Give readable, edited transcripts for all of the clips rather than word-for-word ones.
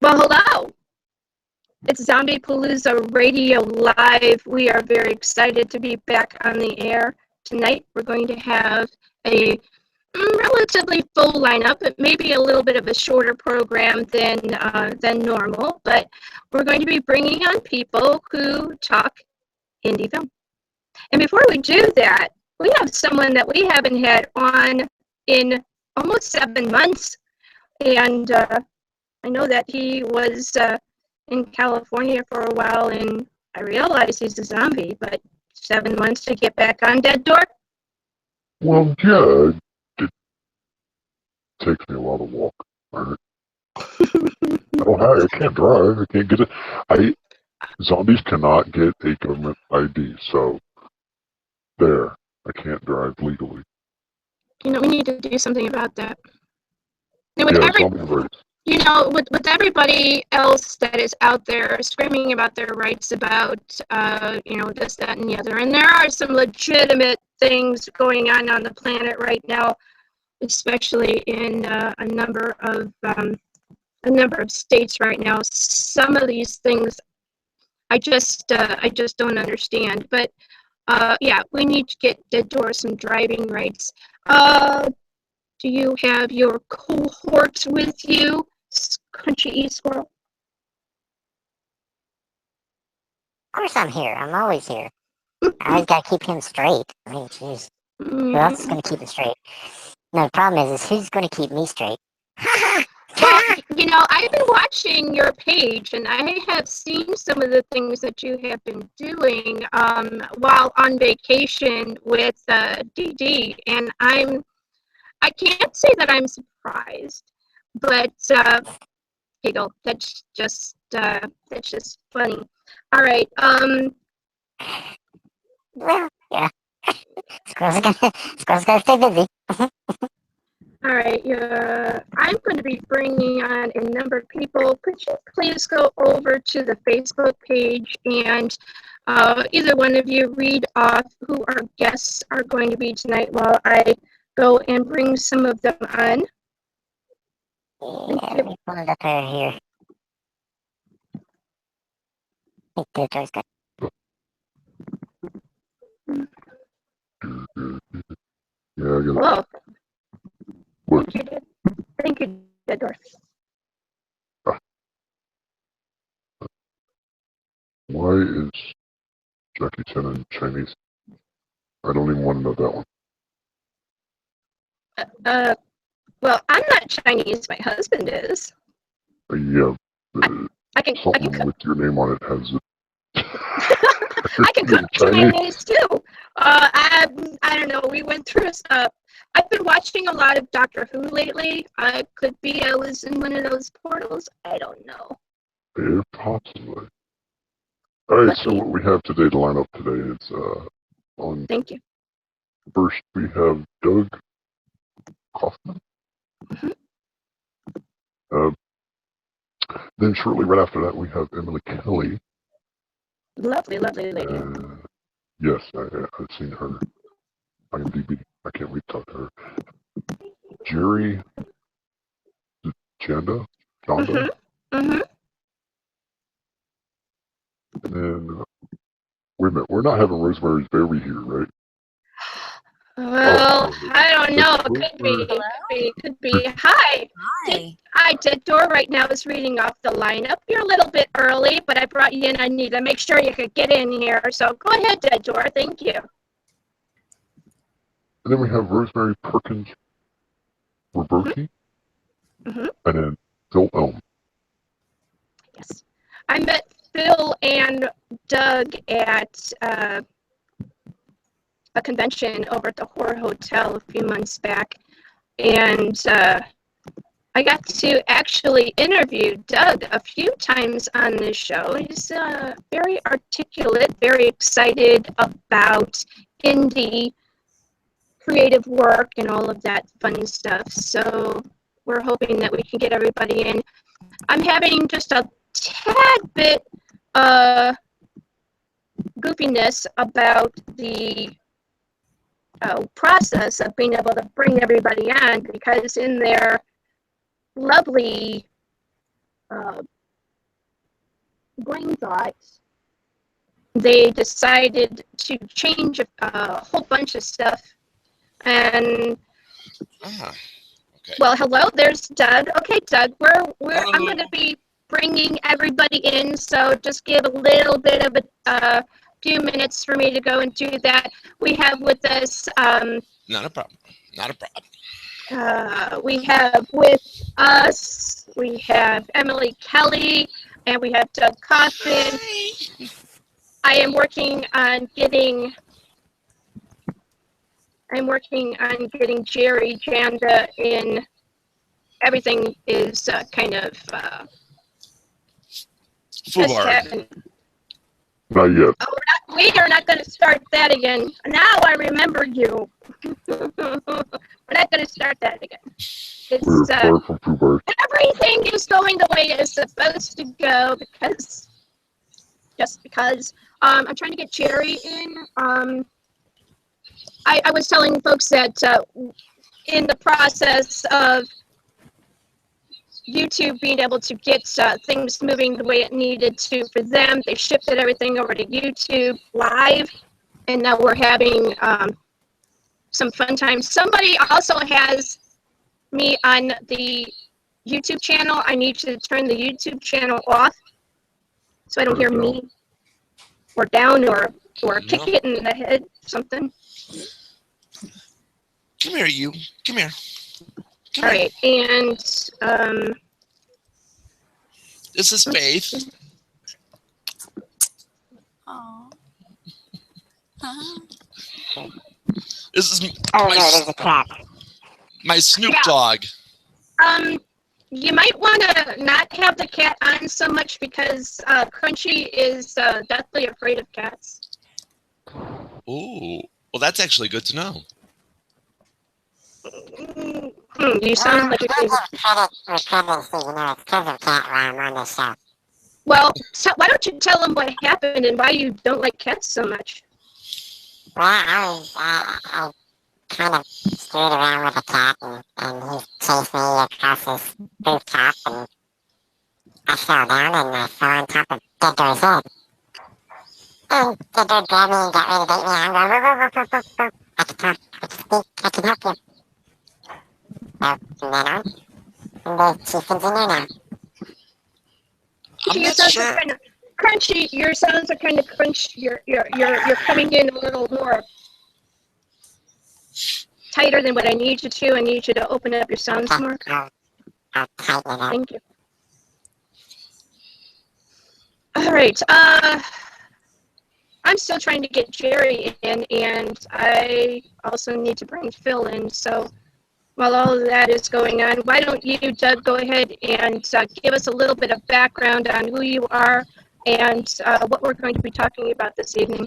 Well, hello. It's Zombiepalooza Radio Live. We are very excited to be back on the air. Tonight, we're going to have a relatively full lineup. It may be a little bit of a shorter program than normal, but we're going to be bringing on people who talk indie film. And before we do that, we have someone that we haven't had on in almost 7 months. And I know that he was in California for a while, and I realize he's a zombie, but 7 months to get back on Dead Door? Well, yeah, it takes me a while to walk. Right? I can't drive. I can't get it. Zombies cannot get a government ID, so there. I can't drive legally. You know, we need to do something about that. And zombie rights. You know, with everybody else that is out there screaming about their rights about, this, that, and the other, and there are some legitimate things going on the planet right now, especially in a number of states right now. Some of these things I just don't understand. But we need to get Dead Door some driving rights. Do you have your cohort with you, Crunchy E Squirrel? Of course I'm here. I'm always here. I just gotta keep him straight. I mean, jeez. Who else is gonna keep him straight? No, the problem is who's gonna keep me straight? Well, you know, I've been watching your page, and I have seen some of the things that you have been doing while on vacation with DD, and I can't say that I'm surprised, but giggle. That's just funny. All right. Well, yeah. Squirrel's gotta stay busy. All right, I'm going to be bringing on a number of people. Could you please go over to the Facebook page and either one of you read off who our guests are going to be tonight while I go and bring some of them on? Yeah, let me pull it up here. I think the choice good. Yeah, I got it. Whoa. What? Thank you, Dead Door. Why is Jackie Chan in Chinese? I don't even want to know that one. Well, I'm not Chinese. My husband is. Yeah. I can with your name on it has it. I can cook Chinese too. I don't know. We went through I've been watching a lot of Doctor Who lately. Could be I was in one of those portals. I don't know. Yeah, possibly. All right. So what we have today to line up today is on. Thank you. First, we have Doug Kaufman. Mm-hmm. Then shortly right after that, we have Emily Kelly. Lovely, lovely lady. Yes, I've seen her. IMDb. I can't wait to talk to her. Jerry Janda. Mm-hmm. Mm-hmm. And then, wait a minute, we're not having Rosemary's Baby here, right? Well, I don't know. Could be. Hi. Hi, Dead Door right now is reading off the lineup. You're a little bit early, but I brought you in. I need to make sure you could get in here. So go ahead, Dead Door. Thank you. And then we have Rosemary PerkinsRoberti. Mm-hmm. And then Phil Elm. Yes. I met Phil and Doug at a convention over at the Horror Hotel a few months back, and I got to actually interview Doug a few times on this show. He's very articulate, very excited about indie creative work and all of that fun stuff. So we're hoping that we can get everybody in. I'm having just a tad bit goofiness about the process of being able to bring everybody on, because in their lovely uh, brain thought, they decided to change a whole bunch of stuff. And Okay. well, hello, there's Doug. Okay, Doug, I'm going to be bringing everybody in, so just give a little bit of a few minutes for me to go and do that. We have with us. Not a problem. Not a problem. We have with us. We have Emily Kelly, and we have Doug Kaufman. I am working on getting. Jerry Janda in. Everything is kind of just happening. Not yet. Oh, we are not going to start that again. Now I remember you. We're not going to start that again. We're far from Pooh Bear. Everything is going the way it's supposed to go because I'm trying to get Jerry in. I was telling folks that in the process of YouTube being able to get things moving the way it needed to for them, they shifted everything over to YouTube Live, and now we're having some fun times. Somebody also has me on the YouTube channel. I need you to turn the YouTube channel off so I don't hear me or down or kick it in the head, something. Come here, you. Come here. All right, and this is Faith. Oh. This is there's a cat. my Snoop Dogg. You might want to not have the cat on so much because Crunchy is deathly afraid of cats. Ooh. Well, that's actually good to know. You sound like a credit for pregnancy, it's because of cat while I'm on the show. Well, why don't you tell them what happened and why you don't like cats so much? Well, I kind of screwed around with a cat, and he chased me across this rooftop, and I fell down, and I fell on top of Dead Door's head. And the dude grabbed me and got ready to bite me. I'm going, I can talk, I can speak, I can help you. So, from then on, I'm the chief engineer now. I'm not sure. Kind of crunchy. Your sounds are kind of crunchy. You're coming in a little more tighter than what I need you to. I need you to open up your sounds more. I'll tighten it up. Thank you. All right. I'm still trying to get Jerry in, and I also need to bring Phil in. So while all of that is going on, why don't you, Doug, go ahead and give us a little bit of background on who you are and what we're going to be talking about this evening.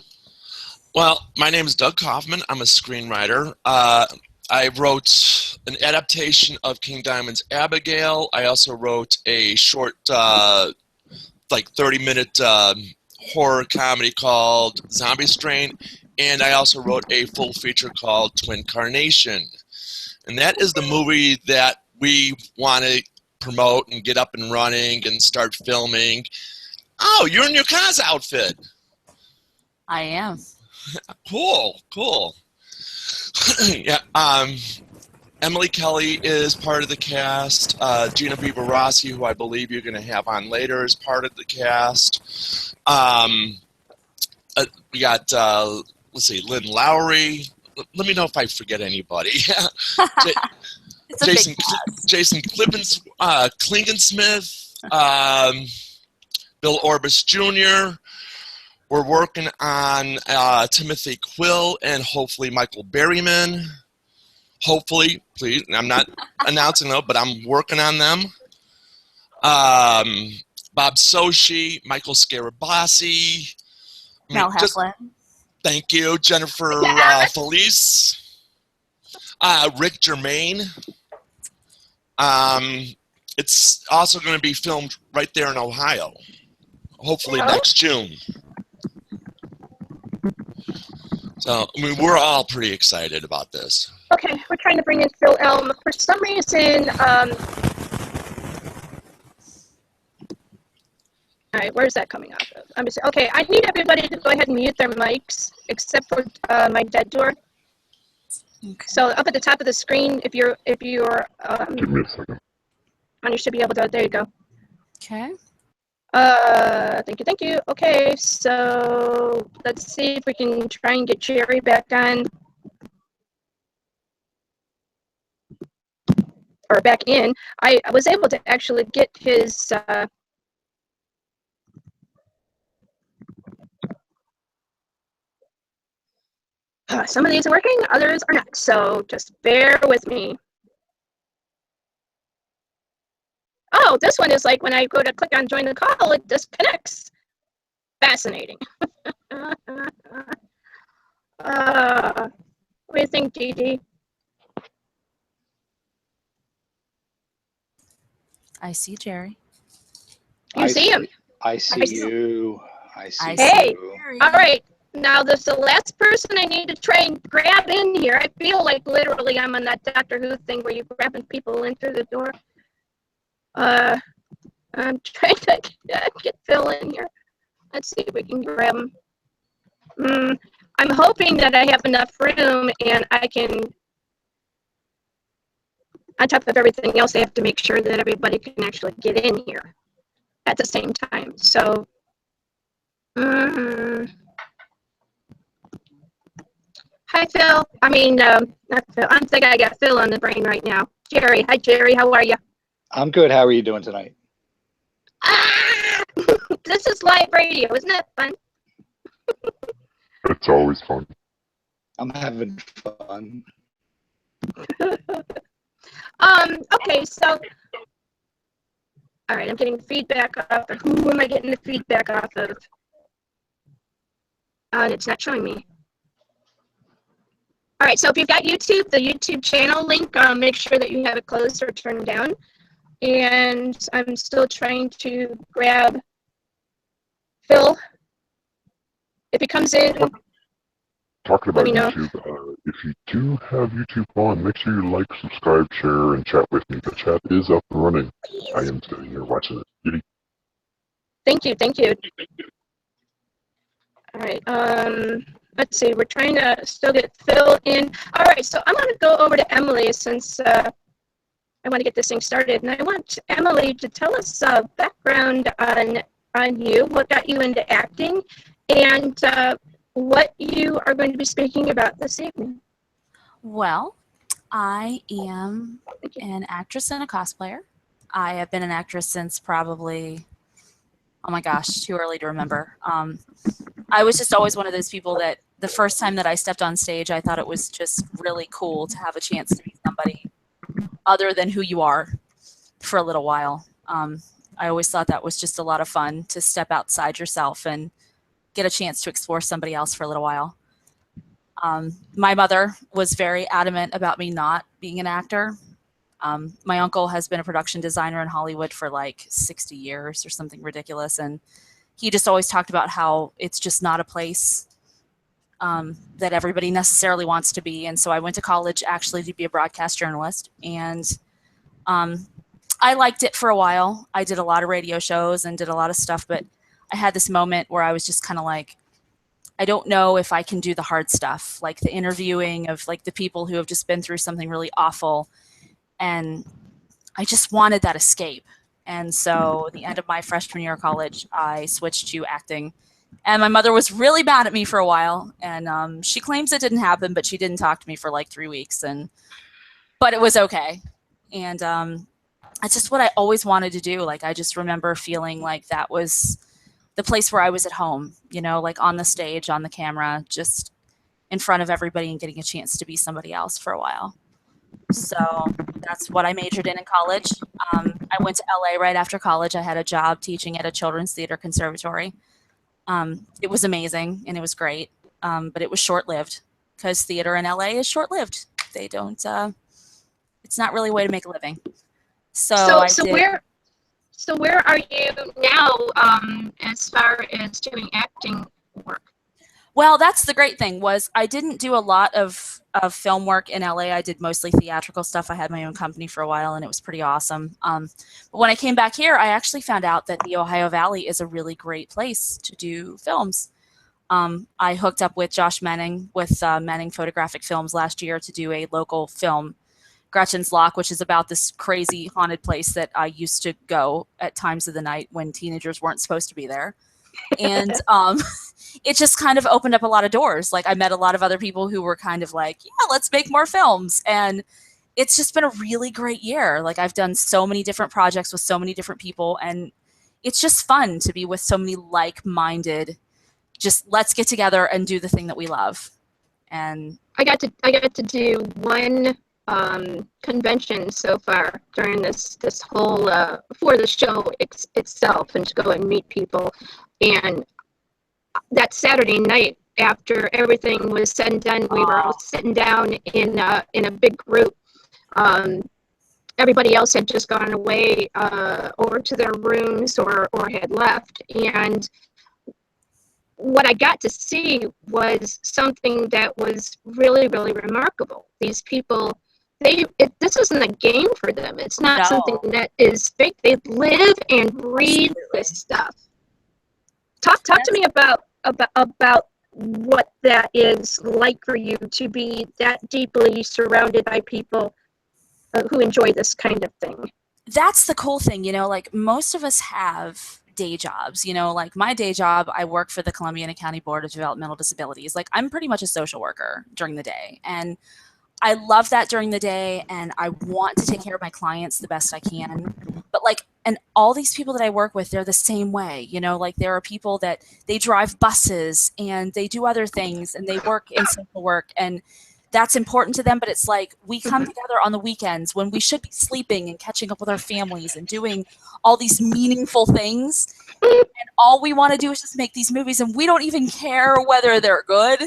Well, my name is Doug Kaufman. I'm a screenwriter. I wrote an adaptation of King Diamond's Abigail. I also wrote a short, 30-minute horror comedy called Zombie Strain, and I also wrote a full feature called Twin Carnation. And that is the movie that we want to promote and get up and running and start filming. Oh, you're in your Kaz outfit. I am. Cool. Yeah. Emily Kelly is part of the cast. Genoveva Rossi, who I believe you're going to have on later, is part of the cast. We got, Lynn Lowry. Let me know if I forget anybody. Jason Klingensmith, Bill Orbis Jr. We're working on Timothy Quill and hopefully Michael Berryman. Hopefully, please. I'm not announcing them, but I'm working on them. Bob Sochi, Michael Scarabassi. Mel Heflin. Thank you, Jennifer Felice. Rick Germain. It's also going to be filmed right there in Ohio. Hopefully next June. So, we're all pretty excited about this. Okay, we're trying to bring in Phil Elm. For some reason, All right, where's that coming off of? Okay, I need everybody to go ahead and mute their mics, except for my dead door. Okay. So up at the top of the screen, if you're Give me a second. you should be able to. There you go. Okay. Thank you. Okay, so let's see if we can try and get Jerry back on. Or back in. I was able to actually get his some of these are working, others are not, so just bear with me. Oh, this one is like when I go to click on join the call, it disconnects. Fascinating. What do you think, Dee? I see Jerry. You see him? I see you. I see Hey, you. all right. Now, this is the last person I need to try and grab in here. I feel like literally I'm on that Doctor Who thing where you're grabbing people in through the door. I'm trying to get Phil in here. Let's see if we can grab him. I'm hoping that I have enough room and I can, on top of everything else, I have to make sure that everybody can actually get in here at the same time. So, hi, Phil. I mean, not Phil. I'm thinking I got Phil on the brain right now. Jerry. Hi, Jerry. How are you? I'm good. How are you doing tonight? Ah! This is live radio. Isn't that fun? It's always fun. I'm having fun. Okay, so, all right, I'm getting feedback off of, who am I getting the feedback off of? It's not showing me. All right, so if you've got YouTube, the YouTube channel link, make sure that you have it closed or turned down. And I'm still trying to grab Phil. If he comes in, Talking about let me know. YouTube, if you do have YouTube on, make sure you like, subscribe, share, and chat with me. The chat is up and running. I am sitting here watching it. Thank you. All right, let's see, we're trying to still get Phil in. All right, so I'm going to go over to Emily since I want to get this thing started. And I want Emily to tell us background on you, what got you into acting, and what you are going to be speaking about this evening. Well, I am an actress and a cosplayer. I have been an actress since probably, oh my gosh, too early to remember. I was just always one of those people that the first time that I stepped on stage, I thought it was just really cool to have a chance to be somebody other than who you are for a little while. I always thought that was just a lot of fun to step outside yourself and get a chance to explore somebody else for a little while. My mother was very adamant about me not being an actor. My uncle has been a production designer in Hollywood for like 60 years or something ridiculous. And he just always talked about how it's just not a place that everybody necessarily wants to be. And so I went to college actually to be a broadcast journalist. And I liked it for a while. I did a lot of radio shows and did a lot of stuff, but I had this moment where I was just kind of like, I don't know if I can do the hard stuff, like the interviewing of like the people who have just been through something really awful. And I just wanted that escape. And so at the end of my freshman year of college, I switched to acting. And my mother was really mad at me for a while. And she claims it didn't happen, but she didn't talk to me for like 3 weeks. But it was okay. And that's just what I always wanted to do. Like, I just remember feeling like that was the place where I was at home, you know, like on the stage, on the camera, just in front of everybody and getting a chance to be somebody else for a while. So that's what I majored in college. I went to LA right after college. I had a job teaching at a children's theater conservatory. It was amazing and it was great, but it was short-lived because theater in LA is short-lived. They don't, it's not really a way to make a living. So where are you now as far as doing acting work? Well, that's the great thing was I didn't do a lot of film work in LA. I did mostly theatrical stuff. I had my own company for a while, and it was pretty awesome. But when I came back here, I actually found out that the Ohio Valley is a really great place to do films. I hooked up with Josh Menning with Menning Photographic Films last year to do a local film, Gretchen's Lock, which is about this crazy haunted place that I used to go at times of the night when teenagers weren't supposed to be there. And it just kind of opened up a lot of doors. Like I met a lot of other people who were kind of like, yeah, let's make more films. And it's just been a really great year. Like I've done so many different projects with so many different people, and it's just fun to be with so many like-minded, just let's get together and do the thing that we love. And I got to do one convention so far during this whole for the show itself, and to go and meet people. And that Saturday night, after everything was said and done, we were all sitting down in a big group. Everybody else had just gone away over to their rooms or had left, and what I got to see was something that was really, really remarkable. These people, this isn't a game for them. It's not something that is fake. They live and breathe this stuff. Talk to me about what that is like for you to be that deeply surrounded by people who enjoy this kind of thing. That's the cool thing, like most of us have day jobs, like my day job, I work for the Columbiana County Board of Developmental Disabilities. Like I'm pretty much a social worker during the day, and I love that during the day, and I want to take care of my clients the best I can. But and all these people that I work with, they're the same way, like there are people that they drive buses and they do other things and they work in social work, and that's important to them. But it's like we come together on the weekends when we should be sleeping and catching up with our families and doing all these meaningful things. And all we want to do is just make these movies, and we don't even care whether they're good.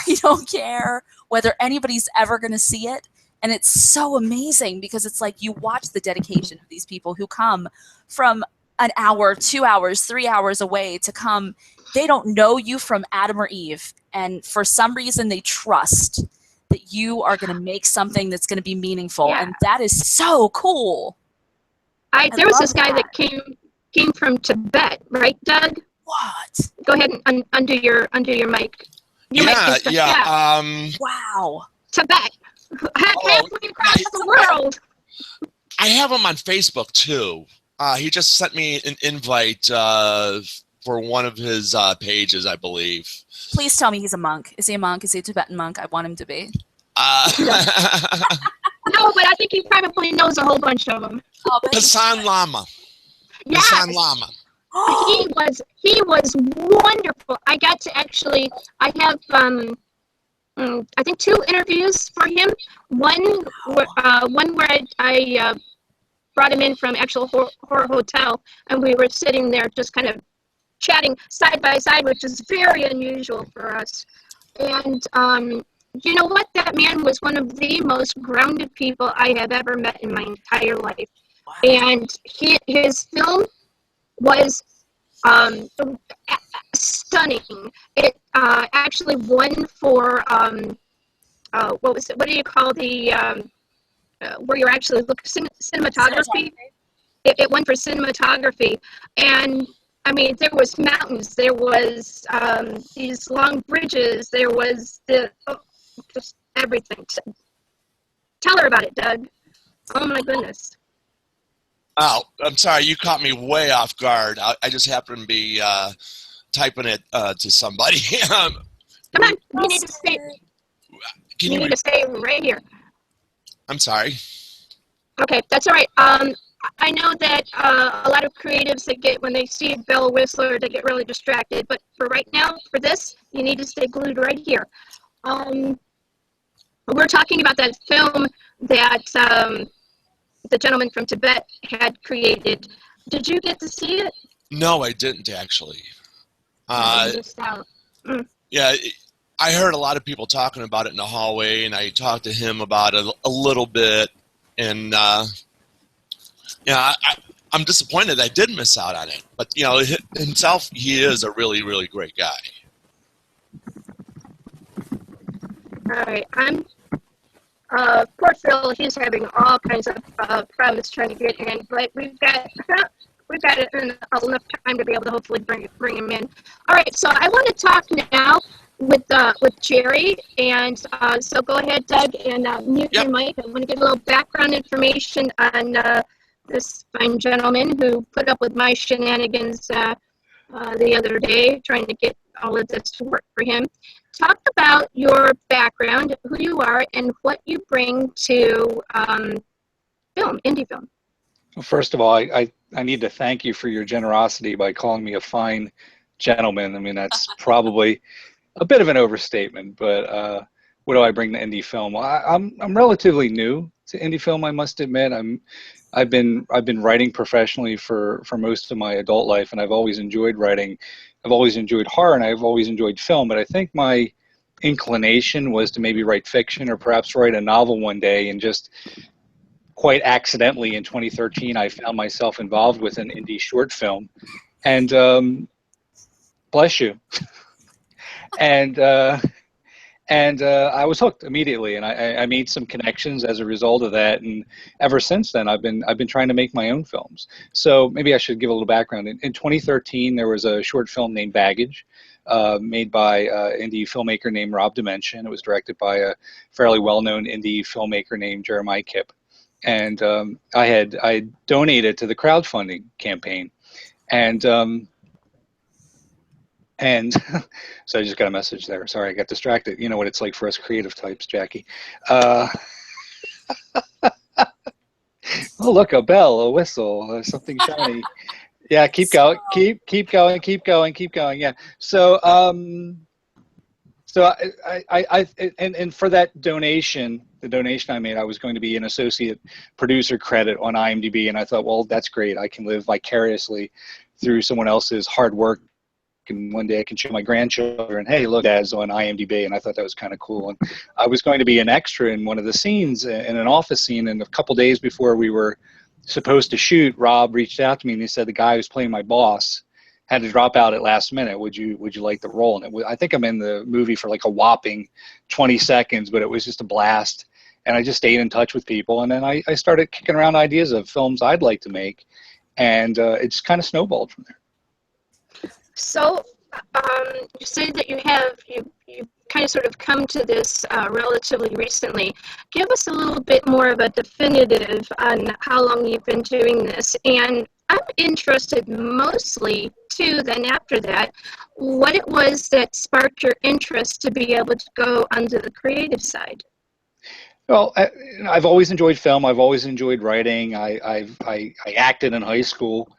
We don't care whether anybody's ever going to see it. And it's so amazing because it's like you watch the dedication of these people who come from an hour, 2 hours, 3 hours away to come. They don't know you from Adam or Eve. And for some reason, they trust that you are going to make something that's going to be meaningful. Yeah. And that is so cool. There was this guy that came from Tibet, right, Doug? What? Go ahead and undo your mic. Wow. Tibet. Halfway across the world. I have him on Facebook too. He just sent me an invite for one of his pages, I believe. Please tell me he's a monk. Is he a monk? Is he a Tibetan monk? I want him to be. No, but I think he probably knows a whole bunch of them. Hassan Lama. Yes. Hassan Lama. He was wonderful. I got to I have I think 2 interviews for him. One where I brought him in from actual horror hotel, and we were sitting there just kind of chatting side by side, which is very unusual for us. And you know what? That man was one of the most grounded people I have ever met in my entire life. Wow. And his film was stunning. It actually won for what was it? What do you call the where you're actually looking cinematography? It won for cinematography, and I mean there was mountains, there was these long bridges, there was just everything. Tell her about it, Doug. Oh my goodness. Oh, I'm sorry. You caught me way off guard. I just happened to be typing it to somebody. Come on. You need to stay. You need to stay right here. I'm sorry. Okay, that's all right. I know that a lot of creatives when they see Bell Whistler, they get really distracted. But for right now, for this, you need to stay glued right here. We're talking about that film that the gentleman from Tibet had created. Did you get to see it? No, I didn't actually. Yeah, I heard a lot of people talking about it in the hallway, and I talked to him about it a little bit, and I'm disappointed I did miss out on it. But himself, he is a really, really great guy. All right, poor Phil, he's having all kinds of problems trying to get in, but we've got enough time to be able to hopefully bring him in. All right, so I want to talk now with Jerry, and so go ahead, Doug, and mute your mic. I want to get a little background information on this fine gentleman who put up with my shenanigans the other day, trying to get all of this to work for him. Talk about your background, who you are, and what you bring to indie film. Well, first of all, I need to thank you for your generosity by calling me a fine gentleman. I mean, that's probably a bit of an overstatement, but what do I bring to indie film? Well, I'm relatively new to indie film, I must admit. I've been writing professionally for most of my adult life, and I've always enjoyed writing. I've always enjoyed horror, and I've always enjoyed film, but I think my inclination was to maybe write fiction or perhaps write a novel one day, and just quite accidentally in 2013 I found myself involved with an indie short film, and bless you. and I was hooked immediately, and I made some connections as a result of that, and ever since then I've been trying to make my own films. So maybe I should give a little background. In 2013 there was a short film named Baggage, made by an indie filmmaker named Rob Dimension. It was directed by a fairly well-known indie filmmaker named Jeremiah Kipp, and I donated to the crowdfunding campaign, and so I just got a message there. Sorry, I got distracted. You know what it's like for us creative types, Jackie. Oh, look, a bell, a whistle, something shiny. Yeah, keep going, keep going. Yeah. So, and for that donation, the donation I made, I was going to be an associate producer credit on IMDb, and I thought, well, that's great. I can live vicariously through someone else's hard work. And one day I can show my grandchildren, hey, look, Dad's on IMDb, and I thought that was kind of cool. And I was going to be an extra in one of the scenes, in an office scene, and a couple days before we were supposed to shoot, Rob reached out to me and he said the guy who's playing my boss had to drop out at last minute. Would you like the role? And I think I'm in the movie for like a whopping 20 seconds, but it was just a blast. And I just stayed in touch with people, and then I started kicking around ideas of films I'd like to make, and it just kind of snowballed from there. So, you say that you kind of sort of come to this relatively recently. Give us a little bit more of a definitive on how long you've been doing this. And I'm interested mostly, too, then after that, what it was that sparked your interest to be able to go onto the creative side. Well, I've always enjoyed film. I've always enjoyed writing. I acted in high school,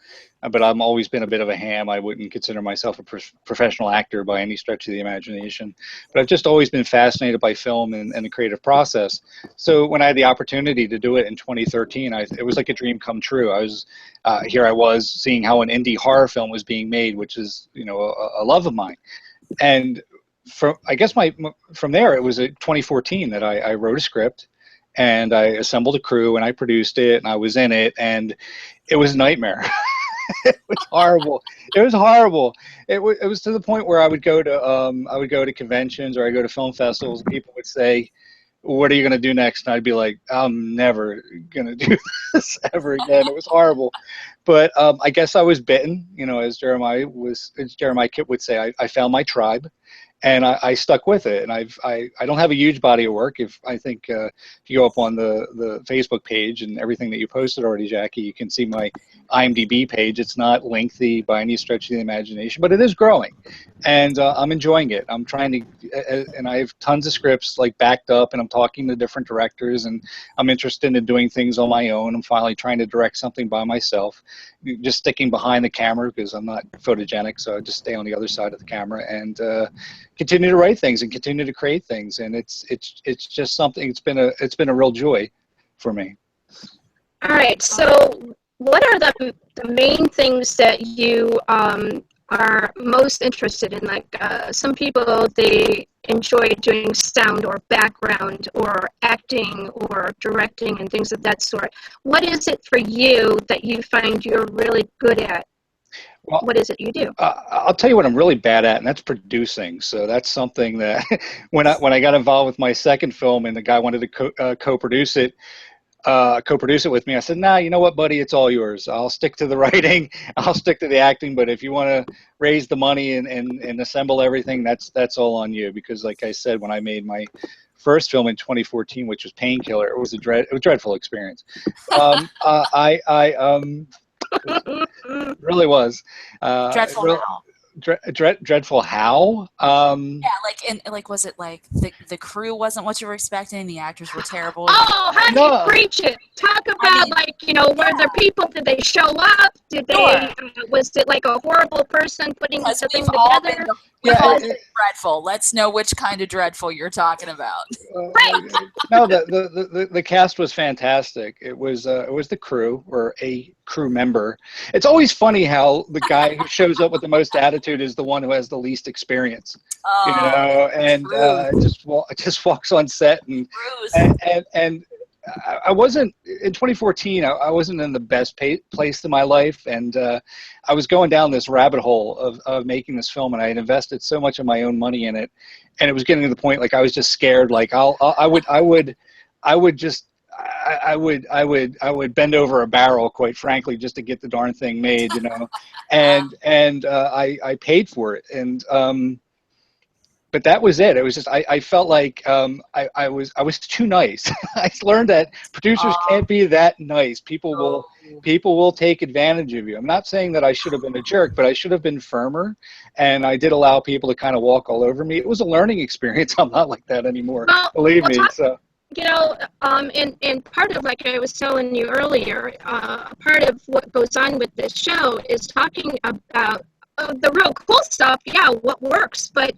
but I've always been a bit of a ham. I wouldn't consider myself a professional actor by any stretch of the imagination. But I've just always been fascinated by film and the creative process. So when I had the opportunity to do it in 2013, it was like a dream come true. I was seeing how an indie horror film was being made, which is a love of mine. And from there, it was 2014 that I wrote a script, and I assembled a crew, and I produced it, and I was in it, and it was a nightmare. It was horrible. It was horrible. It was to the point where I would go to conventions, or I go to film festivals, and people would say, "What are you going to do next?" And I'd be like, "I'm never going to do this ever again." It was horrible. But I guess I was bitten, as Jeremiah Kipp would say. I found my tribe, and I stuck with it. And I don't have a huge body of work. If you go up on the Facebook page and everything that you posted already, Jackie, you can see my IMDb page. It's not lengthy by any stretch of the imagination, but it is growing, and I'm enjoying it. I'm trying to, and I have tons of scripts backed up, and I'm talking to different directors, and I'm interested in doing things on my own. I'm finally trying to direct something by myself, just sticking behind the camera because I'm not photogenic, so I just stay on the other side of the camera and continue to write things and continue to create things. And it's just something. It's been a real joy for me. All right. So, what are the main things that you are most interested in? Some people, they enjoy doing sound or background or acting or directing and things of that sort. What is it for you that you find you're really good at? Well, what is it you do? I'll tell you what I'm really bad at, and that's producing. So that's something that when I got involved with my second film, and the guy wanted to co-produce it with me, I said, nah, you know what, buddy, it's all yours. I'll stick to the writing, I'll stick to the acting, but if you want to raise the money and assemble everything, that's all on you. Because like I said, when I made my first film in 2014, which was Painkiller, it was a dreadful experience. It really was. Dreadful how? Dreadful how? Yeah, was it like the crew wasn't what you were expecting? The actors were terrible. Oh, how do you preach it? Talk about were there people? Did they show up? Did they? Was it like a horrible person putting the thing together? We've all been dreadful. Let's know which kind of dreadful you're talking about. Right. No, the cast was fantastic. It was the crew, or a crew member. It's always funny how the guy who shows up with the most attitude is the one who has the least experience. And just walks on set and I wasn't in 2014. I wasn't in the best place in my life, and I was going down this rabbit hole of making this film, and I had invested so much of my own money in it, and it was getting to the point like I was just scared. Like I would bend over a barrel, quite frankly, just to get the darn thing made, and I paid for it, and but that was it. It was just I felt like I was too nice. I learned that producers can't be that nice. People will take advantage of you. I'm not saying that I should have been a jerk, but I should have been firmer. And I did allow people to kind of walk all over me. It was a learning experience. I'm not like that anymore. Believe me. So. And part of, like I was telling you earlier, part of what goes on with this show is talking about the real cool stuff. Yeah, what works, but.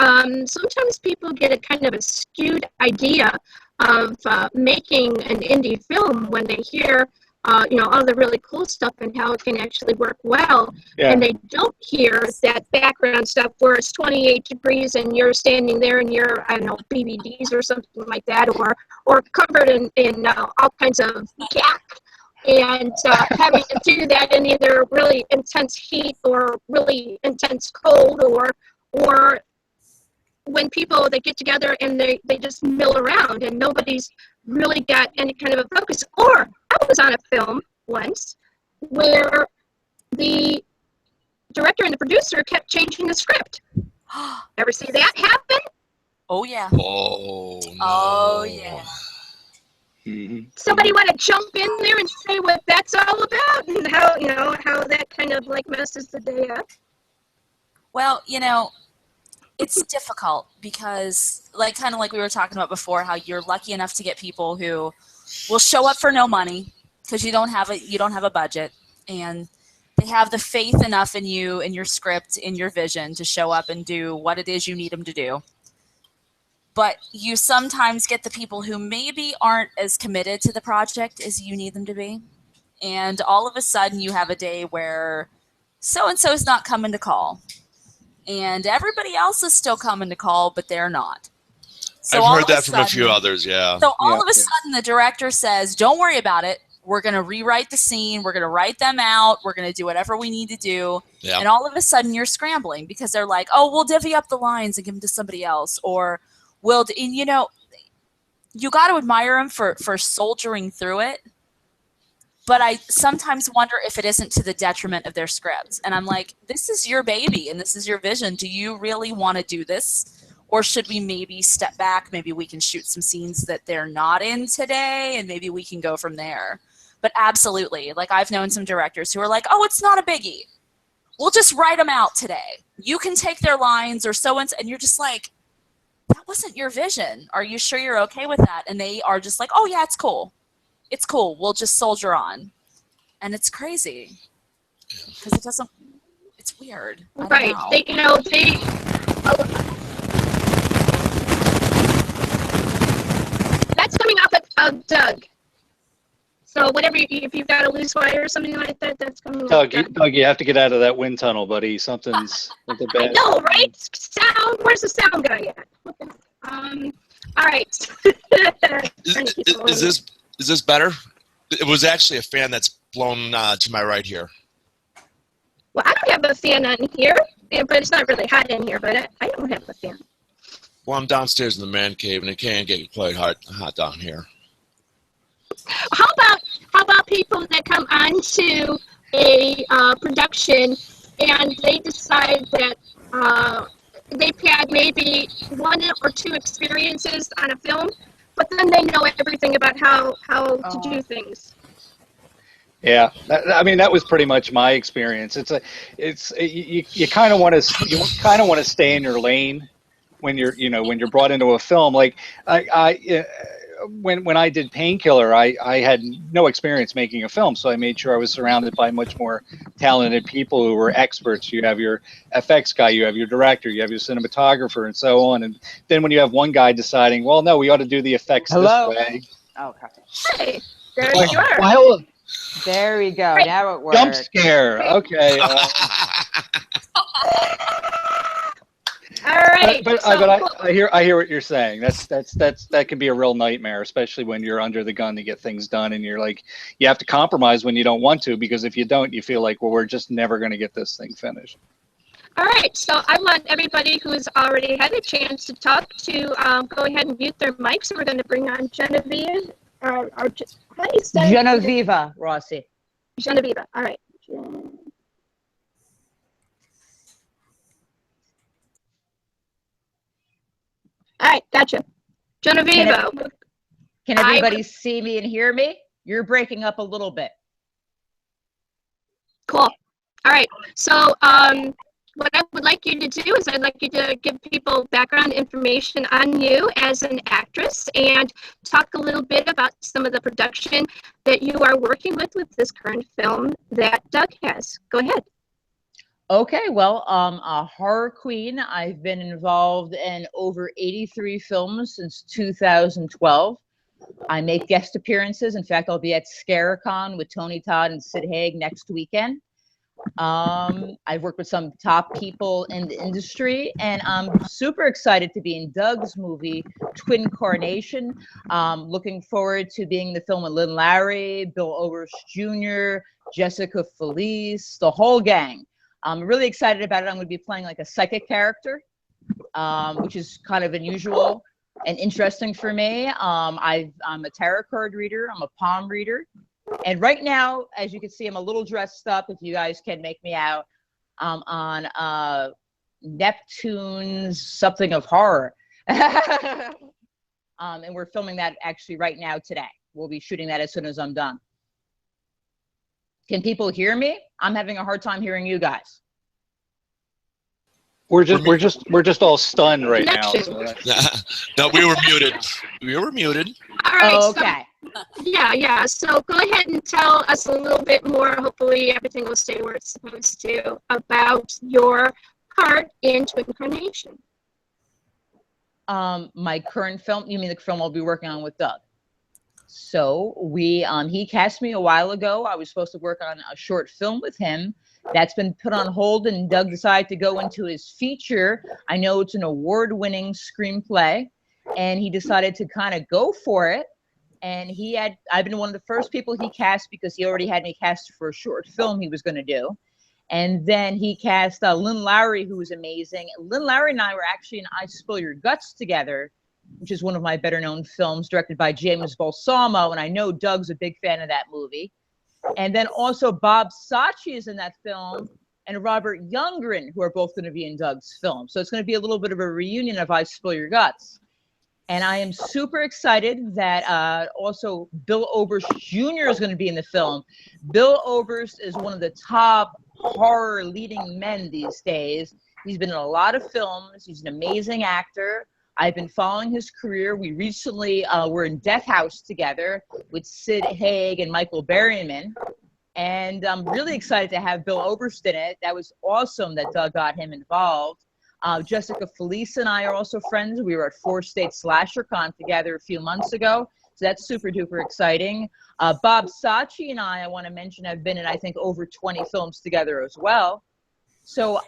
Sometimes people get a kind of a skewed idea of making an indie film when they hear, all the really cool stuff and how it can actually work well. Yeah. And they don't hear that background stuff where it's 28 degrees and you're standing there in your, BVDs or something like that, or covered in all kinds of gack. And having to do that in either really intense heat or really intense cold or when people, they get together and they just mill around and nobody's really got any kind of a focus. Or I was on a film once where the director and the producer kept changing the script. Ever see that happen? Oh, yeah. Oh, no. Oh, yeah. Somebody want to jump in there and say what that's all about and how that kind of like messes the day up? Well, it's difficult because, kind of like we were talking about before, how you're lucky enough to get people who will show up for no money because you don't have a budget, and they have the faith enough in you, in your script, in your vision to show up and do what it is you need them to do. But you sometimes get the people who maybe aren't as committed to the project as you need them to be, and all of a sudden you have a day where so-and-so is not coming to call. And everybody else is still coming to call, but they're not. So I've heard that from a few others, yeah. So all of a sudden, the director says, don't worry about it. We're going to rewrite the scene. We're going to write them out. We're going to do whatever we need to do. Yeah. And all of a sudden, you're scrambling because they're like, oh, we'll divvy up the lines and give them to somebody else. Or, you got to admire them for soldiering through it. But I sometimes wonder if it isn't to the detriment of their scripts. And I'm like, this is your baby and this is your vision. Do you really want to do this? Or should we maybe step back? Maybe we can shoot some scenes that they're not in today and maybe we can go from there. But absolutely, I've known some directors who are like, oh, it's not a biggie. We'll just write them out today. You can take their lines or so-and-so. And you're just like, that wasn't your vision. Are you sure you're okay with that? And they are just like, oh, yeah, it's cool. It's cool. We'll just soldier on. And it's crazy. Because it's weird. Right. That's coming off of Doug. So if you've got a loose wire or something like that, that's coming off Doug. Doug, you have to get out of that wind tunnel, buddy. Something's with the bed. I know, right? Sound. Where's the sound guy at? All right. Is this better? It was actually a fan that's blown to my right here. Well, I don't have a fan on here, but it's not really hot in here, but I don't have a fan. Well, I'm downstairs in the man cave, and it can get quite hot down here. How about people that come onto a production and they decide that they've had maybe 1 or 2 experiences on a film, but then they know everything about how to do things. Yeah, I mean that was pretty much my experience. You kind of want to stay in your lane when you're brought into a film. Like when I did Painkiller, I had no experience making a film, so I made sure I was surrounded by much more talented people who were experts. You have your FX guy, you have your director, you have your cinematographer, and so on. And then when you have one guy deciding, well, no, we ought to do the effects this way. Okay. Hey, there you are. Well, There we go. Right. Now it works. jump scare. Okay. All right. But so, I hear what you're saying. That can be a real nightmare, especially when you're under the gun to get things done, and you're like, you have to compromise when you don't want to, because if you don't, you feel like, well, we're just never going to get this thing finished. all right. So I want everybody who's already had a chance to talk to go ahead and mute their mics. And we're going to bring on Genevieve. How do you say Genoveva Rossi. Genoveva. All right. All right, gotcha. Genoveva. Can everybody see me and hear me? You're breaking up a little bit. Cool. All right. So what I would like you to do is I'd like you to give people background information on you as an actress and talk a little bit about some of the production that you are working with this current film that Doug has. Go ahead. Okay, well, a horror queen. I've been involved in over 83 films since 2012. I make guest appearances. In fact, I'll be at ScareCon with Tony Todd and Sid Haig next weekend. I've worked with some top people in the industry, and I'm super excited to be in Doug's movie, Twin Carnation. Looking forward to being in the film with Lynn Larry, Bill Oberst Jr., Jessica Felice, the whole gang. I'm really excited about it. I'm going to be playing like a psychic character, which is kind of unusual and interesting for me. I'm a tarot card reader. I'm a palm reader. And right now, as you can see, I'm a little dressed up, if you guys can make me out, on Neptune's Something of Horror. And we're filming that actually right now today. We'll be shooting that as soon as I'm done. Can people hear me? I'm having a hard time hearing you guys. We're just all stunned right now. So No, we were muted. We were muted. All right. Oh, okay. So, yeah. So go ahead and tell us a little bit more. Hopefully everything will stay where it's supposed to about your part in Twin Carnation. My current film, you mean the film I'll be working on with Doug? So he cast me a while ago. I was supposed to work on a short film with him. That's been put on hold, and Doug decided to go into his feature. I know it's an award-winning screenplay, and he decided to kind of go for it. And I've been one of the first people he cast because he already had me cast for a short film he was going to do. And then he cast Lynn Larry, who was amazing. Lynn Larry and I were actually in I Spill Your Guts together, which is one of my better-known films, directed by James Balsamo, and I know Doug's a big fan of that movie. And then also Bob Sachi is in that film, and Robert Youngren, who are both going to be in Doug's film. So it's going to be a little bit of a reunion of I Spill Your Guts. And I am super excited that also Bill Oberst Jr. is going to be in the film. Bill Oberst is one of the top horror leading men these days. He's been in a lot of films. He's an amazing actor. I've been following his career. We recently were in Death House together with Sid Haig and Michael Berryman. And I'm really excited to have Bill Oberst in it. That was awesome that Doug got him involved. Jessica Felice and I are also friends. We were at 4-State SlasherCon together a few months ago. So that's super duper exciting. Bob Sachi and I want to mention, have been in, I think, over 20 films together as well. So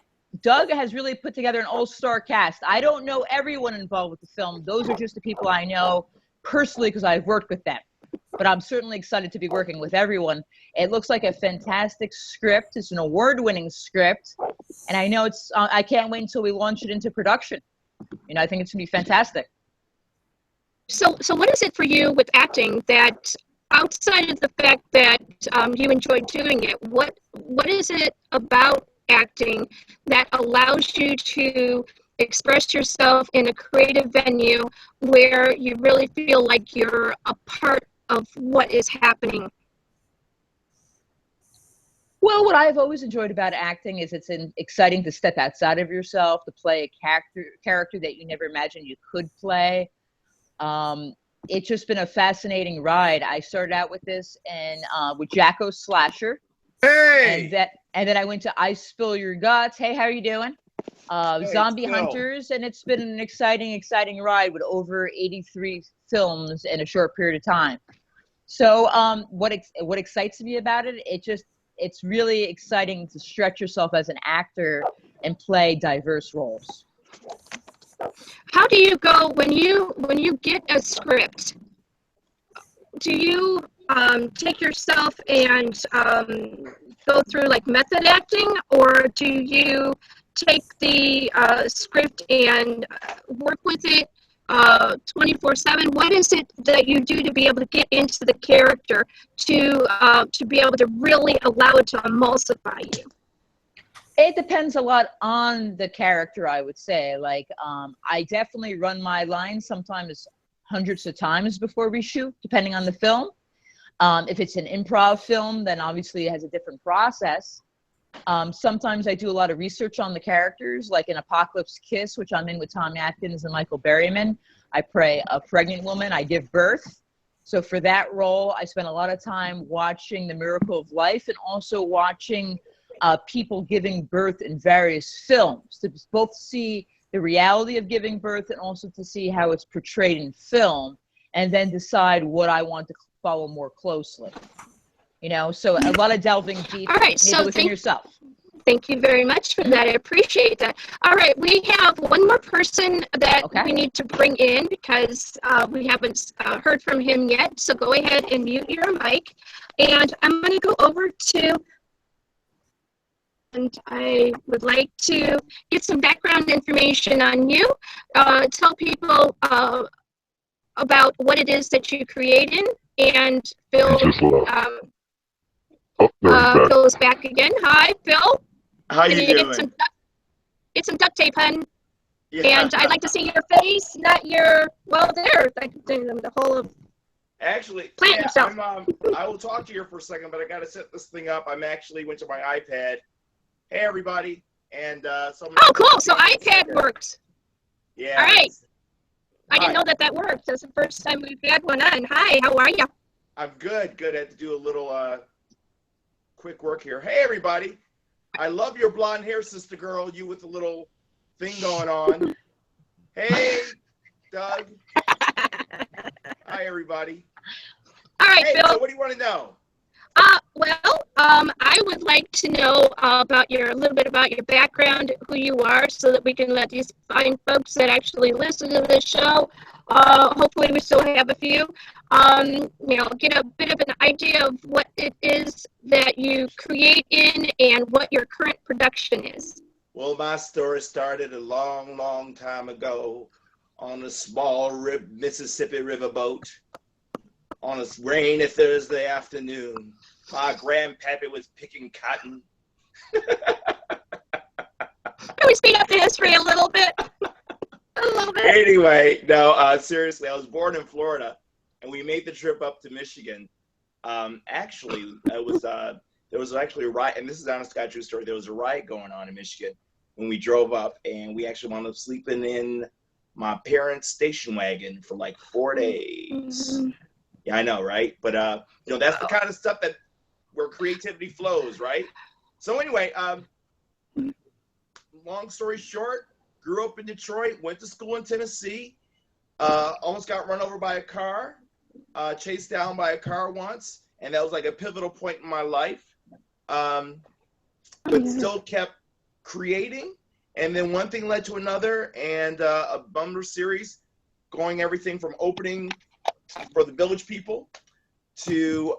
Doug has really put together an all-star cast. I don't know everyone involved with the film. Those are just the people I know personally because I've worked with them. but I'm certainly excited to be working with everyone. It looks like a fantastic script. It's an award-winning script, and I know it's. I can't wait until we launch it into production. You know, I think it's gonna be fantastic. So what is it for you with acting that, outside of the fact that you enjoy doing it, what is it about acting that allows you to express yourself in a creative venue where you really feel like you're a part of what is happening? Well, what I've always enjoyed about acting is it's exciting to step outside of yourself, to play a character that you never imagined you could play. It's just been a fascinating ride. I started out with this with Jacko Slasher. Hey! And then I went to I Spill Your Guts. Hey, how are you doing? Zombie Phil. Hunters, and it's been an exciting ride with over 83 films in a short period of time. So what excites me about it, it's really exciting to stretch yourself as an actor and play diverse roles. How do you go when you get a script? Do you take yourself and go through like method acting, or do you take the script and work with it 24/7? What is it that you do to be able to get into the character to be able to really allow it to emulsify you? It depends a lot on the character, I would say. Like, I definitely run my lines sometimes hundreds of times before we shoot, depending on the film. If it's an improv film, then obviously it has a different process. Sometimes I do a lot of research on the characters, like in Apocalypse Kiss, which I'm in with Tom Atkins and Michael Berryman. I play a pregnant woman. I give birth. So for that role, I spent a lot of time watching The Miracle of Life and also watching people giving birth in various films, to both see the reality of giving birth and also to see how it's portrayed in film, and then decide what I want to follow more closely. You know, so a lot of delving deep within yourself. Thank you very much for that. I appreciate that. All right, we have one more person that we need to bring in because we haven't heard from him yet. So go ahead and mute your mic. And I'm going to go over to, and I would like to get some background information on you. Tell people about what it is that you create in. And Phil, Phil is back again. Hi, Phil. How you doing? Get some duct tape, hun. Yeah. And I'd like to see your face, not your, well, there, the whole of. Actually, plant yourself. I will talk to you for a second, but I got to set this thing up. I'm actually went to my iPad. Hey, everybody. And oh, cool. So iPad works. Yeah. All right. I didn't know that worked. That's the first time we've had one on. Hi, how are you? I'm good. Good. I had to do a little quick work here. Hey, everybody. I love your blonde hair, sister girl. You with the little thing going on. Hey, Doug. Hi, everybody. All right, hey, Phil. So what do you want to know? I would like to know a little bit about your background, who you are, so that we can let these fine folks that actually listen to this show, hopefully we still have a few, get a bit of an idea of what it is that you create in and what your current production is. Well, my story started a long, long time ago on a small Mississippi riverboat on a rainy Thursday afternoon. My grandpappy was picking cotton. Can we speed up the history a little bit? A little bit. Anyway, no, seriously, I was born in Florida, and we made the trip up to Michigan. Actually, there was actually a riot, and this is honest to God true story. There was a riot going on in Michigan when we drove up, and we actually wound up sleeping in my parents' station wagon for like 4 days. Mm-hmm. Yeah, I know, right? But that's the kind of stuff where creativity flows, right? So anyway, long story short, grew up in Detroit, went to school in Tennessee, almost got run over by a car, chased down by a car once, and that was like a pivotal point in my life. But still kept creating, and then one thing led to another, and a bummer series, going everything from opening for the Village People to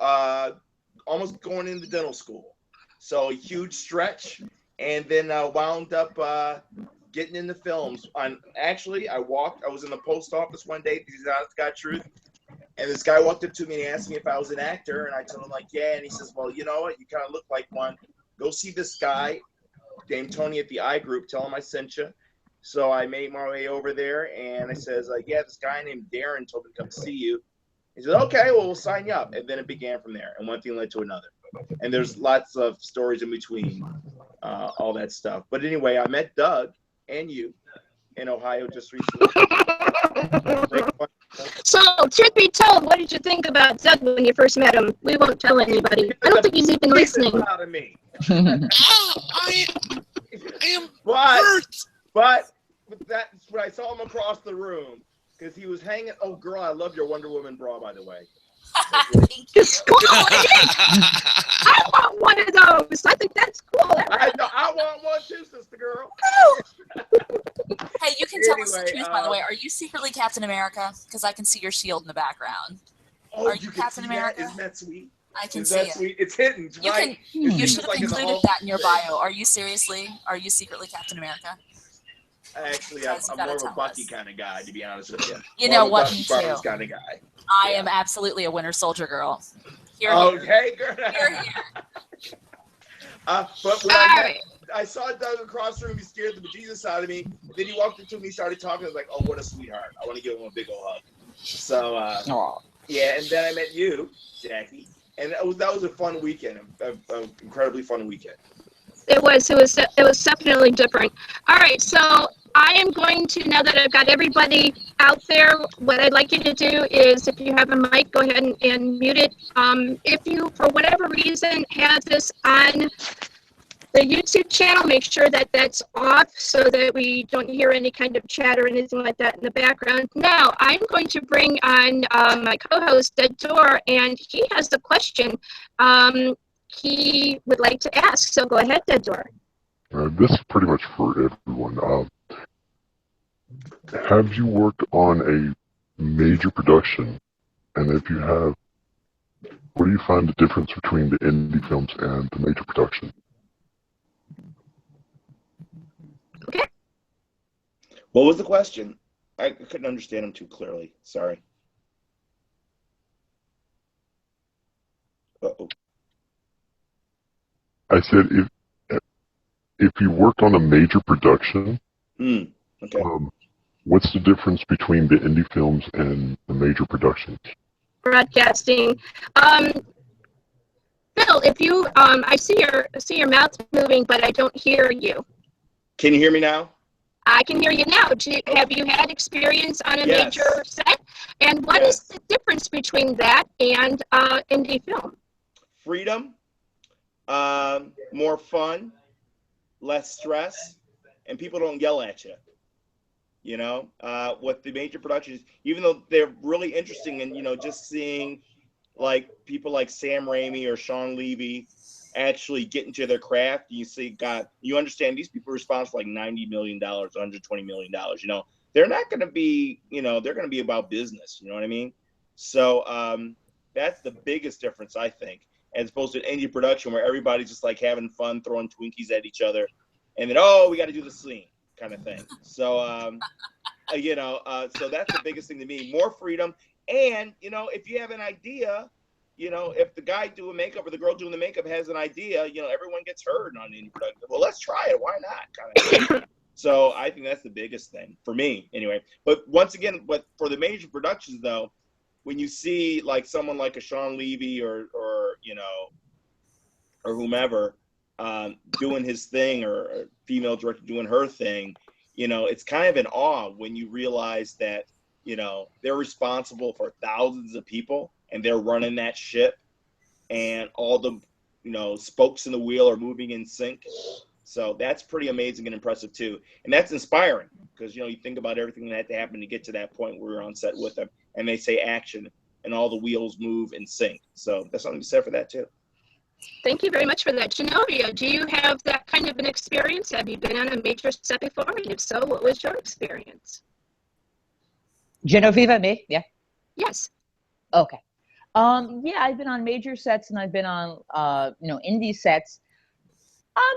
almost going into dental school. So a huge stretch, and then wound up getting into films. Actually, I was in the post office one day, this is honest to God truth, and this guy walked up to me and asked me if I was an actor, and I told him, like, yeah, and he says, well, you know what, you kind of look like one. Go see this guy named Tony at the I Group, tell him I sent you. So I made my way over there, and I says, yeah, this guy named Darren told me to come see you. He said, okay, well, we'll sign you up. And then it began from there, and one thing led to another. And there's lots of stories in between, all that stuff. But anyway, I met Doug and you in Ohio just recently. So, truth be told, what did you think about Doug when you first met him? We won't tell anybody. I don't think he's even listening. Out of me. I am hurt. But that's when I saw him across the room, because he was hanging. Oh, girl, I love your Wonder Woman bra, by the way. Thank you. It's cool. I want one of those. I think that's cool. I want one too, sister girl. Hey, you can tell us the Anyway, truth, by the way. Are you secretly Captain America? Because I can see your shield in the background. Oh, Are you can Captain see America? That? Isn't that sweet? I can Is see that it. sweet? It's hidden, right? You should have like in the included Hulk that in your thing. bio. Are you secretly Captain America? Actually, Guys, I'm you more gotta of a tell Bucky us. kind of guy, to be honest with you. You know More what? of a Me Bucky Barnes too. kind of guy. I am absolutely a Winter Soldier girl. Here, Okay, girl. here. But when I saw Doug across the room, he scared the bejesus out of me. Then he walked into me, started talking. I was like, oh, what a sweetheart. I want to give him a big old hug. So, yeah, and then I met you, Jackie. And that was a fun weekend, an incredibly fun weekend. It was definitely different. All right, so I am going to, now that I've got everybody out there, what I'd like you to do is, if you have a mic, go ahead and mute it. If you, for whatever reason, have this on the YouTube channel, make sure that that's off so that we don't hear any kind of chat or anything like that in the background. Now, I'm going to bring on my co-host, Dead Door, and he has a question he would like to ask. So go ahead, Dead Door. This is pretty much for everyone. Have you worked on a major production? And if you have, what do you find the difference between the indie films and the major production? Okay. What was the question? I couldn't understand him too clearly. Sorry. Uh-oh. I said if you work on a major production, Okay. what's the difference between the indie films and the major productions? Broadcasting. Bill, if you, I see your mouth moving, but I don't hear you. Can you hear me now? I can hear you now. Have you had experience on a Yes. major set? And what is the difference between that and indie film? Freedom, more fun, less stress, and people don't yell at you. You know, what the major productions, even though they're really interesting, and just seeing like people like Sam Raimi or Sean Levy actually get into their craft, you see, you understand these people are responsible for like $90 million, $120 million. They're not going to be, they're going to be about business. You know what I mean? So that's the biggest difference, I think, as opposed to an indie production where everybody's just like having fun, throwing Twinkies at each other, and then we got to do the scene kind of thing. So so that's the biggest thing to me: more freedom. And if you have an idea, if the guy doing makeup or the girl doing the makeup has an idea, everyone gets heard on any production. Well, let's try it. Why not? Kind of thing. So I think that's the biggest thing for me, anyway. But once again, for the major productions, though, when you see like someone like a Sean Levy or whomever doing his thing, or a female director doing her thing, it's kind of an awe when you realize that they're responsible for thousands of people, and they're running that ship, and all the spokes in the wheel are moving in sync. So that's pretty amazing and impressive too, and that's inspiring because you think about everything that had to happen to get to that point where we're on set with them, and they say action, and all the wheels move in sync. So that's something to be said for that too. Thank you very much for that. Genoveva, do you have that kind of an experience? Have you been on a major set before? And if so, what was your experience? Genoveva, me? Yeah. Yes. Okay. Yeah, I've been on major sets and I've been on, indie sets.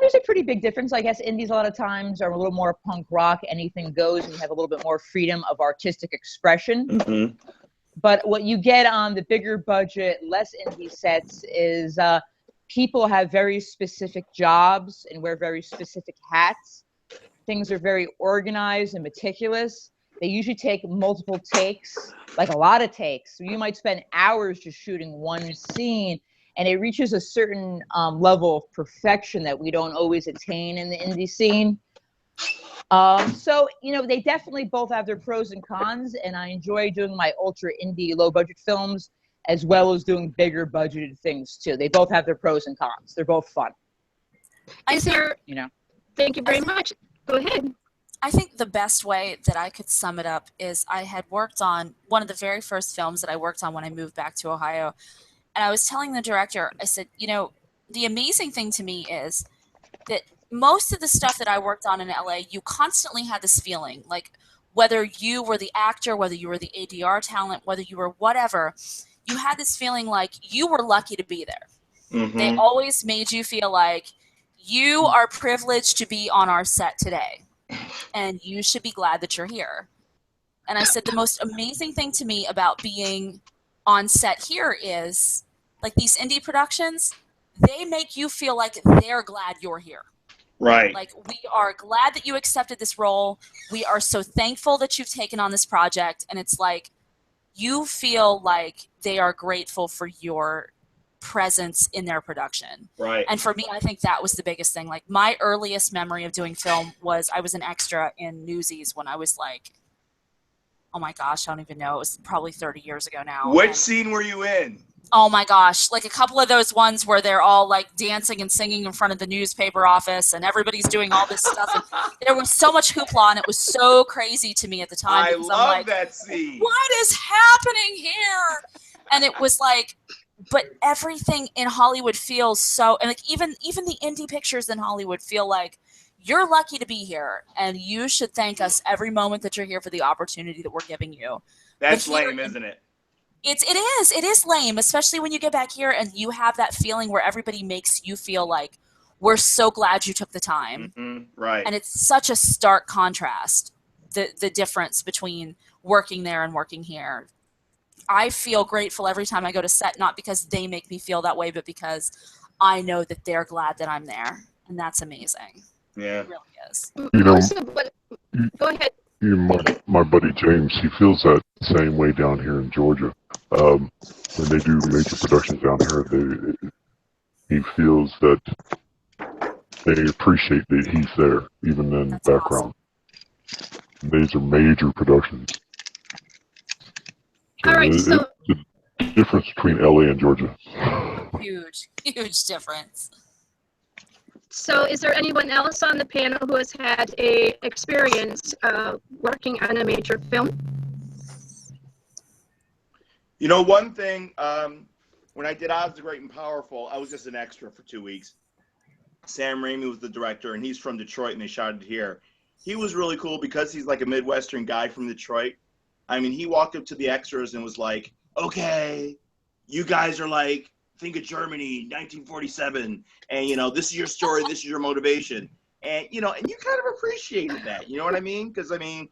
There's a pretty big difference. I guess indies a lot of times are a little more punk rock, anything goes, and you have a little bit more freedom of artistic expression. Mm-hmm. But what you get on the bigger budget, less indie sets is people have very specific jobs and wear very specific hats. Things are very organized and meticulous. They usually take multiple takes, like a lot of takes. So you might spend hours just shooting one scene, and it reaches a certain level of perfection that we don't always attain in the indie scene. So, they definitely both have their pros and cons, and I enjoy doing my ultra indie low budget films as well as doing bigger budgeted things too. They both have their pros and cons. They're both fun. Thank you very much. Go ahead. I think the best way that I could sum it up is I had worked on one of the very first films that I worked on when I moved back to Ohio. And I was telling the director, I said, the amazing thing to me is that most of the stuff that I worked on in LA, you constantly had this feeling, like whether you were the actor, whether you were the ADR talent, whether you were whatever, you had this feeling like you were lucky to be there. Mm-hmm. They always made you feel like you are privileged to be on our set today, and you should be glad that you're here. And I said, the most amazing thing to me about being on set here is, like, these indie productions, they make you feel like they're glad you're here. Right. Like, we are glad that you accepted this role. We are so thankful that you've taken on this project. And it's like, you feel like they are grateful for your presence in their production. Right. And for me, I think that was the biggest thing. Like, my earliest memory of doing film was I was an extra in Newsies when I was like, oh my gosh, I don't even know. It was probably 30 years ago now. Which scene were you in? Oh my gosh, like a couple of those ones where they're all like dancing and singing in front of the newspaper office and everybody's doing all this stuff. And there was so much hoopla and it was so crazy to me at the time. I because love I'm like, that scene. what is happening here? And it was like, but everything in Hollywood feels so, and like even the indie pictures in Hollywood feel like you're lucky to be here and you should thank us every moment that you're here for the opportunity that we're giving you. That's lame, isn't it? It is lame, especially when you get back here and you have that feeling where everybody makes you feel like we're so glad you took the time. Mm-hmm. Right. And it's such a stark contrast, the difference between working there and working here. I feel grateful every time I go to set, not because they make me feel that way, but because I know that they're glad that I'm there. And that's amazing. Yeah. It really is. Go ahead. My buddy James, he feels that same way down here in Georgia. When they do major productions down here, he feels that they appreciate that he's there, even in the background. Awesome. These are major productions. So all right, so the difference between LA and Georgia. Huge difference. So is there anyone else on the panel who has had a experience working on a major film? You know, one thing, when I did Oz the Great and Powerful, I was just an extra for 2 weeks. Sam Raimi was the director, and he's from Detroit, and they shot it here. He was really cool because he's like a Midwestern guy from Detroit. I mean, he walked up to the extras and was like, okay, you guys are like, think of Germany, 1947, and, you know, this is your story, this is your motivation. And, you know, and you kind of appreciated that, you know what I mean? Because, I mean,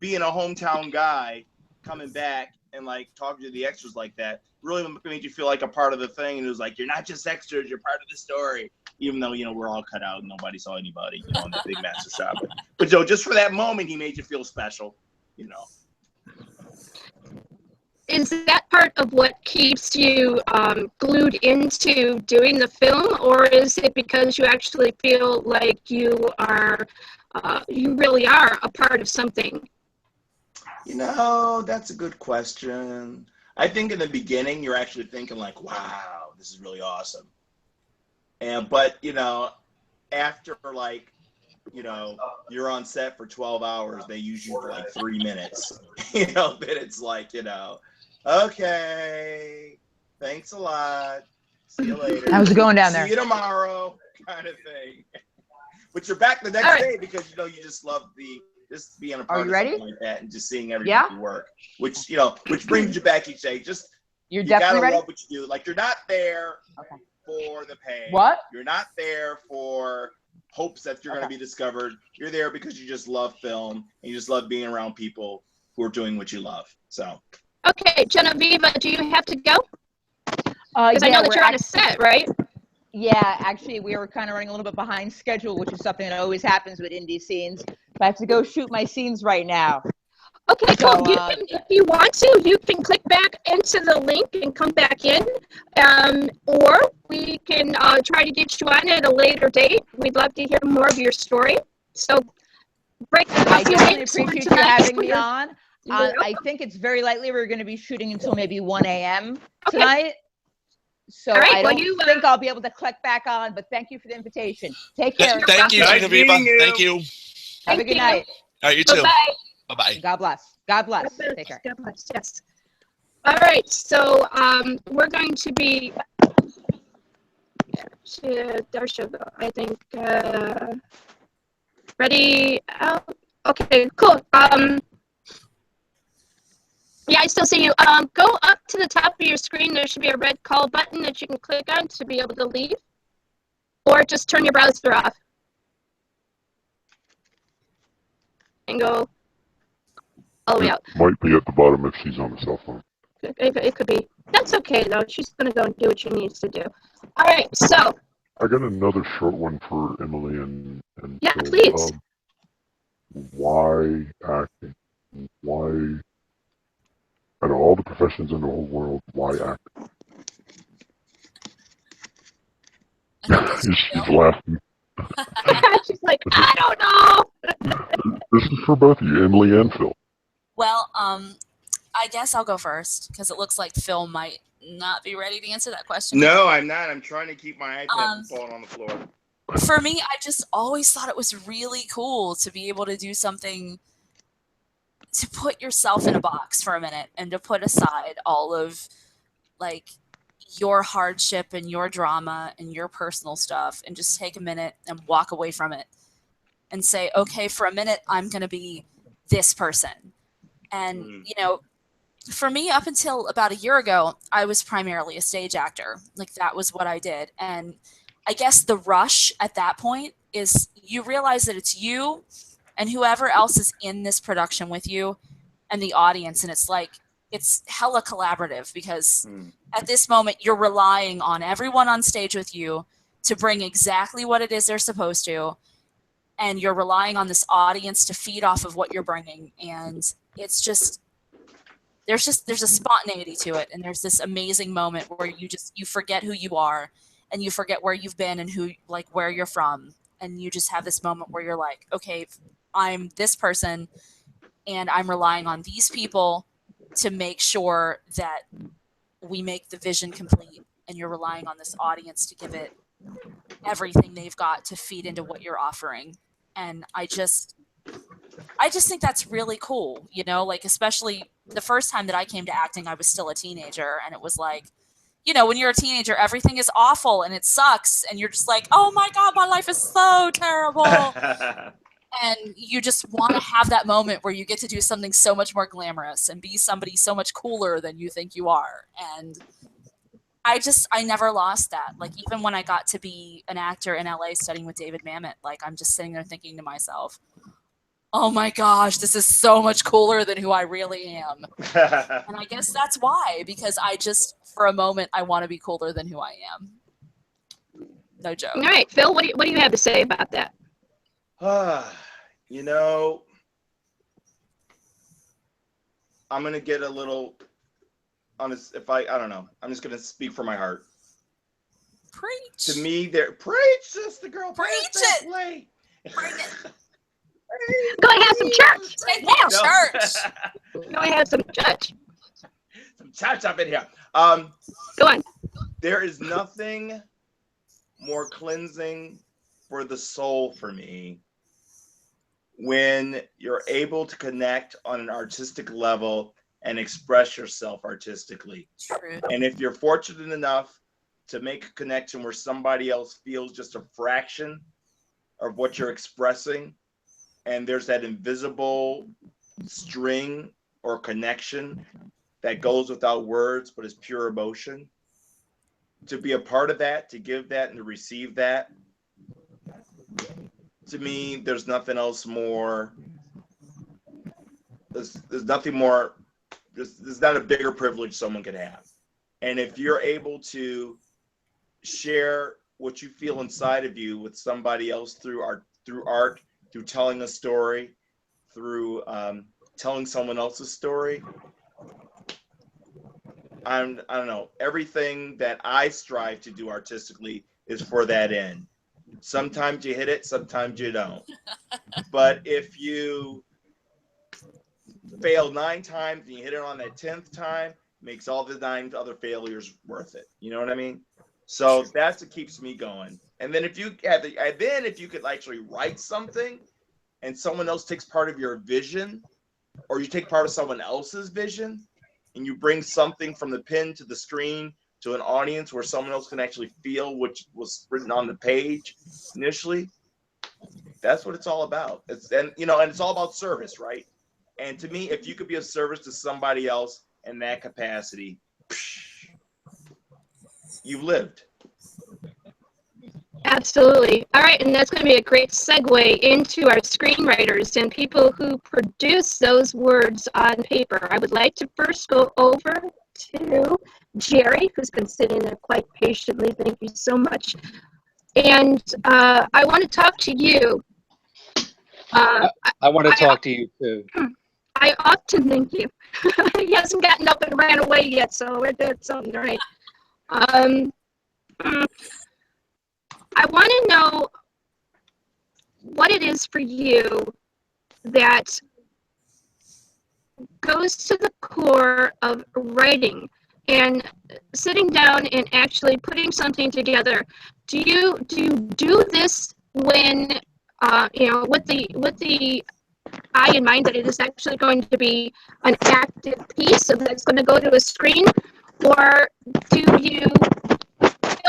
being a hometown guy, coming back and, like, talking to the extras like that really made you feel like a part of the thing. And it was like, you're not just extras, you're part of the story. Even though, you know, we're all cut out and nobody saw anybody, you know, in the big master shop. But Joe, just for that moment, he made you feel special, you know. Is that part of what keeps you glued into doing the film, or is it because you actually feel like you really are a part of something? You know, that's a good question. I think in the beginning, you're actually thinking like, wow, this is really awesome. But, you know, after like, you know, you're on set for 12 hours, they use you for like 3 minutes, you know, then it's like, you know, okay, thanks a lot. See you later. How's it going down there? See you tomorrow, kind of thing. But you're back the next day because, you know, you just love just being a part of something like that and just seeing everybody work, which, you know, which brings you back each day. Just You're you definitely gotta ready? love what you do. Like, you're not there Okay. for the pain. What? You're not there for hopes that you're going to be discovered. You're there because you just love film and you just love being around people who are doing what you love. So. Okay, Genoveva, do you have to go? Because I Yeah, know that you're on a set, right? Yeah, actually, we were kind of running a little bit behind schedule, which is something that always happens with indie scenes. But I have to go shoot my scenes right now. Okay, So, cool. You can, if you want to, you can click back into the link and come back in, or we can try to get you on at a later date. We'd love to hear more of your story. So, break I a few definitely minutes appreciate you tonight. having me on. I think it's very likely we're going to be shooting until maybe 1 a.m. tonight. So All right, I well, don't think I'll be able to click back on, but thank you for the invitation. Take care. Thank you, Nice Genoveva. meeting you. Thank you. Have a good night. All right, you too. Bye-bye. Bye-bye. God bless. God bless. Take care. God bless, yes. All right, so we're going to be, there should go, I think, ready, okay, cool. Yeah, I still see you. Go up to the top of your screen. There should be a red call button that you can click on to be able to leave, or just turn your browser off and go all the way out. Might be at the bottom if she's on a cell phone. It could be. That's okay, though. She's going to go and do what she needs to do. All right, so. I got another short one for Emily and Yeah, Phil. please. Why acting? Why, out of all the professions in the whole world, why acting? She's laughing. She's like, I don't know. This is for both of you, Emily and Phil. Well, I guess I'll go first because it looks like Phil might not be ready to answer that question. No, I'm not. I'm trying to keep my iPad from falling on the floor. For me, I just always thought it was really cool to be able to do something to put yourself in a box for a minute and to put aside all of like your hardship and your drama and your personal stuff and just take a minute and walk away from it and say, okay, for a minute, I'm going to be this person. And, you know, for me, up until about a year ago, I was primarily a stage actor. Like that was what I did. And I guess the rush at that point is you realize that it's you and whoever else is in this production with you and the audience. And it's like, it's hella collaborative because at this moment you're relying on everyone on stage with you to bring exactly what it is they're supposed to. And you're relying on this audience to feed off of what you're bringing. And it's just, there's a spontaneity to it. And there's this amazing moment where you forget who you are and you forget where you've been and where you're from. And you just have this moment where you're like, okay, I'm this person and I'm relying on these people to make sure that we make the vision complete. And you're relying on this audience to give it everything they've got to feed into what you're offering. And I just think that's really cool, you know, like especially the first time that I came to acting, I was still a teenager and it was like, you know, when you're a teenager, everything is awful and it sucks. And you're just like, oh my God, my life is so terrible. And you just want to have that moment where you get to do something so much more glamorous and be somebody so much cooler than you think you are. And I never lost that. Like, even when I got to be an actor in LA studying with David Mamet, like, I'm just sitting there thinking to myself, oh my gosh, this is so much cooler than who I really am. And I guess that's why, because I just, for a moment, I want to be cooler than who I am. No joke. All right, Phil, what do you have to say about that? You know, I'm going to get a little honest. I don't know. I'm just going to speak from my heart. Preach. To me, preach, sister girl. Preach it. Bring it. Go and have some church. Take me to church. Go and have some church. Some church up in here. Go on. There is nothing more cleansing for the soul for me when you're able to connect on an artistic level and express yourself artistically. True. And if you're fortunate enough to make a connection where somebody else feels just a fraction of what you're expressing, and there's that invisible string or connection that goes without words, but is pure emotion. To be a part of that, to give that and to receive that, to me, there's nothing else more. There's nothing more. There's not a bigger privilege someone could have. And if you're able to share what you feel inside of you with somebody else through art, through telling a story, through telling someone else's story, I don't know. Everything that I strive to do artistically is for that end. Sometimes you hit it, sometimes you don't. But if you fail 9 times and you hit it on that 10th time, makes all the 9 other failures worth it. You know what I mean? So that's what keeps me going. And then if you could actually write something and someone else takes part of your vision, or you take part of someone else's vision, and you bring something from the pen to the screen to an audience where someone else can actually feel what was written on the page initially, that's what it's all about. And it's all about service, right? And to me, if you could be of service to somebody else in that capacity, you've lived. Absolutely. All right, and that's going to be a great segue into our screenwriters and people who produce those words on paper. I would like to first go over to Jerry, who's been sitting there quite patiently. Thank you so much. And I want to talk to you. I want to talk to you too. I often thank you. He hasn't gotten up and ran away yet, so we're doing something right. I want to know what it is for you that goes to the core of writing and sitting down and actually putting something together. Do you do this when with the eye in mind that it is actually going to be an active piece, so that's going to go to a screen, or do you?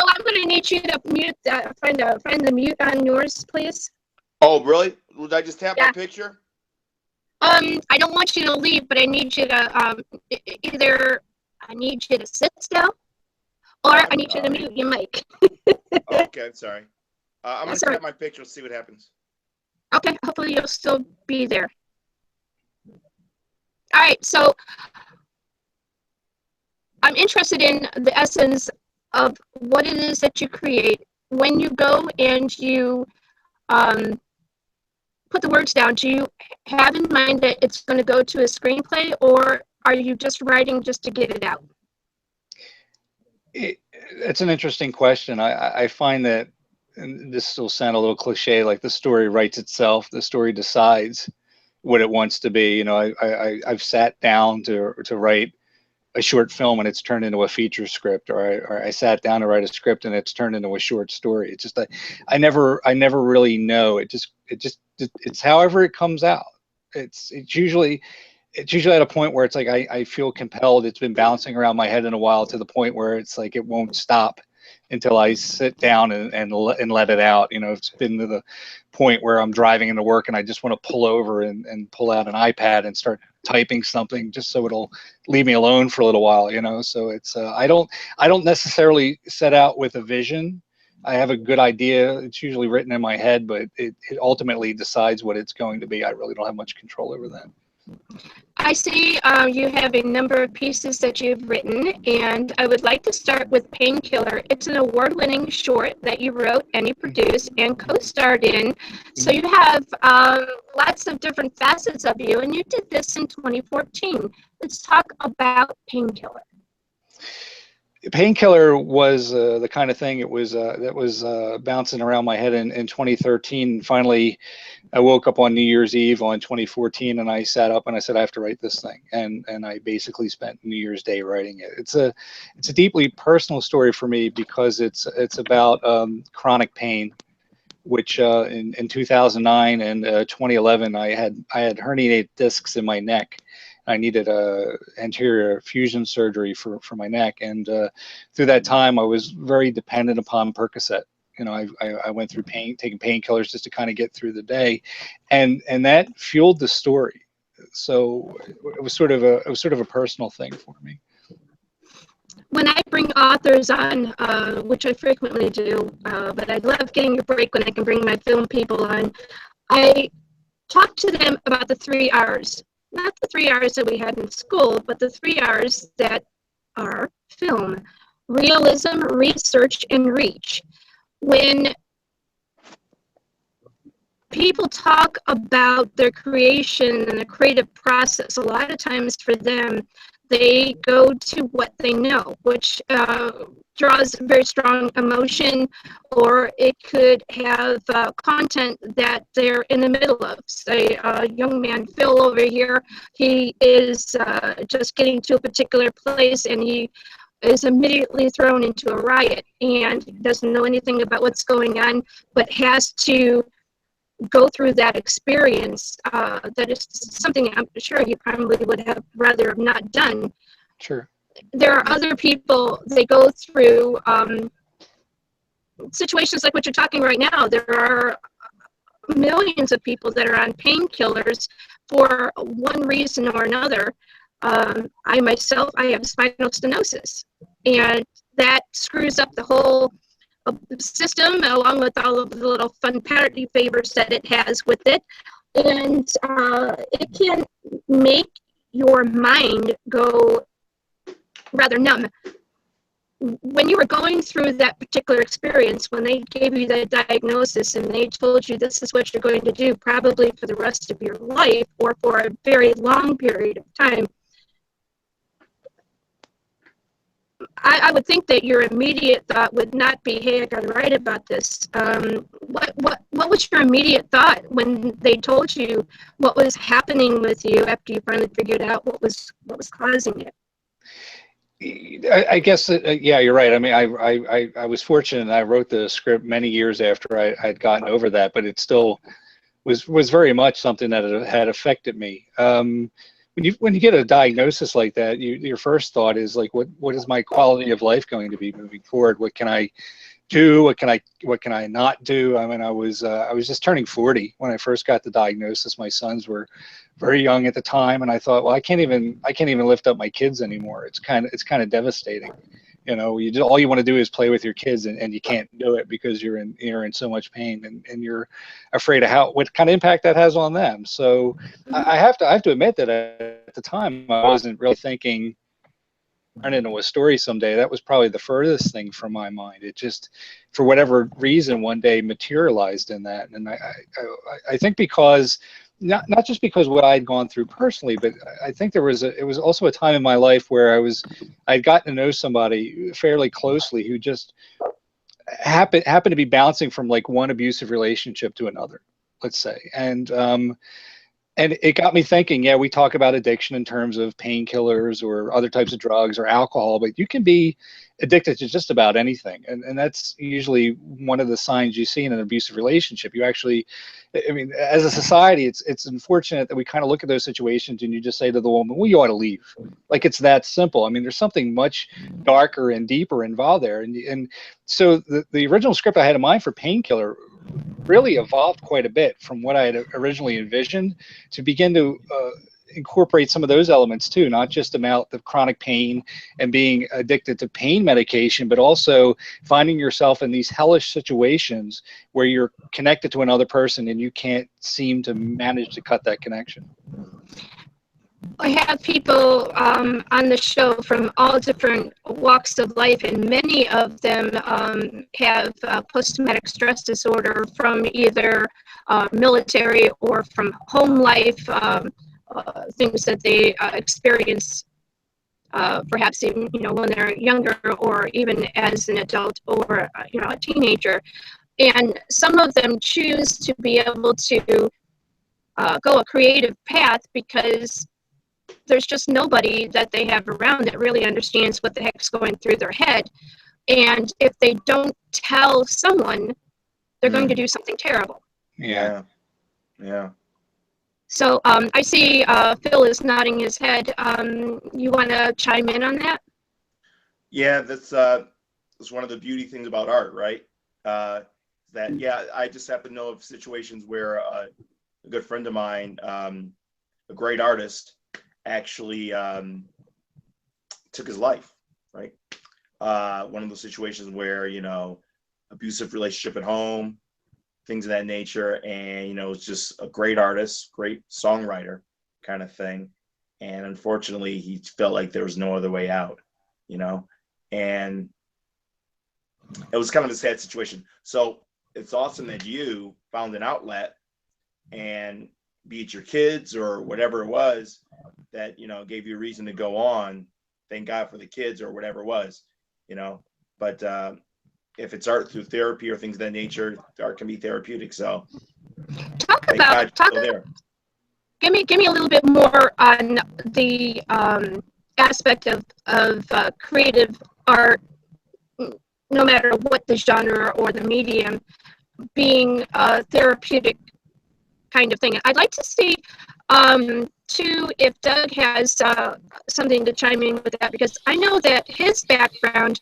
I'm going to need you to mute that. Find the mute on yours, please. Oh, really? Would I just tap my picture? I don't want you to leave, but I need you to either I need you to sit still, or I need you to mute your mic. Okay, I'm sorry. I'm going to tap my picture. See what happens. Okay, hopefully you'll still be there. All right, so I'm interested in the essence of what it is that you create when you go and you put the words down. Do you have in mind that it's going to go to a screenplay, or are you just writing just to get it out? It's an interesting question. I find that, and this will sound a little cliche, like the story writes itself. The story decides what it wants to be. I've sat down to write a short film and it's turned into a feature script, or I sat down to write a script and it's turned into a short story. It's just I never really know. It's however it comes out. It's usually at a point where it's like I feel compelled. It's been bouncing around my head in a while to the point where it's like it won't stop until I sit down and let it out. It's been to the point where I'm driving into work and I just want to pull over and pull out an iPad and start typing something just so it'll leave me alone for a little while. So it's I don't necessarily set out with a vision. I have a good idea. It's usually written in my head, but it ultimately decides what it's going to be. I really don't have much control over that. I see you have a number of pieces that you've written, and I would like to start with Painkiller. It's an award-winning short that you wrote and you produced and co-starred in. So you have lots of different facets of you, and you did this in 2014. Let's talk about Painkiller. Painkiller was the kind of thing that was bouncing around my head in 2013. Finally, I woke up on New Year's Eve on 2014 and I sat up and I said, I have to write this thing. And I basically spent New Year's Day writing it. It's a deeply personal story for me because it's about chronic pain, which in 2009 and 2011, I had herniated discs in my neck. I needed a anterior fusion surgery for my neck. And through that time, I was very dependent upon Percocet. I went through taking painkillers just to kind of get through the day. And that fueled the story. So it was sort of a personal thing for me. When I bring authors on, which I frequently do, but I love getting a break when I can bring my film people on, I talk to them about the 3 R's. Not the 3 R's that we had in school, but the 3 R's that are film: realism, research, and reach. When people talk about their creation and the creative process, a lot of times for them, they go to what they know, which draws very strong emotion, or it could have content that they're in the middle of. Say, a young man, Phil, over here, he is just getting to a particular place, and he is immediately thrown into a riot and doesn't know anything about what's going on, but has to go through that experience. That is something I'm sure he probably would have rather have not done. Sure. There are other people, they go through situations like what you're talking right now. There are millions of people that are on painkillers for one reason or another. I myself, I have spinal stenosis, and that screws up the whole system, along with all of the little fun parody favors that it has with it. And it can make your mind go rather numb. When you were going through that particular experience, when they gave you that diagnosis and they told you this is what you're going to do probably for the rest of your life or for a very long period of time, I would think that your immediate thought would not be, hey, I got to write about this. What was your immediate thought when they told you what was happening with you after you finally figured out what was causing it? I guess, yeah, you're right. I mean, I was fortunate, and I wrote the script many years after I'd gotten over that, but it still was very much something that had affected me. When you get a diagnosis like that, your first thought is like, what is my quality of life going to be moving forward? What can I do? What can I not do? I mean, I was just turning 40 when I first got the diagnosis. My sons were very young at the time, and I thought, well, I can't even lift up my kids anymore. It's kind of devastating. You know, all you want to do is play with your kids, and you can't do it because you're in so much pain, and you're afraid of what kind of impact that has on them. So I have to admit that at the time I wasn't really thinking turn into a story someday. That was probably the furthest thing from my mind. It just, for whatever reason, one day materialized in that. And I think because not just because what I'd gone through personally, but I think it was also a time in my life where I'd gotten to know somebody fairly closely who just happened to be bouncing from like one abusive relationship to another, let's say. And it got me thinking, yeah, we talk about addiction in terms of painkillers or other types of drugs or alcohol, but you can be addicted to just about anything. And that's usually one of the signs you see in an abusive relationship. You actually, I mean, as a society, it's unfortunate that we kind of look at those situations and you just say to the woman, well, you ought to leave. Like it's that simple. I mean, there's something much darker and deeper involved there. And so the original script I had in mind for Painkiller really evolved quite a bit from what I had originally envisioned to begin to incorporate some of those elements too, not just about the chronic pain and being addicted to pain medication, but also finding yourself in these hellish situations where you're connected to another person and you can't seem to manage to cut that connection. I have people on the show from all different walks of life, and many of them have post-traumatic stress disorder from either military or from home life, things that they experience perhaps even, when they're younger or even as an adult or, a teenager. And some of them choose to be able to go a creative path because there's just nobody that they have around that really understands what the heck's going through their head. And if they don't tell someone, they're going to do something terrible. Yeah. So I see Phil is nodding his head. You want to chime in on that? Yeah, that's one of the beauty things about art, right? I just happen to know of situations where a good friend of mine a great artist, actually took his life, right? One of those situations where, you know, abusive relationship at home, things of that nature. And, you know, it's just a great artist, great songwriter kind of thing. And unfortunately, he felt like there was no other way out, you know, and it was kind of a sad situation. So it's awesome that you found an outlet, and be it your kids or whatever it was that, you know, gave you a reason to go on. Thank God for the kids or whatever it was, you know, but if it's art through therapy or things of that nature, art can be therapeutic. So thank God you're still there. Give me a little bit more on the aspect of creative art, no matter what the genre or the medium, being a therapeutic kind of thing. I'd like to see, too, if Doug has something to chime in with that, because I know that his background,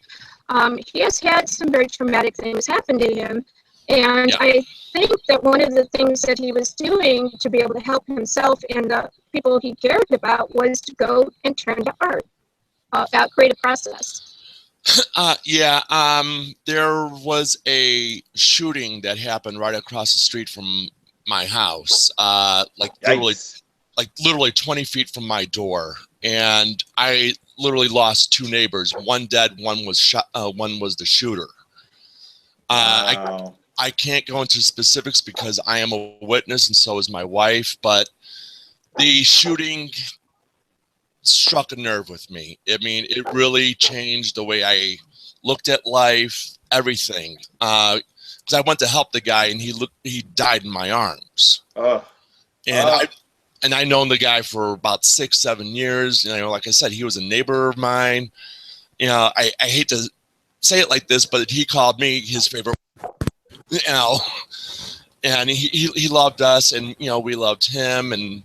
he has had some very traumatic things happen to him, and Yeah. I think that one of the things that he was doing to be able to help himself and the people he cared about was to go and turn to art, that creative process. There was a shooting that happened right across the street from my house, literally 20 feet from my door, and I literally lost 2 neighbors. One dead, one was shot. One was the shooter. Wow. I can't go into specifics because I am a witness, and so is my wife. But the shooting struck a nerve with me. I mean, it really changed the way I looked at life, everything. Because I went to help the guy, and he died in my arms. And I've known the guy for about 6-7 years. You know, like I said, he was a neighbor of mine. You know, I hate to say it like this, but he called me his favorite. You know, and he loved us, and you know, we loved him, and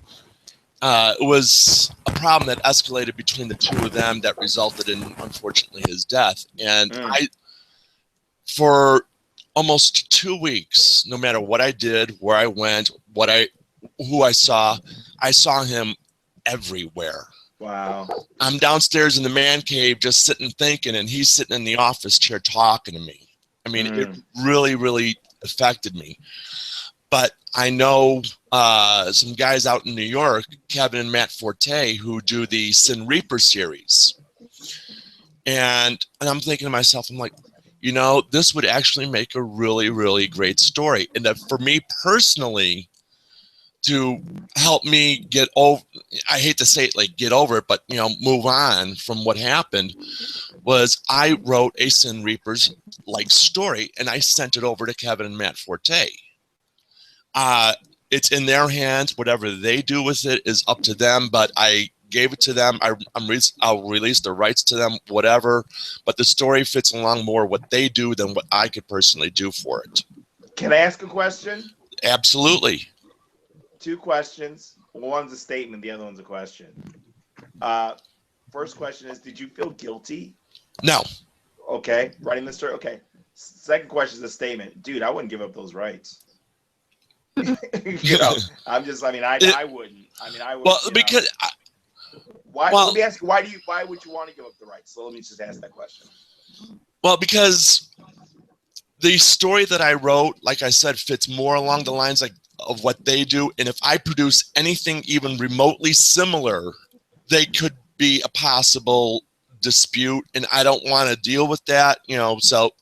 it was a problem that escalated between the two of them that resulted in, unfortunately, his death. And for almost 2 weeks, no matter what I did, where I went, who I saw him everywhere. Wow. I'm downstairs in the man cave just sitting thinking, and he's sitting in the office chair talking to me. I mean, it really, really affected me. But I know some guys out in New York, Kevin and Matt Forte, who do the Sin Reaper series. And I'm thinking to myself, I'm like, you know, this would actually make a really, really great story. And that for me personally, to help me get over, I hate to say it, like get over it, but, you know, move on from what happened, was I wrote a Sin Reapers like story, and I sent it over to Kevin and Matt Forte. It's in their hands. Whatever they do with it is up to them, but I gave it to them. I'll release the rights to them, whatever, but the story fits along more what they do than what I could personally do for it. Can I ask a question? Absolutely. 2 questions. One's a statement, the other one's a question. First question is, did you feel guilty? No. Okay, writing the story. Okay. Second question is a statement. Dude, I wouldn't give up those rights. You know, I wouldn't. I mean, I would. Well, because let me ask you, why would you want to give up the rights? So let me just ask that question. Well, because the story that I wrote, like I said, fits more along the lines of what they do, and if I produce anything even remotely similar, they could be a possible dispute, and I don't want to deal with that, you know. So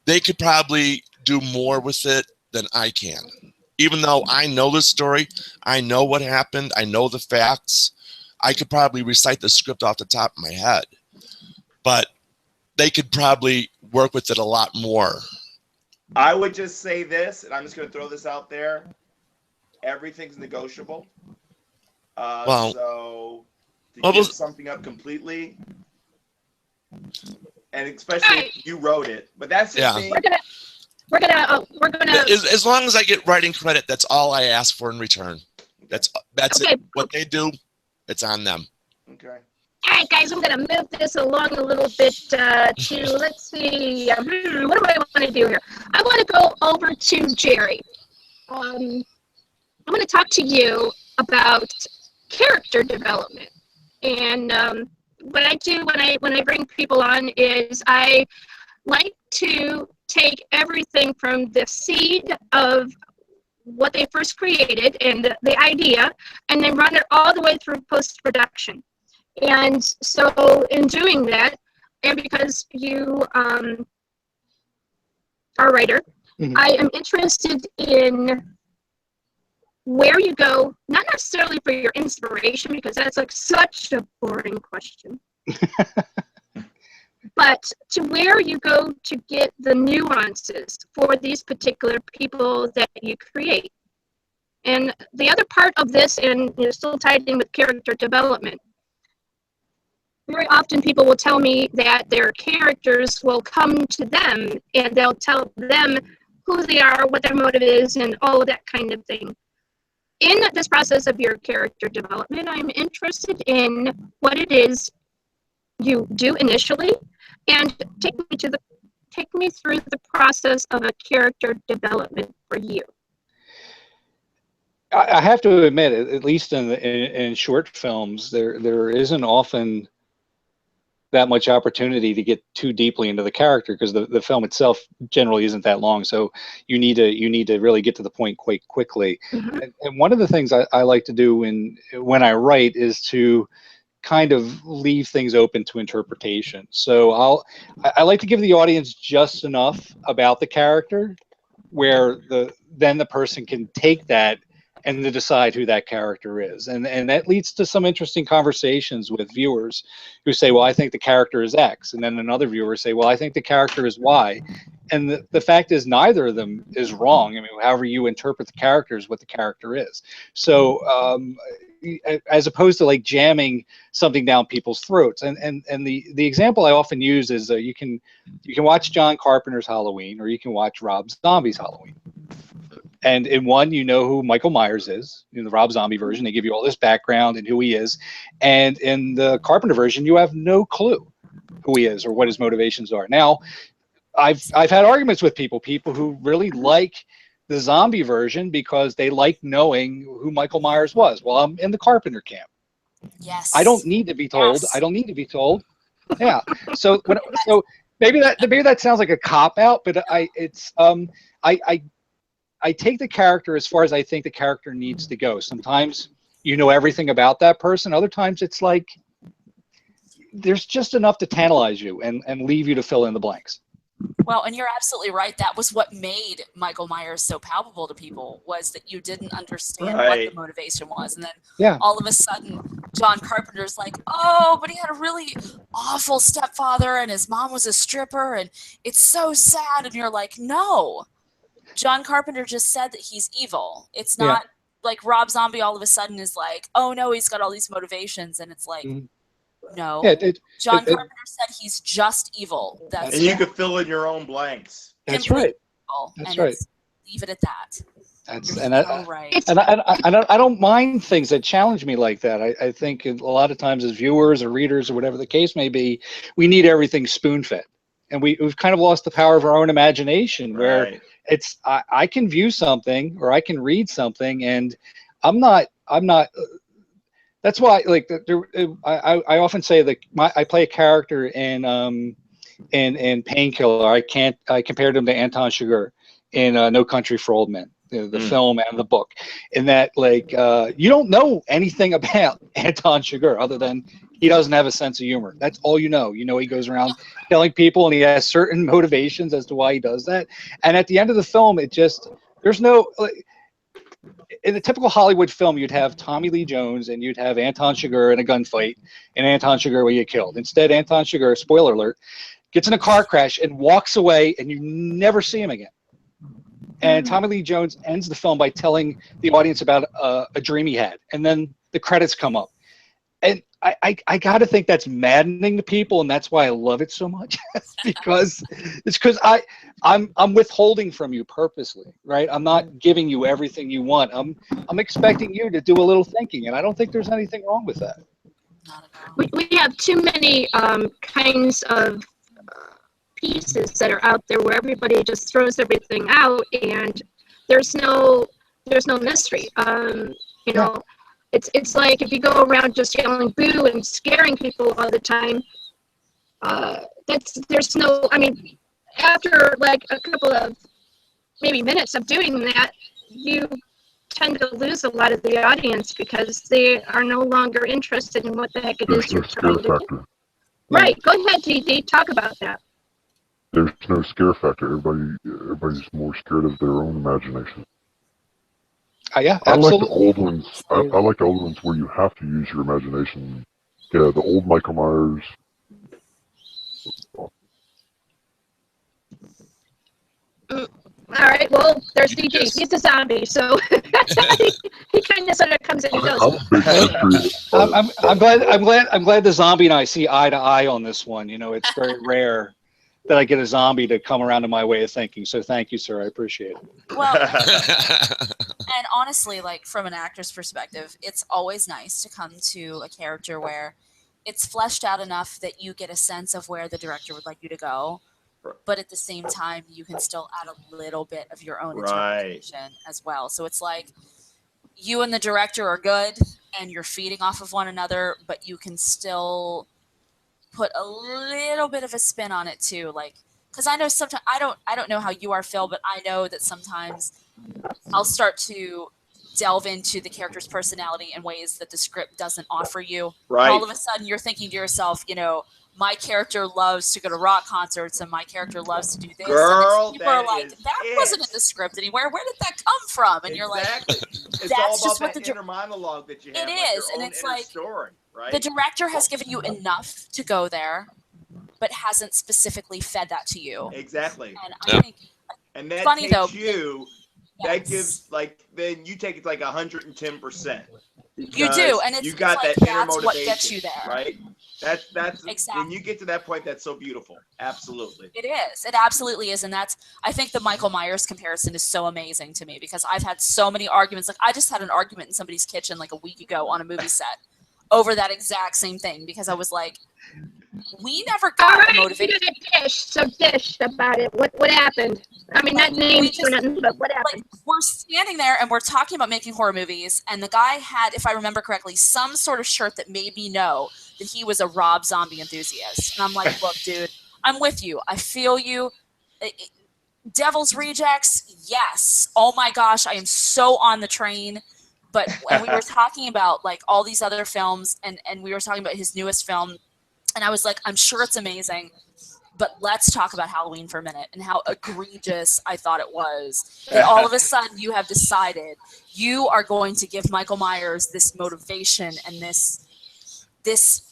they could probably do more with it than I can, even though I know the story, I know what happened, I know the facts. I could probably recite the script off the top of my head, but they could probably work with it a lot more. I would just say this, and I'm just going to throw this out there. Everything's negotiable. So to give something up completely, and especially if you wrote it, but that's just me. We're gonna. As long as I get writing credit, that's all I ask for in return. That's okay. It. What they do, it's on them. Okay. All right, guys, I'm going to move this along a little bit to, let's see, what do I want to do here? I want to go over to Jerry. I'm going to talk to you about character development. And what I do when I bring people on is I like to take everything from the seed of what they first created and the idea, and then run it all the way through post-production. And so in doing that, and because you are a writer, I am interested in where you go, not necessarily for your inspiration, because that's like such a boring question, but to where you go to get the nuances for these particular people that you create. And the other part of this, and still tied in with character development, very often people will tell me that their characters will come to them and they'll tell them who they are, what their motive is, and all of that kind of thing. In this process of your character development, I'm interested in what it is you do initially, and take me through the process of a character development for you. I have to admit, at least in short films, there isn't often that much opportunity to get too deeply into the character, because the film itself generally isn't that long. So you need to really get to the point quite quickly. And one of the things I like to do when I write is to kind of leave things open to interpretation. So I like to give the audience just enough about the character where then the person can take that and to decide who that character is. And that leads to some interesting conversations with viewers who say, well, I think the character is X. And then another viewer say, well, I think the character is Y. And the fact is, neither of them is wrong. I mean, however you interpret the character is what the character is. So as opposed to like jamming something down people's throats. And the example I often use is you can watch John Carpenter's Halloween, or you can watch Rob Zombie's Halloween. And in one, you know who Michael Myers is. In the Rob Zombie version, they give you all this background and who he is. And in the Carpenter version, you have no clue who he is or what his motivations are. Now, I've had arguments with people who really like the zombie version because they like knowing who Michael Myers was. Well, I'm in the Carpenter camp. Yes. I don't need to be told. Yes. I don't need to be told. Yeah. So maybe that sounds like a cop out, but I take the character as far as I think the character needs to go. Sometimes you know everything about that person. Other times it's like there's just enough to tantalize you and leave you to fill in the blanks. Well, and you're absolutely right. That was what made Michael Myers so palpable to people, was that you didn't understand what the motivation was. And then all of a sudden, John Carpenter's like, oh, but he had a really awful stepfather and his mom was a stripper and it's so sad. And you're like, no. John Carpenter just said that he's evil. It's not like Rob Zombie all of a sudden is like, oh no, he's got all these motivations, and it's like, no. John Carpenter said he's just evil. And you could fill in your own blanks. That's right. That's right. Leave it at that. Right. And I don't mind things that challenge me like that. I think a lot of times as viewers or readers or whatever the case may be, we need everything spoon-fed. And we've kind of lost the power of our own imagination, where it's I can view something or I can read something, and I'm not. That's why, like, I often say that I play a character in Painkiller. I compared him to Anton Chigurh in No Country for Old Men, the film and the book. In that, like, you don't know anything about Anton Chigurh other than he doesn't have a sense of humor. That's all you know. You know, he goes around killing people and he has certain motivations as to why he does that. And at the end of the film, there's no, like, in a typical Hollywood film, you'd have Tommy Lee Jones and you'd have Anton Chigurh in a gunfight, and Anton Chigurh will get killed. Instead, Anton Chigurh, spoiler alert, gets in a car crash and walks away, and you never see him again. And Tommy Lee Jones ends the film by telling the audience about a dream he had, and then the credits come up. And I got to think that's maddening to people, and that's why I love it so much. because I'm withholding from you purposely, right? I'm not giving you everything you want. I'm expecting you to do a little thinking, and I don't think there's anything wrong with that. We have too many kinds of pieces that are out there where everybody just throws everything out, and there's no mystery. You know, It's like if you go around just yelling boo and scaring people all the time, there's no, I mean, after like a couple of maybe minutes of doing that, you tend to lose a lot of the audience because they are no longer interested in what the heck it is There's you're no scare trying to do. factor. Right, go ahead, DD, talk about that. There's no scare factor. Everybody's more scared of their own imagination. Yeah, I like absolutely. the old ones. I like the old ones where you have to use your imagination. Yeah, the old Michael Myers. All right, well, there's You DD. just- He's a zombie, so he kind of sort of comes and goes. I'm a big mystery. I'm glad the zombie and I see eye to eye on this one. You know, it's very rare that I get a zombie to come around to my way of thinking. So thank you, sir. I appreciate it. Well, and honestly, like from an actor's perspective, it's always nice to come to a character where it's fleshed out enough that you get a sense of where the director would like you to go, but at the same time, you can still add a little bit of your own interpretation as well. So it's like you and the director are good, and you're feeding off of one another, but you can still put a little bit of a spin on it too, like. Because I know sometimes I don't know how you are, Phil, but I know that sometimes I'll start to delve into the character's personality in ways that the script doesn't offer you. Right. All of a sudden, you're thinking to yourself, you know, my character loves to go to rock concerts and my character loves to do this. Girl, and people are that like, is that it. wasn't in the script anywhere. Where did that come from? And you're like, it's that's all just about what that the inner monologue that you have. It like is, your and own it's inner like story, right? the director has given you enough to go there, but hasn't specifically fed that to you. Exactly. And I think And that funny, takes though, you. That yes. gives like then you take it like 110%. You do, and you got it's that like inner that's motivation, what gets you there, right? That's Exactly. when you get to that point. That's so beautiful. Absolutely. It is. It absolutely is, and that's. I think the Michael Myers comparison is so amazing to me because I've had so many arguments. Like I just had an argument in somebody's kitchen like a week ago on a movie set over that exact same thing because I was like, we never All got right, motivated. you gotta dish about it. What happened? I mean, not names or nothing, but what happened? Like we're standing there and we're talking about making horror movies, and the guy had, if I remember correctly, some sort of shirt that made me know that he was a Rob Zombie enthusiast. And I'm like, look, dude, I'm with you. I feel you. Devil's Rejects, yes. Oh my gosh, I am so on the train. But when we were talking about like all these other films, and we were talking about his newest film, and I was like, I'm sure it's amazing, but let's talk about Halloween for a minute and how egregious I thought it was. And all of a sudden you have decided you are going to give Michael Myers this motivation and this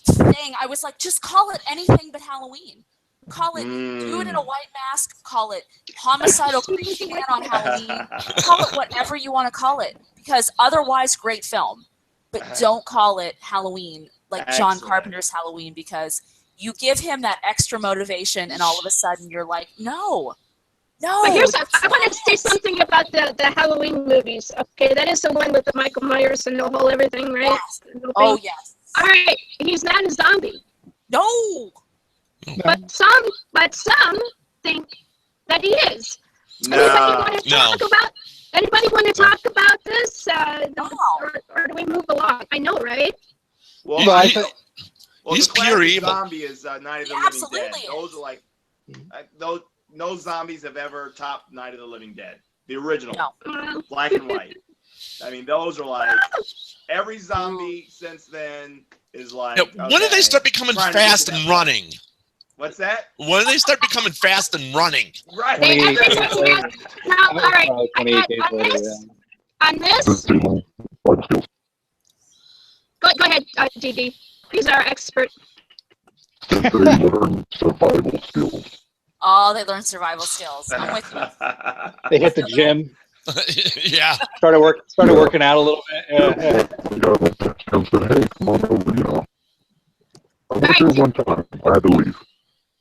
thing. I was like, just call it anything but Halloween. Call it, do it in a white mask, call it homicidal crazy man on Halloween, call it whatever you want to call it, because otherwise great film, but don't call it Halloween like John Excellent. Carpenter's Halloween, because you give him that extra motivation and all of a sudden you're like, no. But here's, I want to say something about the Halloween movies. Okay, that is the one with the Michael Myers and the whole everything, right? Yes. Oh, yes. All right, he's not a zombie. No. But some think that he is. Anybody want to talk about this? Or do we move along? I know, right? Well, he's the pure classic evil. Zombie is Night of the Living Dead. Those are like those. No zombies have ever topped Night of the Living Dead. The original, black and white. I mean, those are like every zombie since then is like. Yeah, when did they start becoming fast and running? What's that? When did they start becoming fast and running? Right. 28 days later. No, all right. 28 days later, On this, go ahead, DD. He's our expert. They learn survival skills. Oh, they learn survival skills. I'm with you. They hit the gym. Yeah. Started working out a little bit. Yeah. Said, hey, come on over, I went there one time. I had to leave.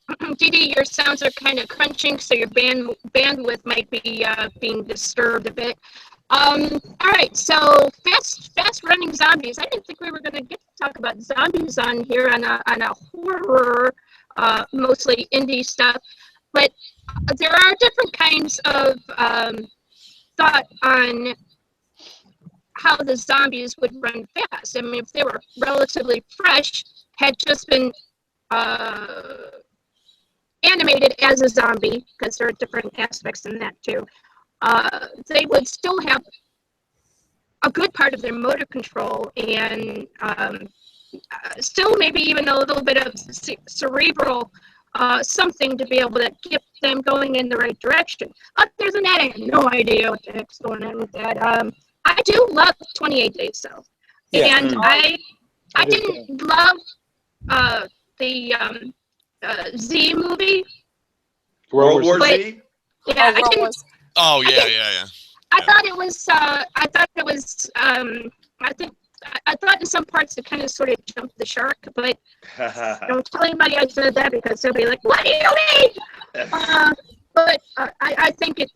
DD, your sounds are kind of crunching, so your bandwidth might be being disturbed a bit. All right, so fast running zombies. I didn't think we were going to get to talk about zombies on here on a horror, mostly indie stuff, but there are different kinds of thought on how the zombies would run fast. I mean, if they were relatively fresh, had just been animated as a zombie, because there are different aspects in that too, they would still have a good part of their motor control and still maybe even a little bit of cerebral something to be able to get them going in the right direction. Other than that, I have no idea what the heck's going on with that. I do love 28 Days though. Yeah. And I didn't love the Z movie. World War but, Z? Yeah, I didn't. Oh yeah. I thought it was. I thought in some parts it kind of sort of jumped the shark, but don't tell anybody I said that because they'll be like, "What do you mean?" But I think it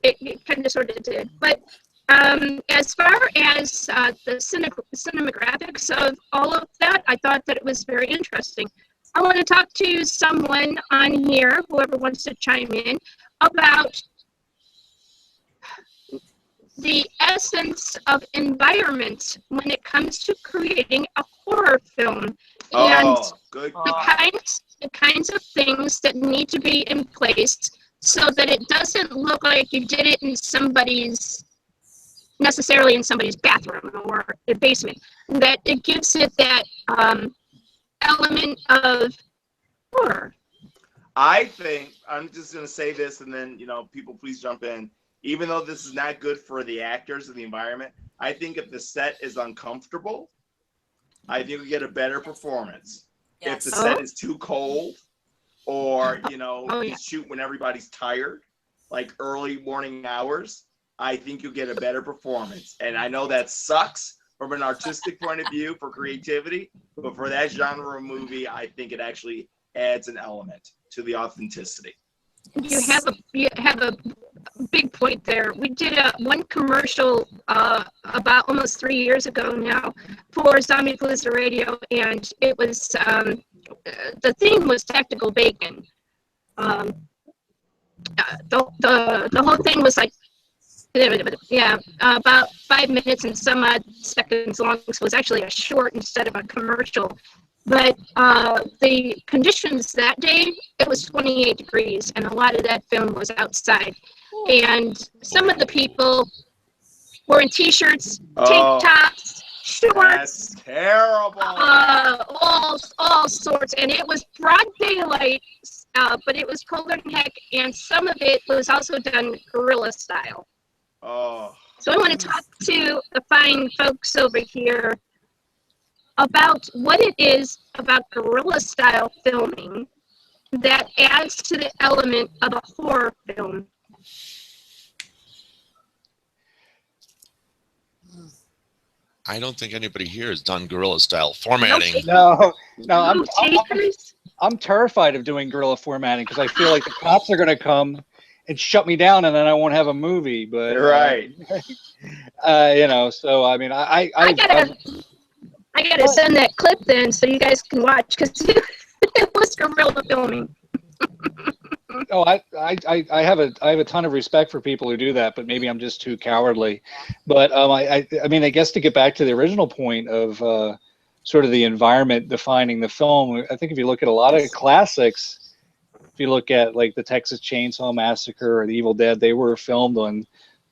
kind of sort of did. But as far as the cinematographics of all of that, I thought that it was very interesting. I want to talk to someone on here, whoever wants to chime in, about the essence of environment when it comes to creating a horror film, and good. the kinds of things that need to be in place so that it doesn't look like you did it in necessarily in somebody's bathroom or a basement. That it gives it that element of horror. I think, I'm just going to say this and then, people please jump in. Even though this is not good for the actors and the environment, I think if the set is uncomfortable, I think we get a better performance. Yes. If the set is too cold or, you shoot when everybody's tired, like early morning hours, I think you'll get a better performance. And I know that sucks from an artistic point of view for creativity, but for that genre of movie, I think it actually adds an element to the authenticity. You have a big point there. We did one commercial about almost 3 years ago now for Zombiepalooza Radio, and it was the theme was tactical bacon. The whole thing was like about 5 minutes and some odd seconds long. So it was actually a short instead of a commercial. But the conditions that day, it was 28 degrees, and a lot of that film was outside. And some of the people were in t-shirts, tank tops, shorts. That's terrible. All sorts. And it was broad daylight, but it was colder than heck, and some of it was also done guerrilla style. Oh. So I want to talk to the fine folks over here about what it is about guerrilla style filming that adds to the element of a horror film. I don't think anybody here has done guerrilla style formatting. No, I'm terrified of doing guerrilla formatting because I feel like the cops are going to come and shut me down, and then I won't have a movie. But right, so I mean, I gotta send that clip then so you guys can watch because it was guerrilla filming. Oh, I have a ton of respect for people who do that, but maybe I'm just too cowardly. But I mean, I guess to get back to the original point of sort of the environment defining the film, I think if you look at a lot of classics, if you look at like the Texas Chainsaw Massacre or the Evil Dead, they were filmed on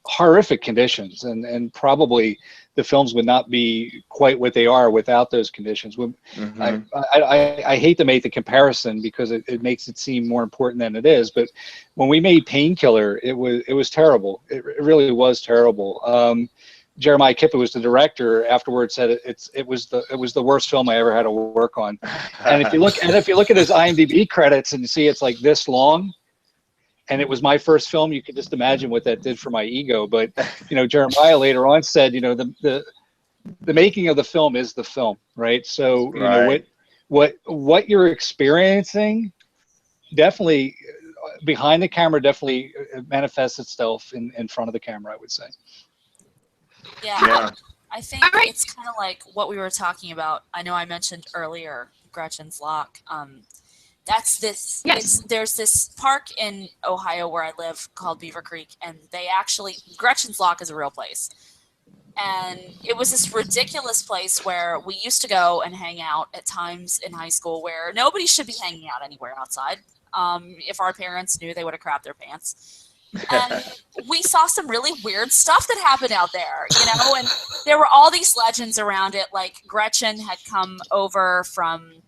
horrific conditions, and probably the films would not be quite what they are without those conditions. I hate to make the comparison because it makes it seem more important than it is, but when we made Painkiller, it was terrible. It really was terrible. Jeremiah Kippen was the director. Afterwards, said it was the worst film I ever had to work on. And if you look at his IMDb credits and you see it's like this long, and it was my first film, you can just imagine what that did for my ego. But Jeremiah later on said, the making of the film is the film, right? So what you're experiencing definitely behind the camera definitely manifests itself in front of the camera, I would say. Yeah. I think it's kind of like what we were talking about. I know I mentioned earlier Gretchen's Lock. That's this. Yes. There's this park in Ohio where I live called Beaver Creek, and they actually Gretchen's Lock is a real place, And it was this ridiculous place where we used to go and hang out at times in high school where nobody should be hanging out anywhere outside. If our parents knew, they would have crapped their pants. And we saw some really weird stuff that happened out there, you know, and there were all these legends around it. Like Gretchen had come over from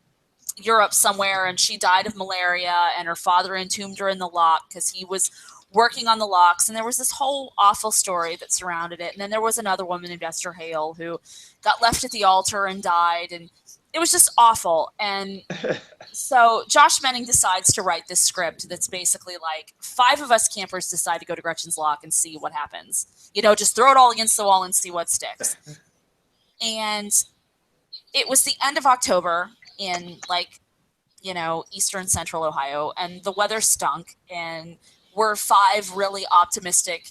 Europe somewhere and she died of malaria, and her father entombed her in the lock because he was working on the locks, and there was this whole awful story that surrounded it. And then there was another woman named Esther Hale who got left at the altar and died, and it was just awful. And so Josh Menning decides to write this script that's basically like 5 of us campers decide to go to Gretchen's Lock and see what happens. You know, just throw it all against the wall and see what sticks. And it was the end of October in, like, you know, eastern central Ohio, and the weather stunk, and we're 5 really optimistic,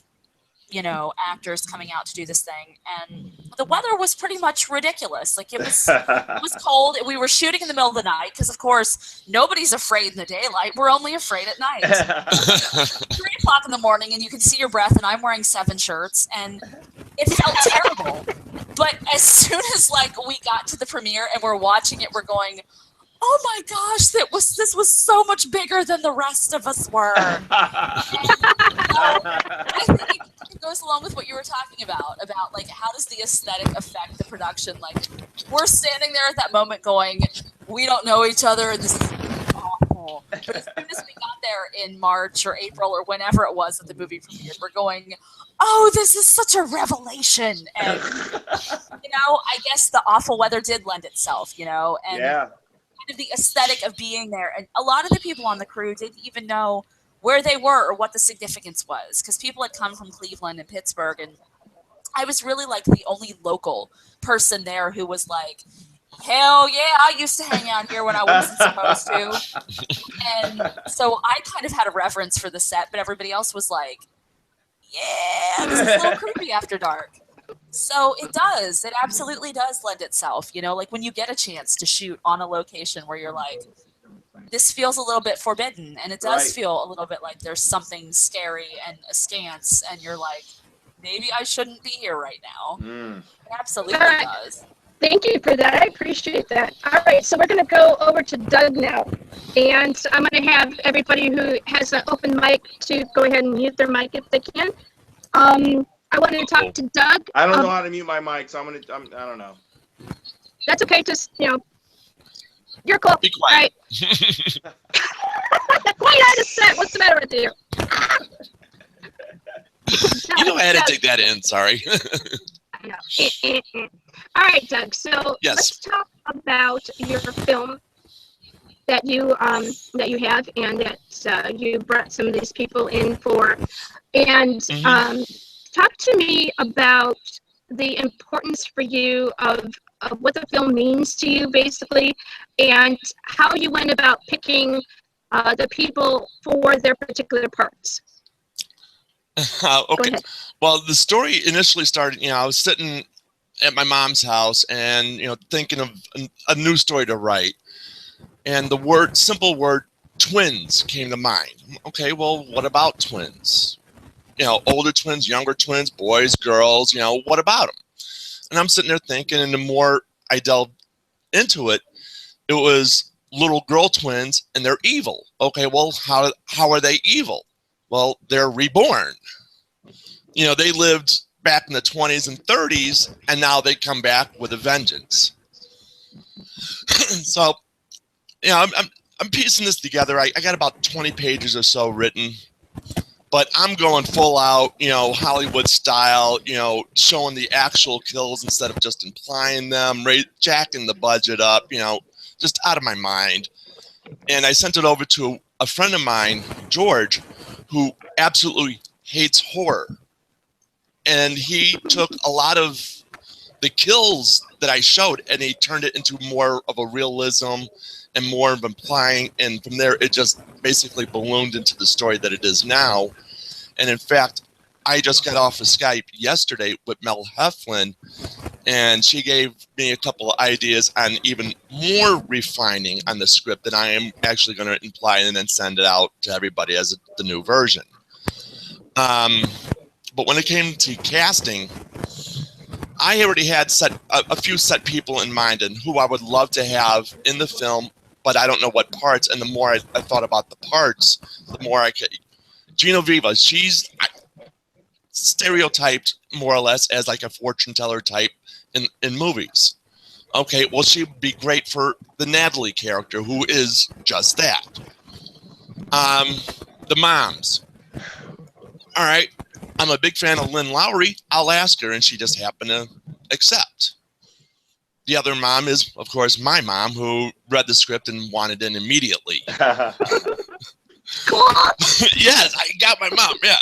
you know, actors coming out to do this thing, and the weather was pretty much ridiculous. Like, it was cold. We were shooting in the middle of the night because, of course, nobody's afraid in the daylight. We're only afraid at night. 3 o'clock in the morning, and you can see your breath, and I'm wearing 7 shirts, and it felt terrible. But as soon as, like, we got to the premiere and we're watching it, we're going, oh my gosh, this was so much bigger than the rest of us were. And, I think it goes along with what you were talking about like, how does the aesthetic affect the production? Like, we're standing there at that moment going, we don't know each other, and this is awful. But as soon as we got there in March or April or whenever it was that the movie premiered, we're going, oh, this is such a revelation. And, you know, I guess the awful weather did lend itself, you know, and Yeah. kind of the aesthetic of being there. And a lot of the people on the crew didn't even know where they were or what the significance was, because people had come from Cleveland and Pittsburgh, and I was really like the only local person there who was like, hell yeah, I used to hang out here when I wasn't supposed to. And so I kind of had a reverence for the set, but everybody else was like, yeah, this is a little creepy after dark. So it absolutely does lend itself, you know, like when you get a chance to shoot on a location where you're like, this feels a little bit forbidden, and it does Right. feel a little bit like there's something scary and askance, and you're like, maybe I shouldn't be here right now. It absolutely does. Thank you for that. I appreciate that. All right, so we're going to go over to Doug now. And I'm going to have everybody who has an open mic to go ahead and mute their mic if they can. I wanted to talk to Doug. I don't know how to mute my mic, so I don't know. That's okay. Just, you know, you're cool. Be quiet. All right. Quiet out of set. What's the matter with you? You know I had to dig that in, sorry. I know. All right, Doug. So Yes. let's talk about your film that you have and that you brought some of these people in for, and talk to me about the importance for you of what the film means to you, basically, and how you went about picking the people for their particular parts. Okay. Well, the story initially started, I was sitting at my mom's house and, thinking of a new story to write. And the simple word twins came to mind. Okay, well, what about twins? Older twins, younger twins, boys, girls, what about them? And I'm sitting there thinking, and the more I delved into it, it was little girl twins and they're evil. Okay, well, how are they evil? Well, they're reborn. They lived back in the 20s and 30s, and now they come back with a vengeance. So, I'm piecing this together. I got about 20 pages or so written, but I'm going full out, Hollywood style, showing the actual kills instead of just implying them, jacking the budget up, just out of my mind. And I sent it over to a friend of mine, George, who absolutely hates horror. And he took a lot of the kills that I showed and he turned it into more of a realism and more of implying. And from there, it just basically ballooned into the story that it is now. And in fact, I just got off of Skype yesterday with Mel Heflin, and she gave me a couple of ideas on even more refining on the script that I am actually going to imply and then send it out to everybody as the new version. But when it came to casting, I already had a few set people in mind and who I would love to have in the film, but I don't know what parts. And the more I thought about the parts, the more I could. Genoveva, she's stereotyped more or less as like a fortune teller type in movies. Okay, well, she'd be great for the Natalie character, who is just that. The moms. All right, I'm a big fan of Lynn Lowry. I'll ask her, and she just happened to accept. The other mom is, of course, my mom, who read the script and wanted in immediately. Yes, I got my mom. Yeah,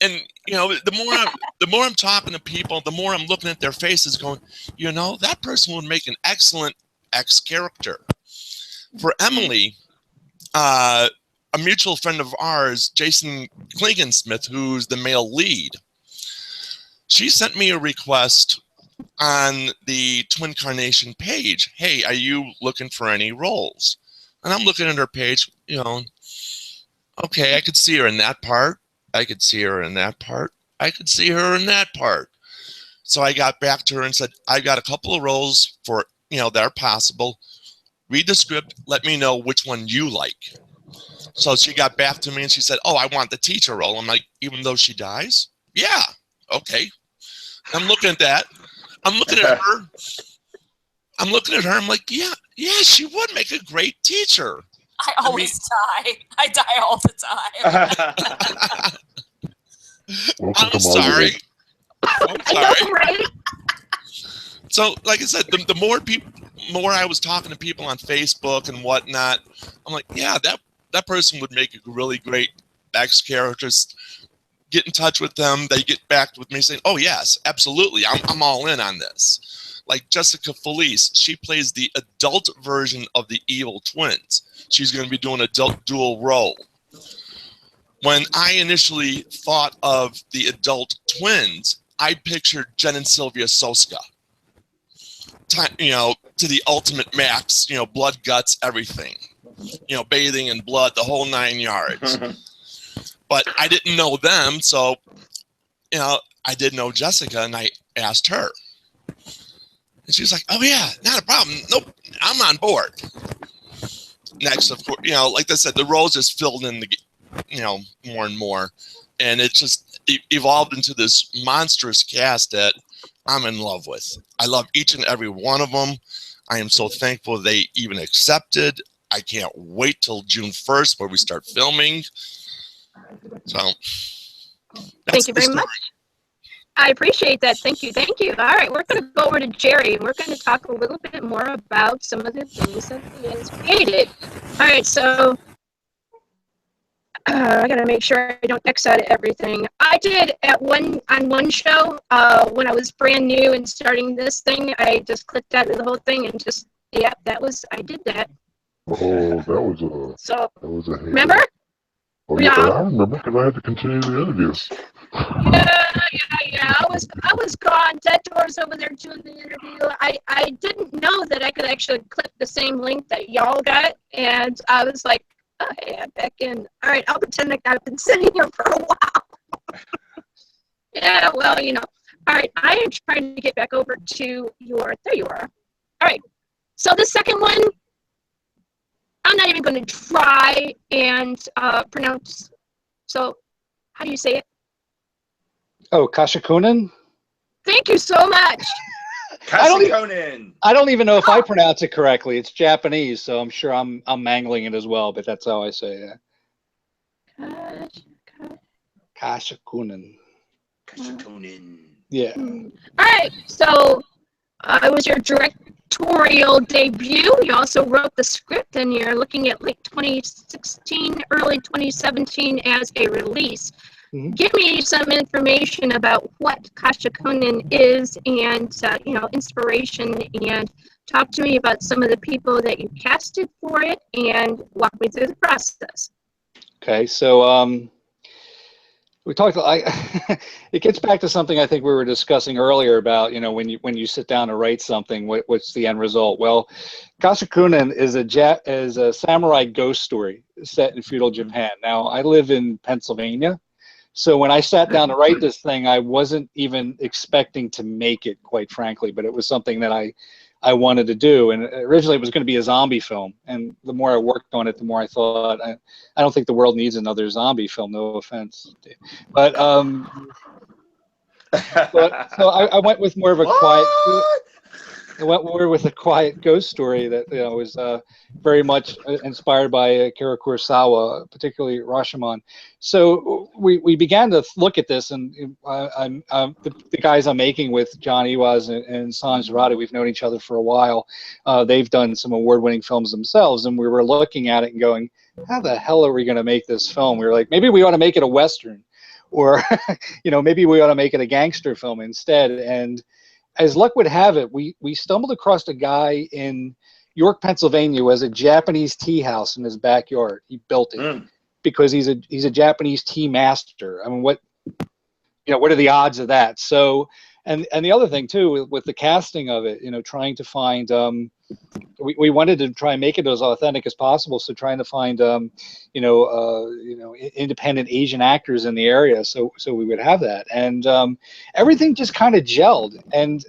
and you know, the more I'm talking to people, the more I'm looking at their faces, going, you know, that person would make an excellent ex character. For Emily, a mutual friend of ours, Jason Klingensmith, who's the male lead, she sent me a request on the Twin Carnation page. Hey, are you looking for any roles? And I'm looking at her page, you know, okay, I could see her in that part. I could see her in that part. I could see her in that part. So I got back to her and said, I've got a couple of roles for, you know, that are possible. Read the script. Let me know which one you like. So she got back to me and she said, oh, I want the teacher role. I'm like, even though she dies? Yeah. Okay. I'm looking at that. I'm looking at her. I'm looking at her. I'm like, yeah, she would make a great teacher. I always die. I die all the time. I'm sorry. I'm sorry. Right? So, like I said, the more I was talking to people on Facebook and whatnot, I'm like, yeah, that person would make a really great ex characters. Get in touch with them. They get back with me saying, oh, yes, absolutely. I'm all in on this. Like Jessica Felice, she plays the adult version of the evil twins. She's going to be doing a dual role. When I initially thought of the adult twins, I pictured Jen and Sylvia Soska. You know, to the ultimate max, you know, blood, guts, everything. You know, bathing in blood, the whole 9 yards. But I didn't know them, so, you know, I did know Jessica, and I asked her. And she was like, oh, yeah, not a problem. Nope, I'm on board. Next, of course, you know, like I said, the roles just filled in, you know, more and more. And it just evolved into this monstrous cast that I'm in love with. I love each and every one of them. I am so thankful they even accepted. I can't wait till June 1st where we start filming. So, thank you very much. I appreciate that. Thank you. Thank you. All right, we're going to go over to Jerry. We're going to talk a little bit more about some of the things that he has created. All right, so I got to make sure I don't X out everything. I did on one show when I was brand new and starting this thing. I just clicked out of the whole thing and just I did that. Oh, that was a hit. Remember? Oh, yeah, I remember because I had to continue the interview. Yeah. I was gone. Dead Doors over there doing the interview. I didn't know that I could actually click the same link that y'all got, and I was like, oh, hey, I'm back in. All right, I'll pretend like I've been sitting here for a while. Yeah, well, you know. All right, I am trying to get back over to there you are. All right, so the second one, I'm not even going to try and pronounce. So, how do you say it? Oh, Kashakunen? Thank you so much. I don't even know if I pronounce it correctly. It's Japanese, so I'm sure I'm mangling it as well, but that's how I say it. Kashakunen. Kashakunen. Yeah. All right, so it was your directorial debut. You also wrote the script, and you're looking at late 2016, early 2017 as a release. Mm-hmm. Give me some information about what Kashakunen is and, inspiration, and talk to me about some of the people that you casted for it and walk me through the process. Okay, so we talked. It gets back to something I think we were discussing earlier about when you sit down to write something, what's the end result? Well, Kashakunen is a samurai ghost story set in feudal Japan. Now I live in Pennsylvania, So when I sat down to write this thing, I wasn't even expecting to make it, quite frankly, but it was something that I wanted to do. And originally it was going to be a zombie film. And the more I worked on it, the more I thought, I don't think the world needs another zombie film, no offense. But so I went with more of a quiet. I went more with a quiet ghost story that was very much inspired by Akira Kurosawa, particularly Rashomon. So we began to look at this, and the guys I'm making with, John Iwaz and Sanj Zarate, we've known each other for a while. They've done some award-winning films themselves, and we were looking at it and going, how the hell are we going to make this film? We were like, maybe we ought to make it a Western, or maybe we ought to make it a gangster film instead. And as luck would have it, we stumbled across a guy in York, Pennsylvania, who has a Japanese tea house in his backyard. He built it because he's a Japanese tea master. I mean, what are the odds of that? So, and the other thing too, with the casting of it, trying to find, we wanted to try and make it as authentic as possible. So trying to find, independent Asian actors in the area, so we would have that, and everything just kind of gelled. And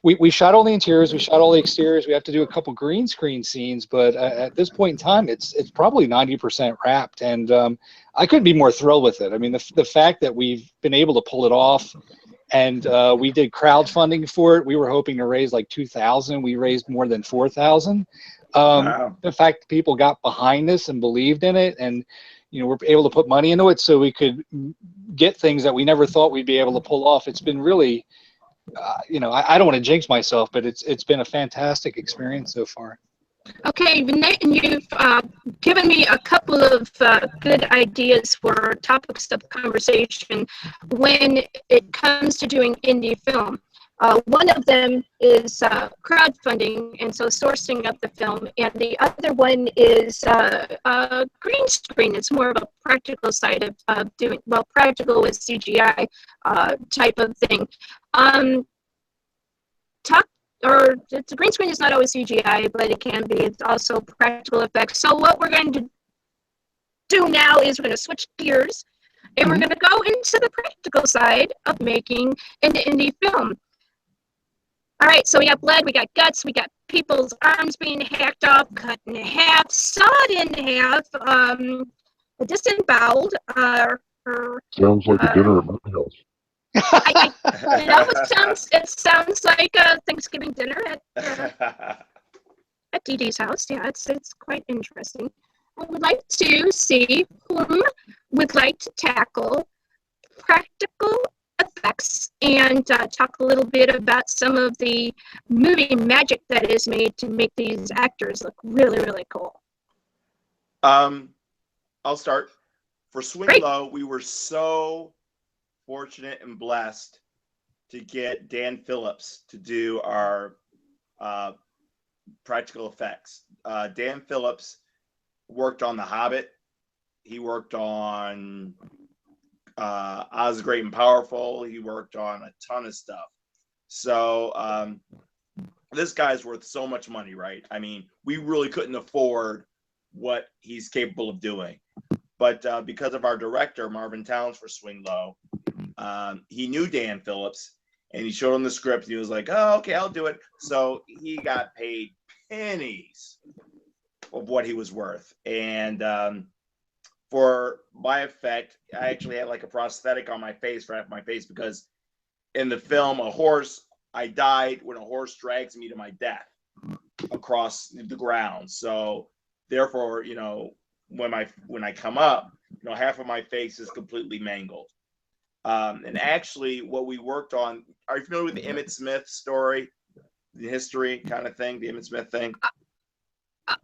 we shot all the interiors, we shot all the exteriors. We have to do a couple green screen scenes, but at this point in time, it's probably 90% wrapped, and I couldn't be more thrilled with it. I mean, the fact that we've been able to pull it off. And we did crowdfunding for it. We were hoping to raise like 2,000. We raised more than 4,000. Wow. The fact people got behind this and believed in it, and we're able to put money into it, so we could get things that we never thought we'd be able to pull off. It's been really, I don't want to jinx myself, but it's been a fantastic experience so far. Okay, Nate, and you've given me a couple of good ideas for topics of conversation when it comes to doing indie film. One of them is crowdfunding, and so sourcing of the film, and the other one is green screen. It's more of a practical side of doing, well, practical with CGI type of thing. The green screen is not always CGI, but it can be. It's also practical effects. So what we're going to do now is we're going to switch gears, and we're going to go into the practical side of making an indie film. All right, so we got blood, we got guts, we got people's arms being hacked off, cut in half, sawed in half, disemboweled. Sounds like a dinner at my house. It sounds like a Thanksgiving dinner at Dee Dee's house. Yeah, it's quite interesting. I would like to see whom would like to tackle practical effects and talk a little bit about some of the movie magic that is made to make these actors look really, really cool. I'll start. For Swing Low, we were so fortunate and blessed to get Dan Phillips to do our practical effects. Dan Phillips worked on The Hobbit. He worked on Oz the Great and Powerful. He worked on a ton of stuff. So this guy's worth so much money, right? I mean, we really couldn't afford what he's capable of doing. But because of our director, Marvin Towns, for Swing Low, he knew Dan Phillips, and he showed him the script, and he was like, oh, okay, I'll do it. So he got paid pennies of what he was worth. And for my effect, I actually had like a prosthetic on my face for half my face, because in the film, I died when a horse drags me to my death across the ground. So therefore, when I come up, half of my face is completely mangled. And actually, what we worked on, are you familiar with the Emmett Smith story, the history kind of thing, the Emmett Smith thing?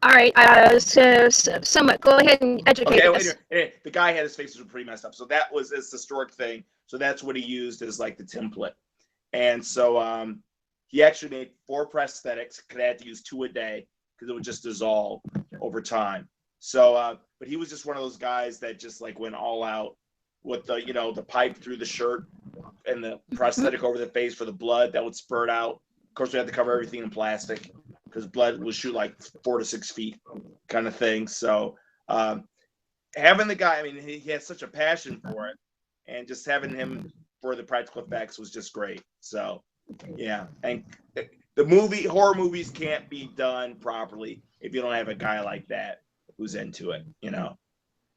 All right, so somewhat. Go ahead and educate us. Anyway, the guy had his face was pretty messed up, so that was this historic thing. So that's what he used as like the template. And so he actually made 4 prosthetics, because I had to use 2 a day because it would just dissolve over time. So, but he was just one of those guys that just like went all out with the, the pipe through the shirt and the prosthetic over the face for the blood that would spurt out. Of course, we had to cover everything in plastic because blood would shoot like 4 to 6 feet kind of thing. So, having the guy, I mean, he has such a passion for it, and just having him for the practical effects was just great. So, yeah, and the horror movies can't be done properly if you don't have a guy like that who's into it, you know,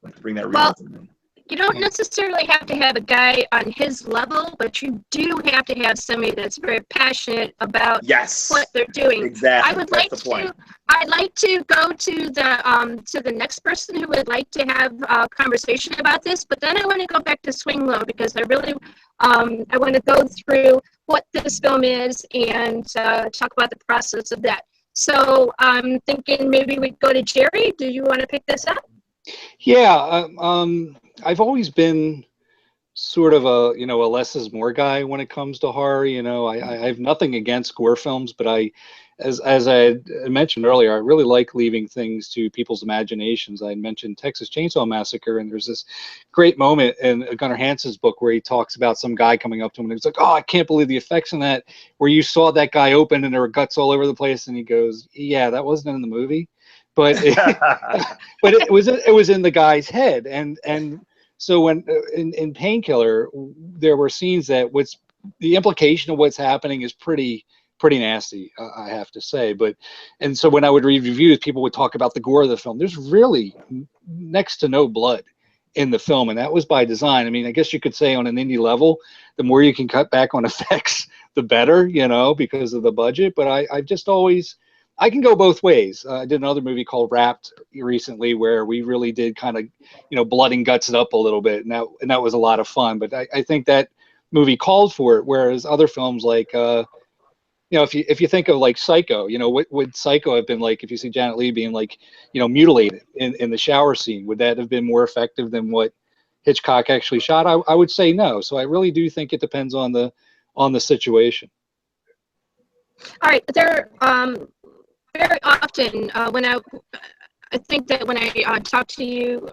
to bring that realism in. You don't necessarily have to have a guy on his level, but you do have to have somebody that's very passionate about what they're doing. Exactly. I would like to. I'd like to go to the next person who would like to have a conversation about this, but then I want to go back to Swing Low because I really I want to go through what this film is and talk about the process of that. So I'm thinking maybe we go to Jerry. Do you want to pick this up? Yeah, I've always been sort of a less is more guy when it comes to horror. I have nothing against gore films, but as I mentioned earlier, I really like leaving things to people's imaginations. I mentioned Texas Chainsaw Massacre, and there's this great moment in Gunnar Hansen's book where he talks about some guy coming up to him and he's like, "Oh, I can't believe the effects in that, where you saw that guy open and there were guts all over the place," and he goes, "Yeah, that wasn't in the movie." But but it was in the guy's head, and so when in Painkiller there were scenes that the implication of what's happening is pretty nasty, I have to say. And so when I would read reviews, people would talk about the gore of the film. There's really next to no blood in the film, and that was by design. I mean, I guess you could say on an indie level, the more you can cut back on effects, the better, because of the budget. But I've just always. I can go both ways. I did another movie called Wrapped recently where we really did kind of, blood and guts it up a little bit, and that was a lot of fun. But I think that movie called for it, whereas other films like, if you think of like Psycho, what would Psycho have been like if you see Janet Leigh being like, mutilated in the shower scene? Would that have been more effective than what Hitchcock actually shot? I would say no. So I really do think it depends on the situation. All right, there. Very often when I think that when I talk to you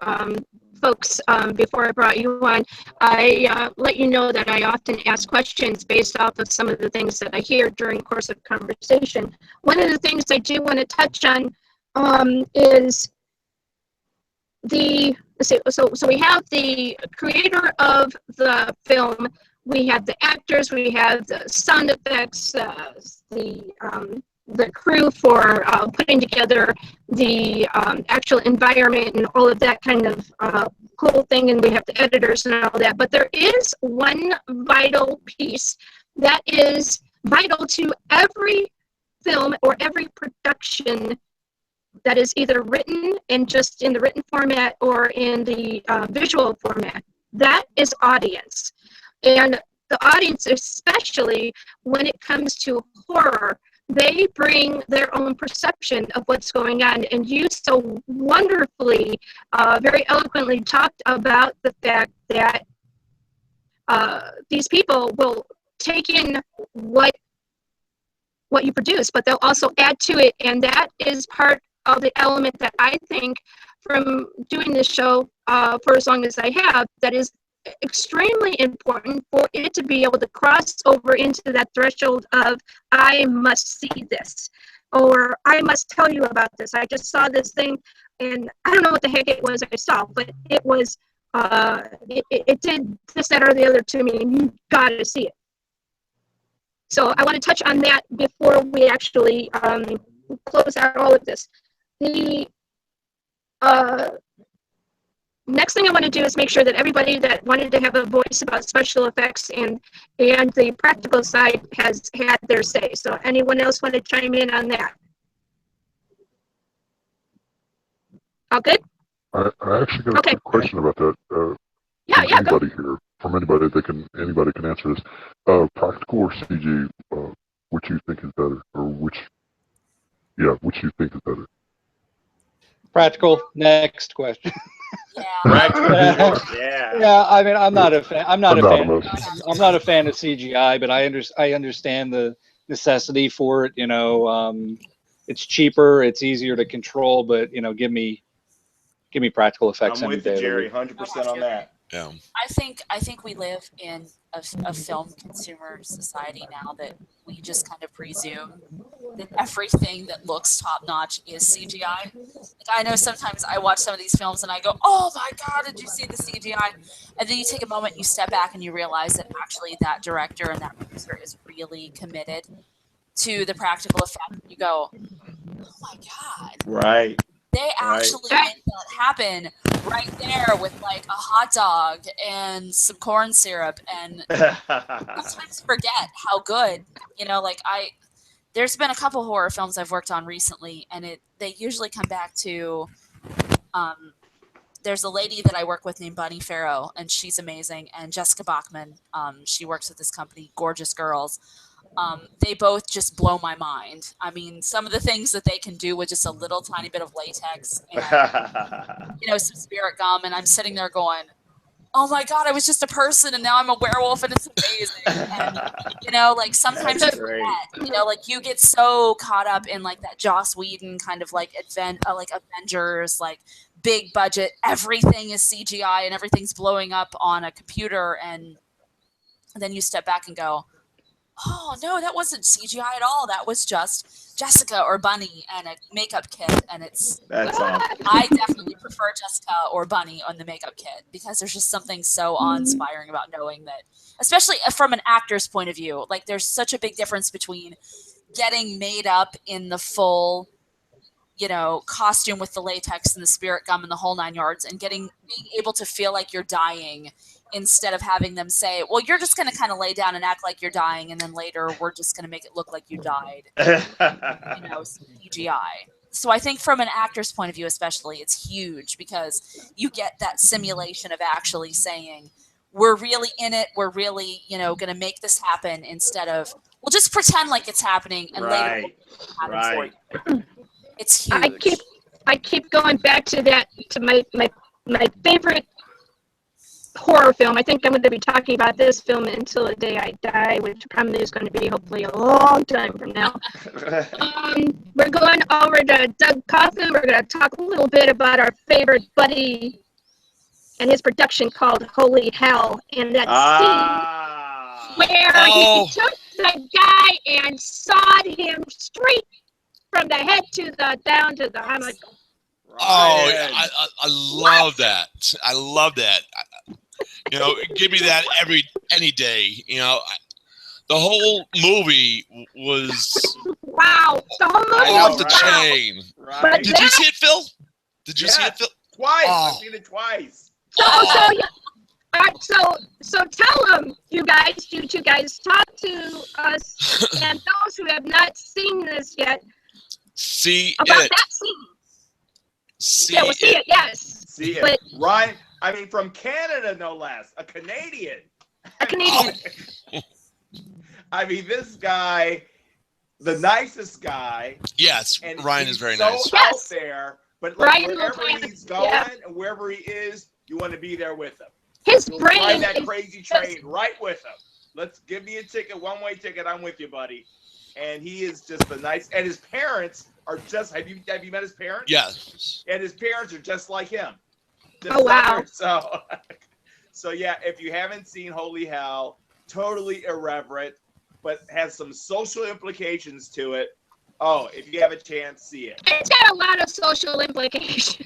folks before I brought you on, I let you know that I often ask questions based off of some of the things that I hear during the course of conversation. One of the things I do want to touch on is so we have the creator of the film, we have the actors, we have the sound effects, the crew for putting together the actual environment and all of that kind of cool thing, and we have the editors and all that. But there is one vital piece that is vital to every film or every production that is either written and just in the written format or in the visual format. That is audience. And the audience, especially when it comes to horror, they bring their own perception of what's going on. And you so wonderfully, very eloquently talked about the fact that these people will take in what you produce, but they'll also add to it. And that is part of the element that I think from doing this show for as long as I have, that is extremely important for it to be able to cross over into that threshold of I must see this, or I must tell you about this. I just saw this thing and I don't know what the heck it was I saw, but it was it did this, that, or the other to me, and you gotta see it. So I want to touch on that before we actually close out all of this. The next thing I want to do is make sure that everybody that wanted to have a voice about special effects and the practical side has had their say. So anyone else want to chime in on that? All good? I actually got a quick question about that. Anybody here, from anybody anybody can answer this. Practical or CG, which you think is better, or which you think is better? Practical. Next question. Yeah. Yeah. I mean, I'm not a fan. I'm not a fan of CGI, but I understand the necessity for it. It's cheaper, it's easier to control, but give me practical effects. I'm with you, Jerry. 100% on that. Yeah. I think we live in a film consumer society now that we just kind of presume that everything that looks top notch is CGI. Like I know sometimes I watch some of these films and I go, "Oh my God, did you see the CGI?" And then you take a moment, you step back, and you realize that actually that director and that producer is really committed to the practical effect. You go, "Oh my God." Right. They actually make that happen right there with like a hot dog and some corn syrup, and sometimes forget how good, there's been a couple horror films I've worked on recently, and they usually come back to there's a lady that I work with named Bunny Farrow, and she's amazing, and Jessica Bachman, she works with this company, Gorgeous Girls. They both just blow my mind. I mean, some of the things that they can do with just a little tiny bit of latex and some spirit gum, and I'm sitting there going, "Oh my God, I was just a person, and now I'm a werewolf, and it's amazing." And like sometimes you forget, like you get so caught up in like that Joss Whedon kind of like like Avengers, like big budget, everything is CGI and everything's blowing up on a computer, and then you step back and go, "Oh no, that wasn't CGI at all. That was just Jessica or Bunny and a makeup kit." And That's awesome. I definitely prefer Jessica or Bunny on the makeup kit because there's just something so awe-inspiring about knowing that, especially from an actor's point of view, like there's such a big difference between getting made up in the full, costume with the latex and the spirit gum and the whole 9 yards, and being able to feel like you're dying instead of having them say, "Well, you're just going to kind of lay down and act like you're dying, and then later we're just going to make it look like you died." CGI. So I think from an actor's point of view especially, it's huge because you get that simulation of actually saying, "We're really in it, we're really, going to make this happen," instead of, "We'll just pretend like it's happening and later we'll happen for you." It's huge. I keep going back to that, to my favorite horror film. I think I'm going to be talking about this film until the day I die, which probably is going to be hopefully a long time from now. We're going over to Doug Kaufman. We're going to talk a little bit about our favorite buddy and his production called Holy Hell, and that scene where he took the guy and sawed him straight from the head to the down to the. I'm like, I love that. I love that. Give me that any day. The whole movie was wow. The whole movie off was the wow. chain. Right. Did you see it, Phil? Did you see it, Phil? Twice. Oh. I've seen it twice. So tell them, you two guys, talk to us and those who have not seen this yet. See about it. That scene. See yeah, we'll see it. Yes. See it. But, Ryan, I mean, from Canada, no less. A Canadian. I mean, this guy, the nicest guy. Yes, and Ryan is very so nice. out there, but like Ryan wherever he's going and wherever he is, you want to be there with him. His So brain. ride that crazy train right with him. Let's give me a ticket, one-way ticket. I'm with you, buddy. And he is just the nice. And his parents are just. Have you met his parents? Yes. And his parents are just like him. Oh wow. So yeah, if you haven't seen Holy Hell, totally irreverent, but has some social implications to it. Oh, if you have a chance, see it. It's got a lot of social implications.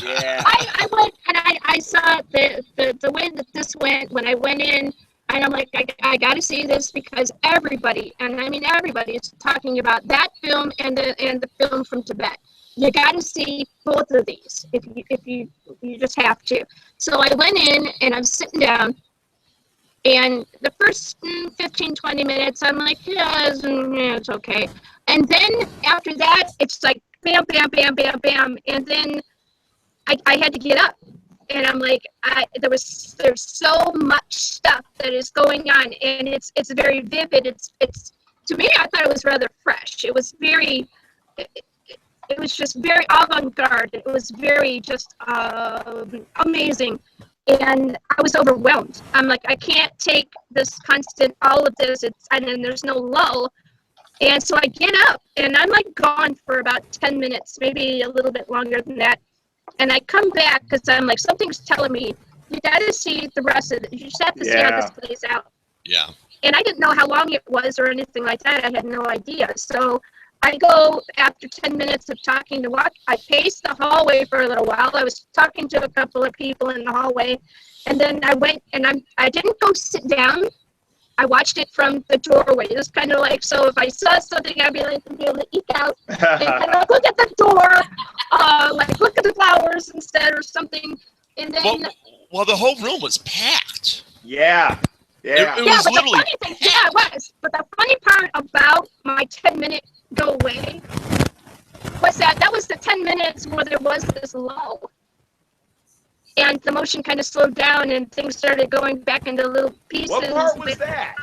Yeah. I went and I saw the way that this went when I went in, and I'm like, I got to see this because everybody, and I mean everybody, is talking about that film and the film from Tibet. You got to see both of these if you just have to. So I went in and I'm sitting down, and the first 15, 20 minutes, I'm like, yeah, it's okay. And then after that, it's like bam, bam, bam, bam, bam, and then I had to get up. And I'm like, there's so much stuff that is going on, and it's very vivid. It's to me, I thought it was rather fresh. It was very, it was just very avant-garde. It was very just amazing, and I was overwhelmed. I'm like, I can't take this constant, all of this. And then there's no lull. And so I get up, and I'm like gone for about 10 minutes, maybe a little bit longer than that. And I come back because I'm like, something's telling me you got to see the rest of it. You just have to see how this plays out. Yeah. And I didn't know how long it was or anything like that. I had no idea. So I go after 10 minutes of talking to watch. I paced the hallway for a little while. I was talking to a couple of people in the hallway, and then I went and I didn't go sit down. I watched it from the doorway. It was kind of like, so if I saw something, I'd be able to eke out and kind of look at the door, like look at the flowers instead or something. And then well, the whole room was packed. Yeah. It was but literally the funny thing, it was. But the funny part about my 10-minute go away was that was the 10 minutes where there was this lull. And the motion kind of slowed down and things started going back into little pieces. What part was that?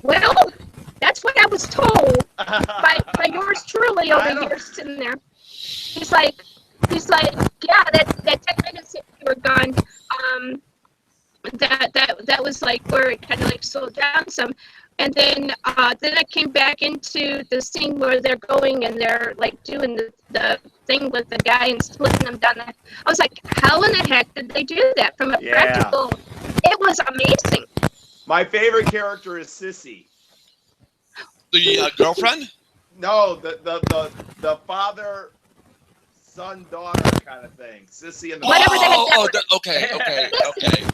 Well, that's what I was told by yours truly over here sitting there. He's like, yeah, that 10 minutes that you were gone, that was like where it kind of like slowed down some. And then I came back into the scene where they're going and they're like doing the thing with the guy and splitting them down. I was like, how in the heck did they do that from a practical? It was amazing. My favorite character is Sissy. The girlfriend? No, the father, son, daughter kind of thing. Sissy and the whatever the heck that was. Okay.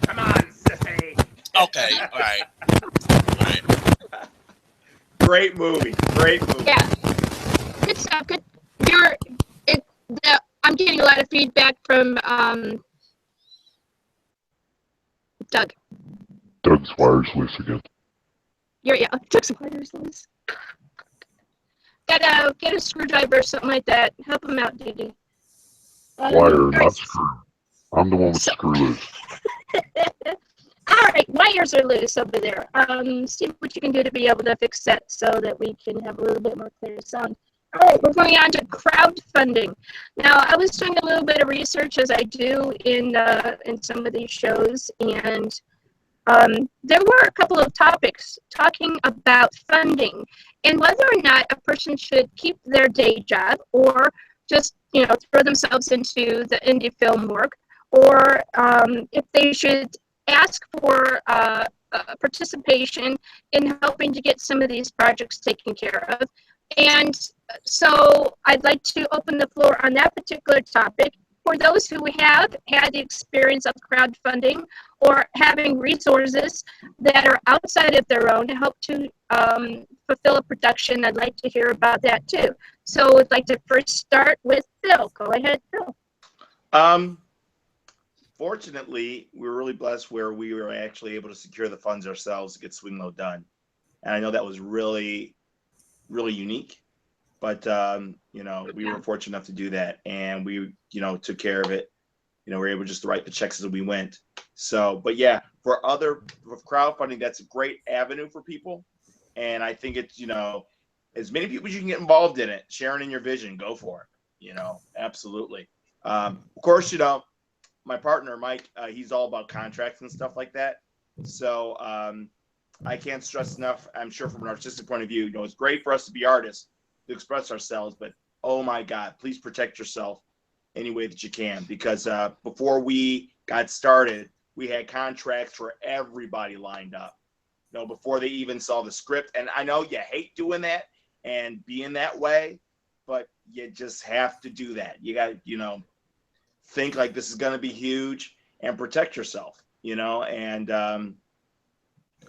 Come on, Sissy. Okay, all right. Great movie. Yeah, good stuff. Good. I'm getting a lot of feedback from Doug. Doug's wire's loose again. Doug's wire's loose. Gotta get a screwdriver or something like that. Help him out, Didi. Wire, not screw. I'm the one with screw loose. All right, wires are loose over there. See what you can do to be able to fix that so that we can have a little bit more clear sound. All right, we're going on to crowdfunding. Now, I was doing a little bit of research as I do in some of these shows, and there were a couple of topics talking about funding and whether or not a person should keep their day job or just, throw themselves into the indie film work, or if they should ask for participation in helping to get some of these projects taken care of. And so I'd like to open the floor on that particular topic for those who have had the experience of crowdfunding or having resources that are outside of their own to help to fulfill a production. I'd like to hear about that too. So I'd like to first start with Phil. Go ahead, Phil. Fortunately, we were really blessed where we were actually able to secure the funds ourselves to get Swing Low done. And I know that was really, really unique. But, we were fortunate enough to do that. And we, took care of it. We were able just to write the checks as we went. So, but yeah, for crowdfunding, that's a great avenue for people. And I think it's, as many people as you can get involved in it, sharing in your vision, go for it, absolutely. Of course, my partner, Mike, he's all about contracts and stuff like that. So I can't stress enough, I'm sure from an artistic point of view, it's great for us to be artists, to express ourselves, but oh my God, please protect yourself any way that you can. Because before we got started, we had contracts for everybody lined up, before they even saw the script. And I know you hate doing that and being that way, but you just have to do that. You got to, think like this is going to be huge and protect yourself, and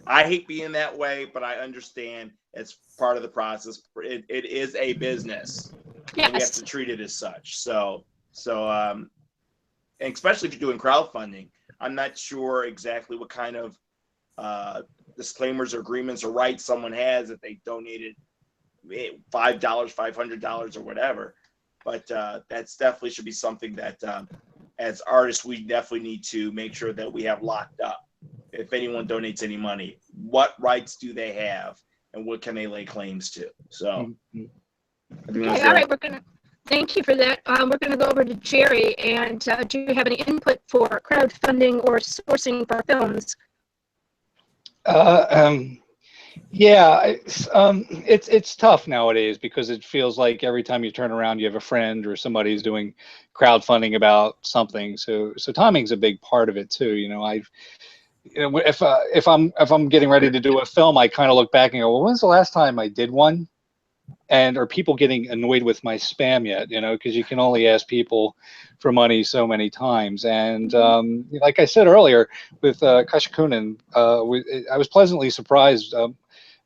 I hate being that way, but I understand it's part of the process. It is a business. Yes. And we have to treat it as such. So, and especially if you're doing crowdfunding, I'm not sure exactly what kind of disclaimers or agreements or rights someone has if they donated $5, $500 or whatever. But that's definitely should be something that as artists, we definitely need to make sure that we have locked up. If anyone donates any money, what rights do they have and what can they lay claims to? So, okay, all right, thank you for that. We're going to go over to Jerry. And do you have any input for crowdfunding or sourcing for films? Yeah, it's tough nowadays because it feels like every time you turn around, you have a friend or somebody's doing crowdfunding about something. So timing's a big part of it too. If I'm getting ready to do a film, I kind of look back and go, well, when's the last time I did one? And are people getting annoyed with my spam yet? Because you can only ask people for money so many times. And like I said earlier, with Kashakunin, I was pleasantly surprised.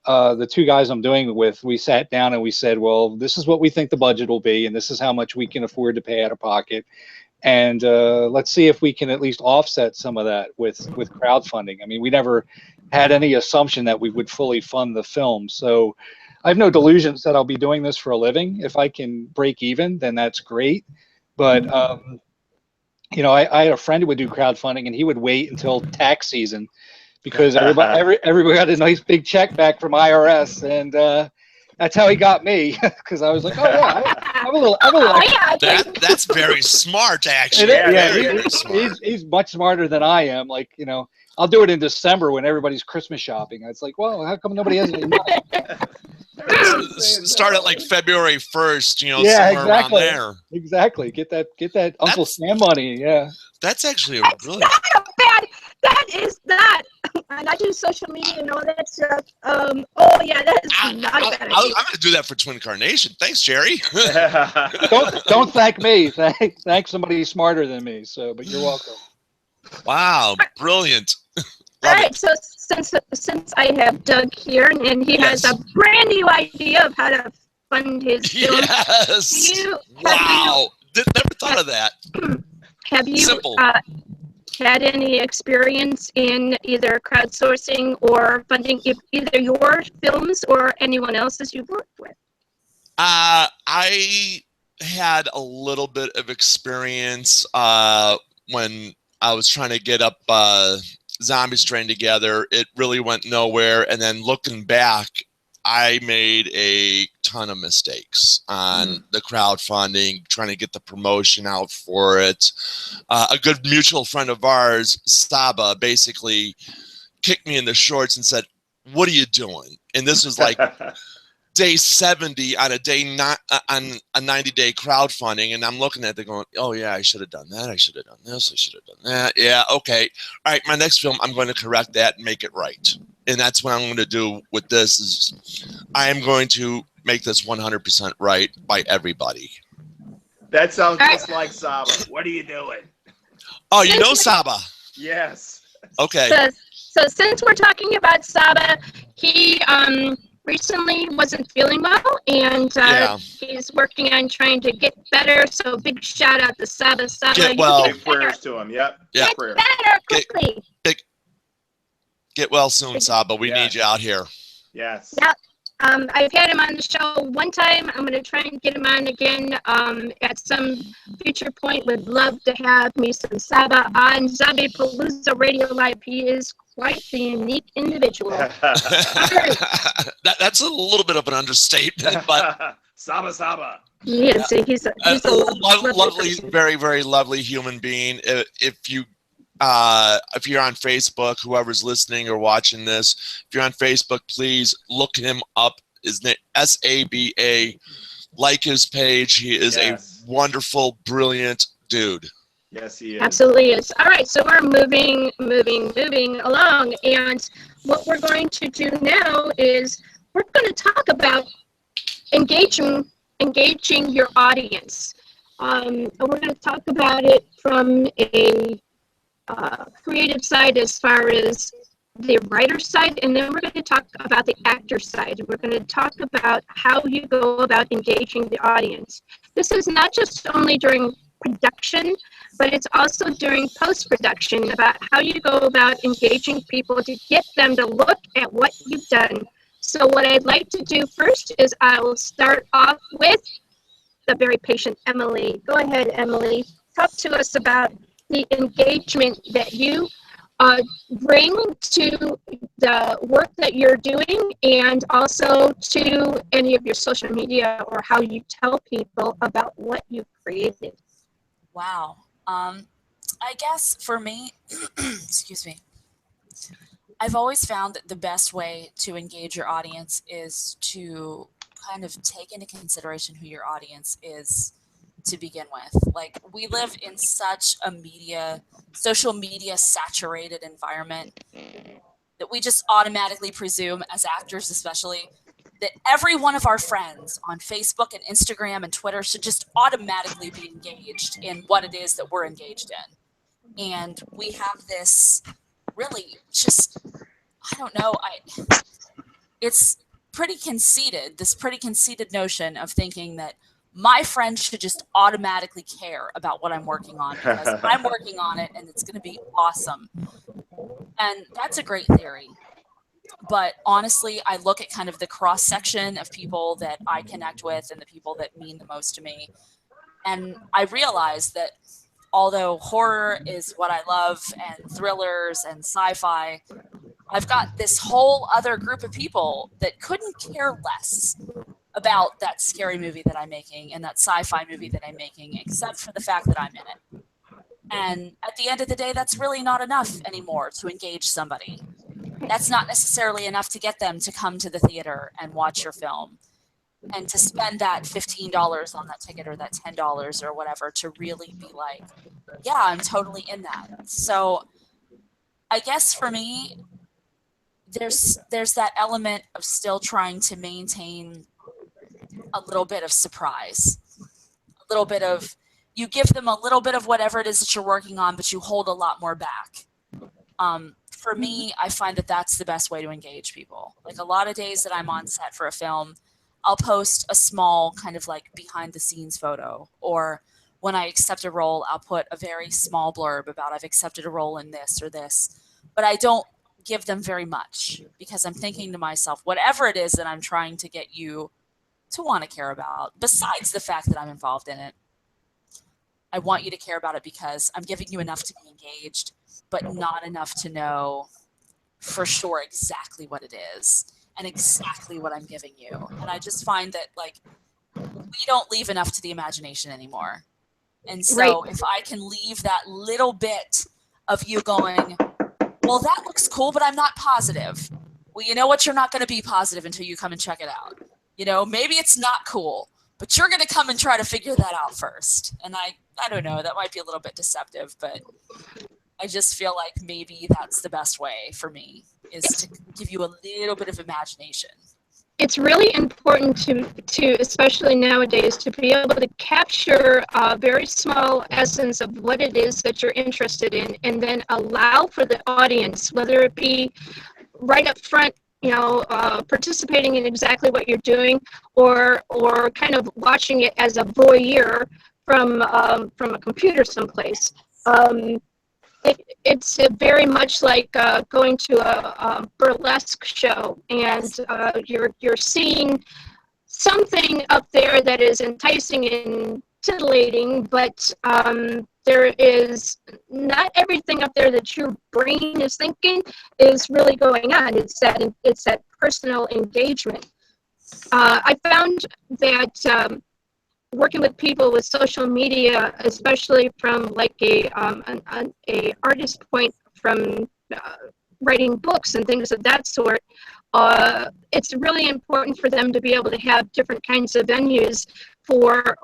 The two guys I'm doing it with, we sat down and we said, well, this is what we think the budget will be, and this is how much we can afford to pay out of pocket. And let's see if we can at least offset some of that with crowdfunding. I mean, we never had any assumption that we would fully fund the film. So I have no delusions that I'll be doing this for a living. If I can break even, then that's great. But I had a friend who would do crowdfunding, and he would wait until tax season because everybody got a nice big check back from IRS, and that's how he got me. Because I was like, oh yeah, I'm a little. That's very smart, actually. Yeah, Smart. he's much smarter than I am. Like, I'll do it in December when everybody's Christmas shopping. It's like, well, how come nobody has any money? Start at like February 1st, Yeah, somewhere around exactly. there. Exactly. Get that Uncle Sam money. Yeah. That's actually a That's really not a bad. That is not. And I do social media and all that stuff. Oh yeah, that is not a bad idea. I'm going to do that for Twin Carnation. Thanks, Jerry. Don't thank me. Thank somebody smarter than me. But you're welcome. Wow, brilliant. All right, so since I have Doug here and he has a brand new idea of how to fund his film. Yes. Wow. Never thought of that. Have you Simple. Had any experience in either crowdsourcing or funding either your films or anyone else's you've worked with? I had a little bit of experience when I was trying to get up Zombie Strain together. It really went nowhere, and then looking back, I made a ton of mistakes on the crowdfunding, trying to get the promotion out for it. A good mutual friend of ours, Saba, basically kicked me in the shorts and said, "What are you doing?" And this was like day 70 on a 90-day crowdfunding, and I'm looking at it going, oh yeah, I should have done that, I should have done this, I should have done that. Yeah, okay, all right, my next film, I'm going to correct that and make it right. And that's what I'm going to do with this. Is I am going to make this 100% right by everybody. That sounds just like Saba. What are you doing? Oh, you know Saba? Yes. Okay. So since we're talking about Saba, he recently wasn't feeling well, and he's working on trying to get better. So big shout out to Saba. Get well. Big prayers to him. Yep. Yeah. Get better quickly. Get well soon, Saba. We need you out here. Yes. Yep. I've had him on the show one time. I'm going to try and get him on again at some future point. Would love to have me some Saba on Zombiepalooza Radio Live. He is quite the unique individual. That's a little bit of an understatement, but Saba. Yes, he's a lovely, very, very lovely human being. If you're on Facebook, whoever's listening or watching this, if you're on Facebook, please look him up. His name Saba. Like his page. He is a wonderful, brilliant dude. Yes, he is. Absolutely is. All right, so we're moving along, and what we're going to do now is we're going to talk about engaging your audience. And we're going to talk about it from a creative side as far as the writer side, and then we're going to talk about the actor side. We're going to talk about how you go about engaging the audience. This is not just only during production, but it's also during post-production, about how you go about engaging people to get them to look at what you've done. So what I'd like to do first is I will start off with the very patient Emily. Go ahead, Emily. Talk to us about the engagement that you bring to the work that you're doing, and also to any of your social media, or how you tell people about what you've created. Wow. I guess for me, excuse me. I've always found that the best way to engage your audience is to kind of take into consideration who your audience is to begin with. Like, we live in such a social media saturated environment that we just automatically presume, as actors especially, that every one of our friends on Facebook and Instagram and Twitter should just automatically be engaged in what it is that we're engaged in. And we have this really just, I don't know, it's this pretty conceited notion of thinking that my friends should just automatically care about what I'm working on because I'm working on it and it's going to be awesome. And that's a great theory. But honestly, I look at kind of the cross section of people that I connect with and the people that mean the most to me. And I realize that although horror is what I love and thrillers and sci-fi, I've got this whole other group of people that couldn't care less about that scary movie that I'm making and that sci-fi movie that I'm making, except for the fact that I'm in it. And at the end of the day, that's really not enough anymore to engage somebody. That's not necessarily enough to get them to come to the theater and watch your film and to spend that $15 on that ticket or that $10 or whatever to really be like, yeah, I'm totally in that. So I guess for me, there's that element of still trying to maintain a little bit of surprise, a little bit of, you give them a little bit of whatever it is that you're working on, but you hold a lot more back. For me, I find that that's the best way to engage people. Like, a lot of days that I'm on set for a film, I'll post a small kind of like behind the scenes photo, or when I accept a role, I'll put a very small blurb about I've accepted a role in this or this, but I don't give them very much because I'm thinking to myself, whatever it is that I'm trying to get you to want to care about, besides the fact that I'm involved in it, I want you to care about it because I'm giving you enough to be engaged, but not enough to know for sure exactly what it is and exactly what I'm giving you. And I just find that, like, we don't leave enough to the imagination anymore. And so if I can leave that little bit of you going, well, that looks cool, but I'm not positive. Well, you know what? You're not going to be positive until you come and check it out. You know, maybe it's not cool, but you're going to come and try to figure that out first. And I don't know, that might be a little bit deceptive, but I just feel like maybe that's the best way for me, is to give you a little bit of imagination. It's really important to especially nowadays, to be able to capture a very small essence of what it is that you're interested in, and then allow for the audience, whether it be right up front, participating in exactly what you're doing, or kind of watching it as a voyeur from a computer someplace. It's very much like going to a burlesque show, and you're seeing something up there that is enticing and titillating, but there is not everything up there that your brain is thinking is really going on. It's that personal engagement. I found that working with people with social media, especially from like a artist point, from writing books and things of that sort, it's really important for them to be able to have different kinds of venues for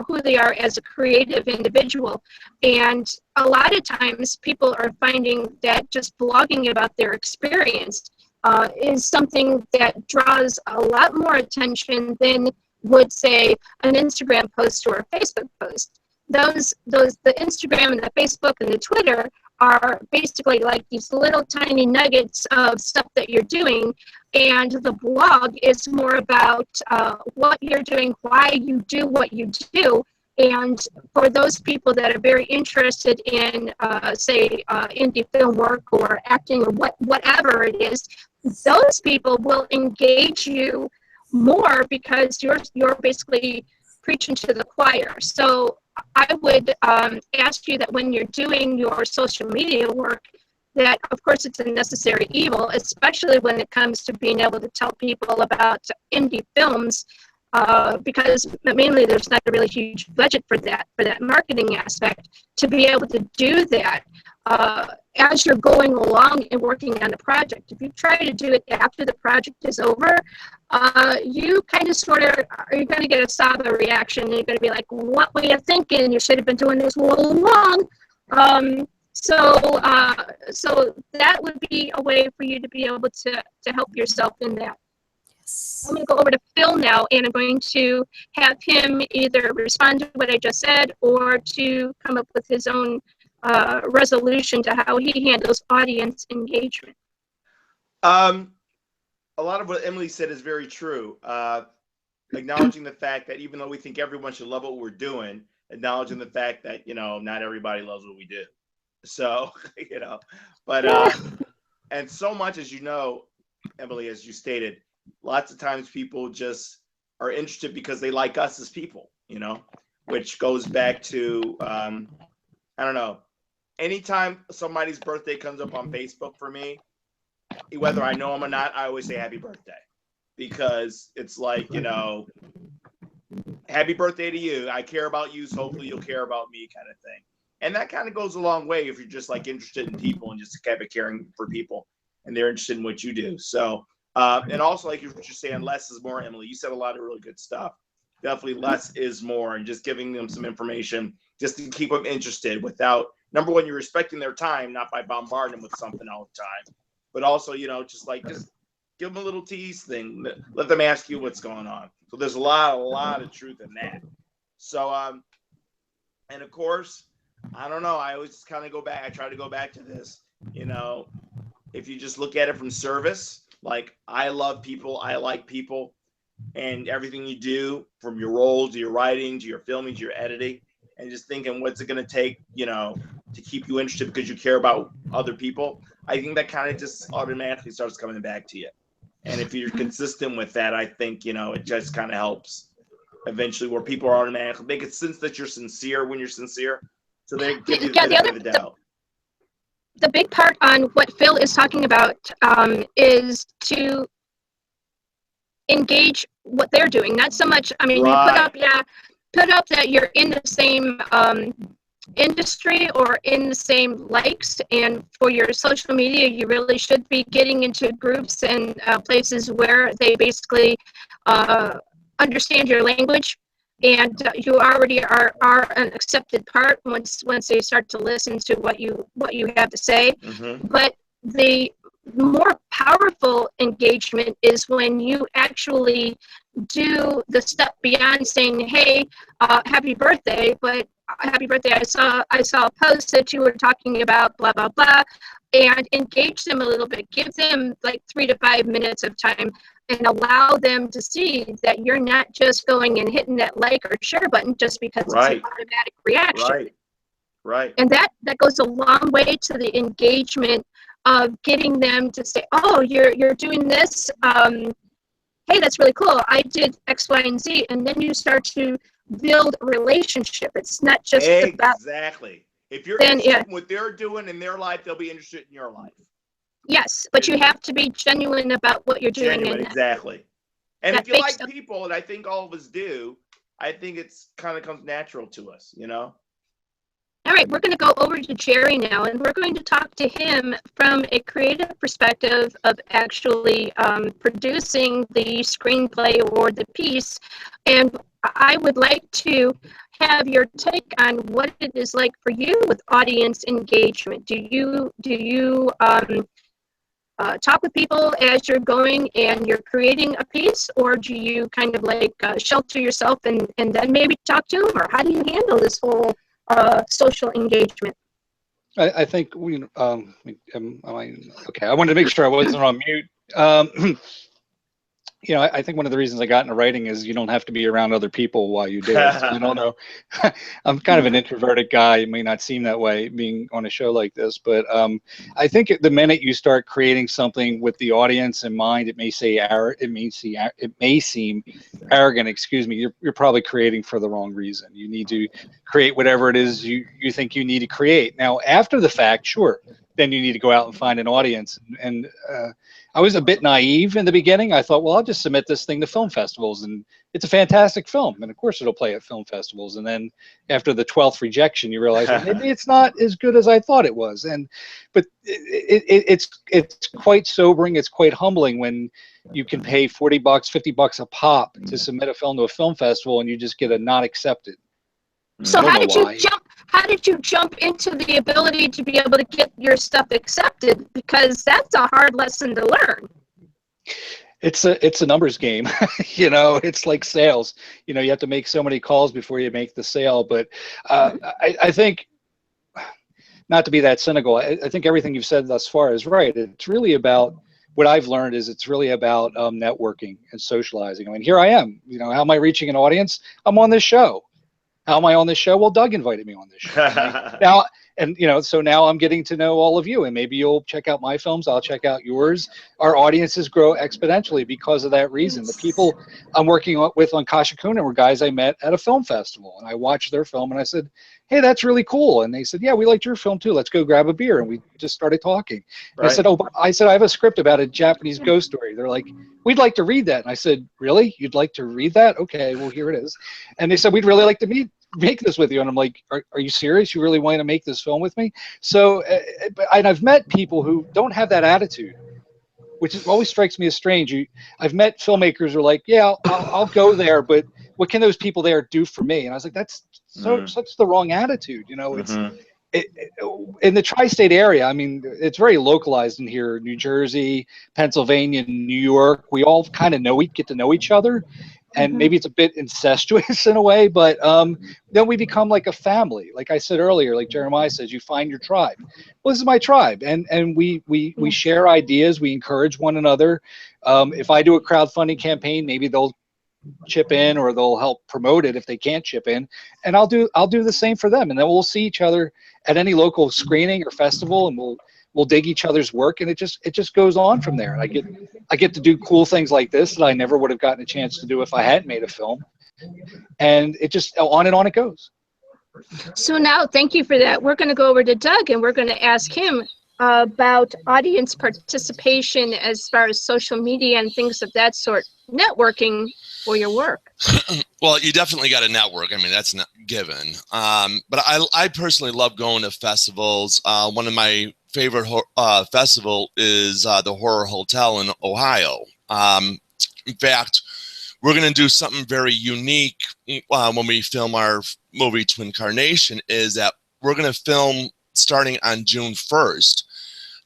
who they are as a creative individual. And a lot of times people are finding that just blogging about their experience is something that draws a lot more attention than would, say, an Instagram post or a Facebook post. The Instagram and the Facebook and the Twitter are basically like these little tiny nuggets of stuff that you're doing, and the blog is more about what you're doing, why you do what you do. And for those people that are very interested in, say, indie film work or acting or whatever it is, those people will engage you more because you're basically preaching to the choir. So I would ask you that when you're doing your social media work, that of course it's a necessary evil, especially when it comes to being able to tell people about indie films, because mainly there's not a really huge budget for that marketing aspect, to be able to do that as you're going along and working on a project. If you try to do it after the project is over, you kind of sort of are going to get a sour reaction, and you're going to be like, what were you thinking? You should have been doing this all along. So that would be a way for you to be able to help yourself in that. I'm going to go over to Phil now, and I'm going to have him either respond to what I just said or to come up with his own resolution to how he handles audience engagement. A lot of what Emily said is very true. Acknowledging the fact that even though we think everyone should love what we're doing, acknowledging the fact that, you know, not everybody loves what we do. So, you know, but, and so much, as you know, Emily, as you stated, lots of times people just are interested because they like us as people, you know, which goes back to, I don't know, anytime somebody's birthday comes up on Facebook for me, whether I know them or not, I always say happy birthday, because it's like, you know, happy birthday to you. I care about you, so hopefully you'll care about me, kind of thing. And that kind of goes a long way if you're just like interested in people and just kind of caring for people and they're interested in what you do. So, and also, like you're just saying, less is more, Emily. You said a lot of really good stuff. Definitely less is more, and just giving them some information just to keep them interested without, number one, you're respecting their time, not by bombarding them with something all the time, but also, you know, just give them a little tease thing. Let them ask you what's going on. So there's a lot of truth in that. So, and of course, I don't know, I always just kind of go back. I try to go back to this, you know, if you just look at it from service, like, I love people, I like people, and everything you do, from your roles to your writing to your filming to your editing, and just thinking, what's it going to take, you know, to keep you interested because you care about other people, I think that kind of just automatically starts coming back to you. And if you're consistent with that, I think, you know, it just kind of helps eventually, where people are automatically, they can sense that you're sincere when you're sincere. So they give you the benefit of the doubt. The big part on what Phil is talking about is to engage what they're doing. Not so much, I mean, Right. you put up that you're in the same industry or in the same likes, and for your social media, you really should be getting into groups and places where they basically understand your language, and you already are an accepted part once they start to listen to what you have to say. Mm-hmm. But the more powerful engagement is when you actually do the step beyond saying, hey, happy birthday, but happy birthday, I saw a post that you were talking about blah blah blah, and engage them a little bit. Give them like 3 to 5 minutes of time and allow them to see that you're not just going and hitting that like or share button just because Right. it's an automatic reaction. Right. And that goes a long way to the engagement of getting them to say, oh, you're doing this. Hey, that's really cool. I did X, Y, and Z. And then you start to build a relationship. It's not just about. Exactly. If you're interested in what they're doing in their life, they'll be interested in your life. Yes, but you have to be genuine about what you're doing. Genuine, exactly. And that if you like stuff. people, and I think all of us do, I think it's kind of comes natural to us, you know? All right, we're going to go over to Jerry now, and we're going to talk to him from a creative perspective of actually producing the screenplay or the piece. And I would like to have your take on what it is like for you with audience engagement. Do you talk with people as you're going and you're creating a piece, or do you kind of like shelter yourself and then maybe talk to them, or how do you handle this whole social engagement? I think we. Okay, I wanted to make sure I wasn't on mute. You know, I think one of the reasons I got into writing is you don't have to be around other people while you do it. So I don't know. I'm kind of an introverted guy. It may not seem that way being on a show like this, but I think the minute you start creating something with the audience in mind, it may seem arrogant. Excuse me. You're probably creating for the wrong reason. You need to create whatever it is you think you need to create. Now, after the fact, sure, then you need to go out and find an audience. And I was a bit naive in the beginning. I thought, well, I'll just submit this thing to film festivals, and it's a fantastic film, and of course it'll play at film festivals. And then after the 12th rejection, you realize, well, maybe it's not as good as I thought it was. But it's quite sobering. It's quite humbling when you can pay $40, $50 a pop to submit a film to a film festival, and you just get a not accepted. So how did you jump into the ability to be able to get your stuff accepted? Because that's a hard lesson to learn. It's a numbers game. You know, it's like sales. You know, you have to make so many calls before you make the sale. But I think, not to be that cynical, I think everything you've said thus far is right. It's really about, what I've learned is it's really about networking and socializing. I mean, here I am. You know, how am I reaching an audience? I'm on this show. How am I on this show? Well, Doug invited me on this show. Now, and you know, so now I'm getting to know all of you, and maybe you'll check out my films. I'll check out yours. Our audiences grow exponentially because of that reason. The people I'm working with on Kashikunan were guys I met at a film festival, and I watched their film, and I said, "Hey, that's really cool." And they said, "Yeah, we liked your film too. Let's go grab a beer." And we just started talking. Right. I said, "Oh, I have a script about a Japanese ghost story." They're like, "We'd like to read that." And I said, "Really? You'd like to read that? Okay, well, here it is." And they said, "We'd really like to make this with you." And I'm like, are you serious? You really want to make this film with me? So, and I've met people who don't have that attitude, which always strikes me as strange. I've met filmmakers who are like, yeah, I'll go there, but what can those people there do for me? And I was like, that's such the wrong attitude. You know, it's in the tri-state area. I mean, it's very localized in here. New Jersey, Pennsylvania, New York. We all kind of get to know each other. And maybe it's a bit incestuous in a way, but then we become like a family. Like I said earlier, like Jeremiah says, you find your tribe. Well, this is my tribe, and we share ideas. We encourage one another. If I do a crowdfunding campaign, maybe they'll chip in or they'll help promote it if they can't chip in, and I'll do the same for them. And then we'll see each other at any local screening or festival, and we'll dig each other's work, and it just goes on from there. And I get to do cool things like this that I never would have gotten a chance to do if I hadn't made a film. And it just on and on it goes. So now, thank you for that. We're going to go over to Doug, and we're going to ask him about audience participation as far as social media and things of that sort, networking for your work. Well, you definitely got to network. I mean, that's not given. But I personally love going to festivals. One of my favorite festival is the Horror Hotel in Ohio. In fact, we're going to do something very unique when we film our movie Twin Carnation, is that we're going to film starting on June 1st.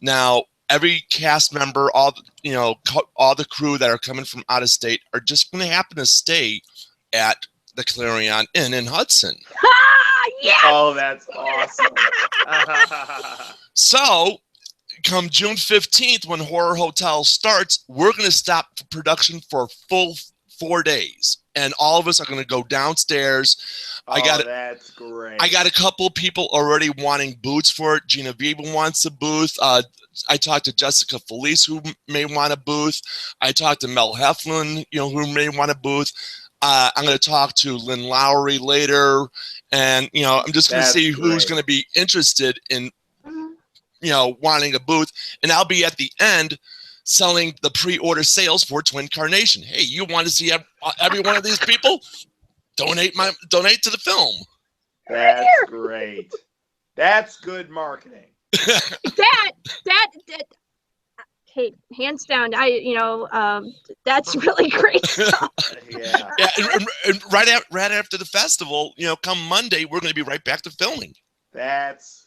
Now, every cast member, all the crew that are coming from out of state are just going to happen to stay at the Clarion Inn in Hudson. Yes! Oh, that's awesome. So, come June 15th, when Horror Hotel starts, we're going to stop production for a full 4 days. And all of us are going to go downstairs. That's great. I got a couple of people already wanting booths for it. Genoveva wants a booth. I talked to Jessica Felice, who may want a booth. I talked to Mel Heflin, who may want a booth. I'm going to talk to Lynn Lowry later. And, I'm just going to see who's going to be interested in, wanting a booth. And I'll be at the end selling the pre-order sales for Twin Carnation. Hey, you want to see every one of these people? Donate to the film. That's great. That's good marketing. Hey, hands down, that's really great stuff. Yeah. And right after the festival, come Monday, we're going to be right back to filming. That's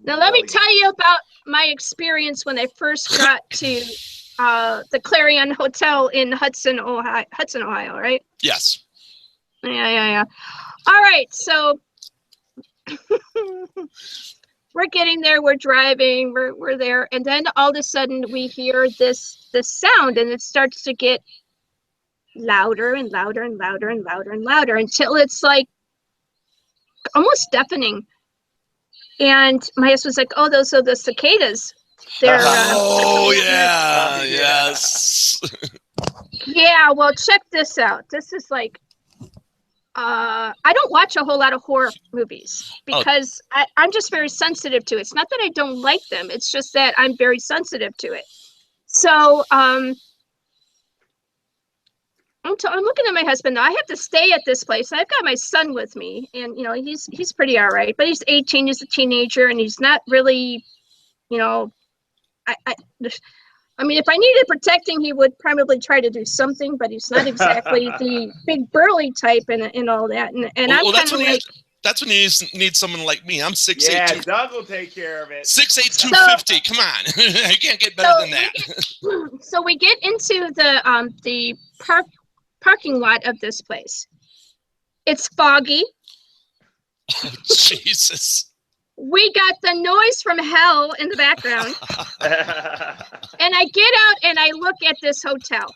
now. Let me tell you about my experience when I first got to the Clarion Hotel in Hudson, Ohio, right? Yes. Yeah. All right, so we're getting there. We're driving. We're there, and then all of a sudden we hear this sound, and it starts to get louder and louder and louder and louder and louder until it's like almost deafening. And my husband's like, "Oh, those are the cicadas." They're yes. Yeah, well, check this out. This is like I don't watch a whole lot of horror movies because I'm just very sensitive to it. It's not that I don't like them. It's just that I'm very sensitive to it. So I'm looking at my husband now. I have to stay at this place. I've got my son with me, and you know he's pretty all right, but he's 18. He's a teenager, and he's not really, you know, I mean, if I needed protecting, he would probably try to do something, but he's not exactly the big burly type and all that. And I'm kind of like. That's when you need someone like me. I'm 6'8". Yeah, Doug will take care of it. 6'8", 250. Come on, I can't get better than that. So we get into the parking lot of this place. It's foggy. Oh, Jesus. We got the noise from hell in the background. And I get out and I look at this hotel.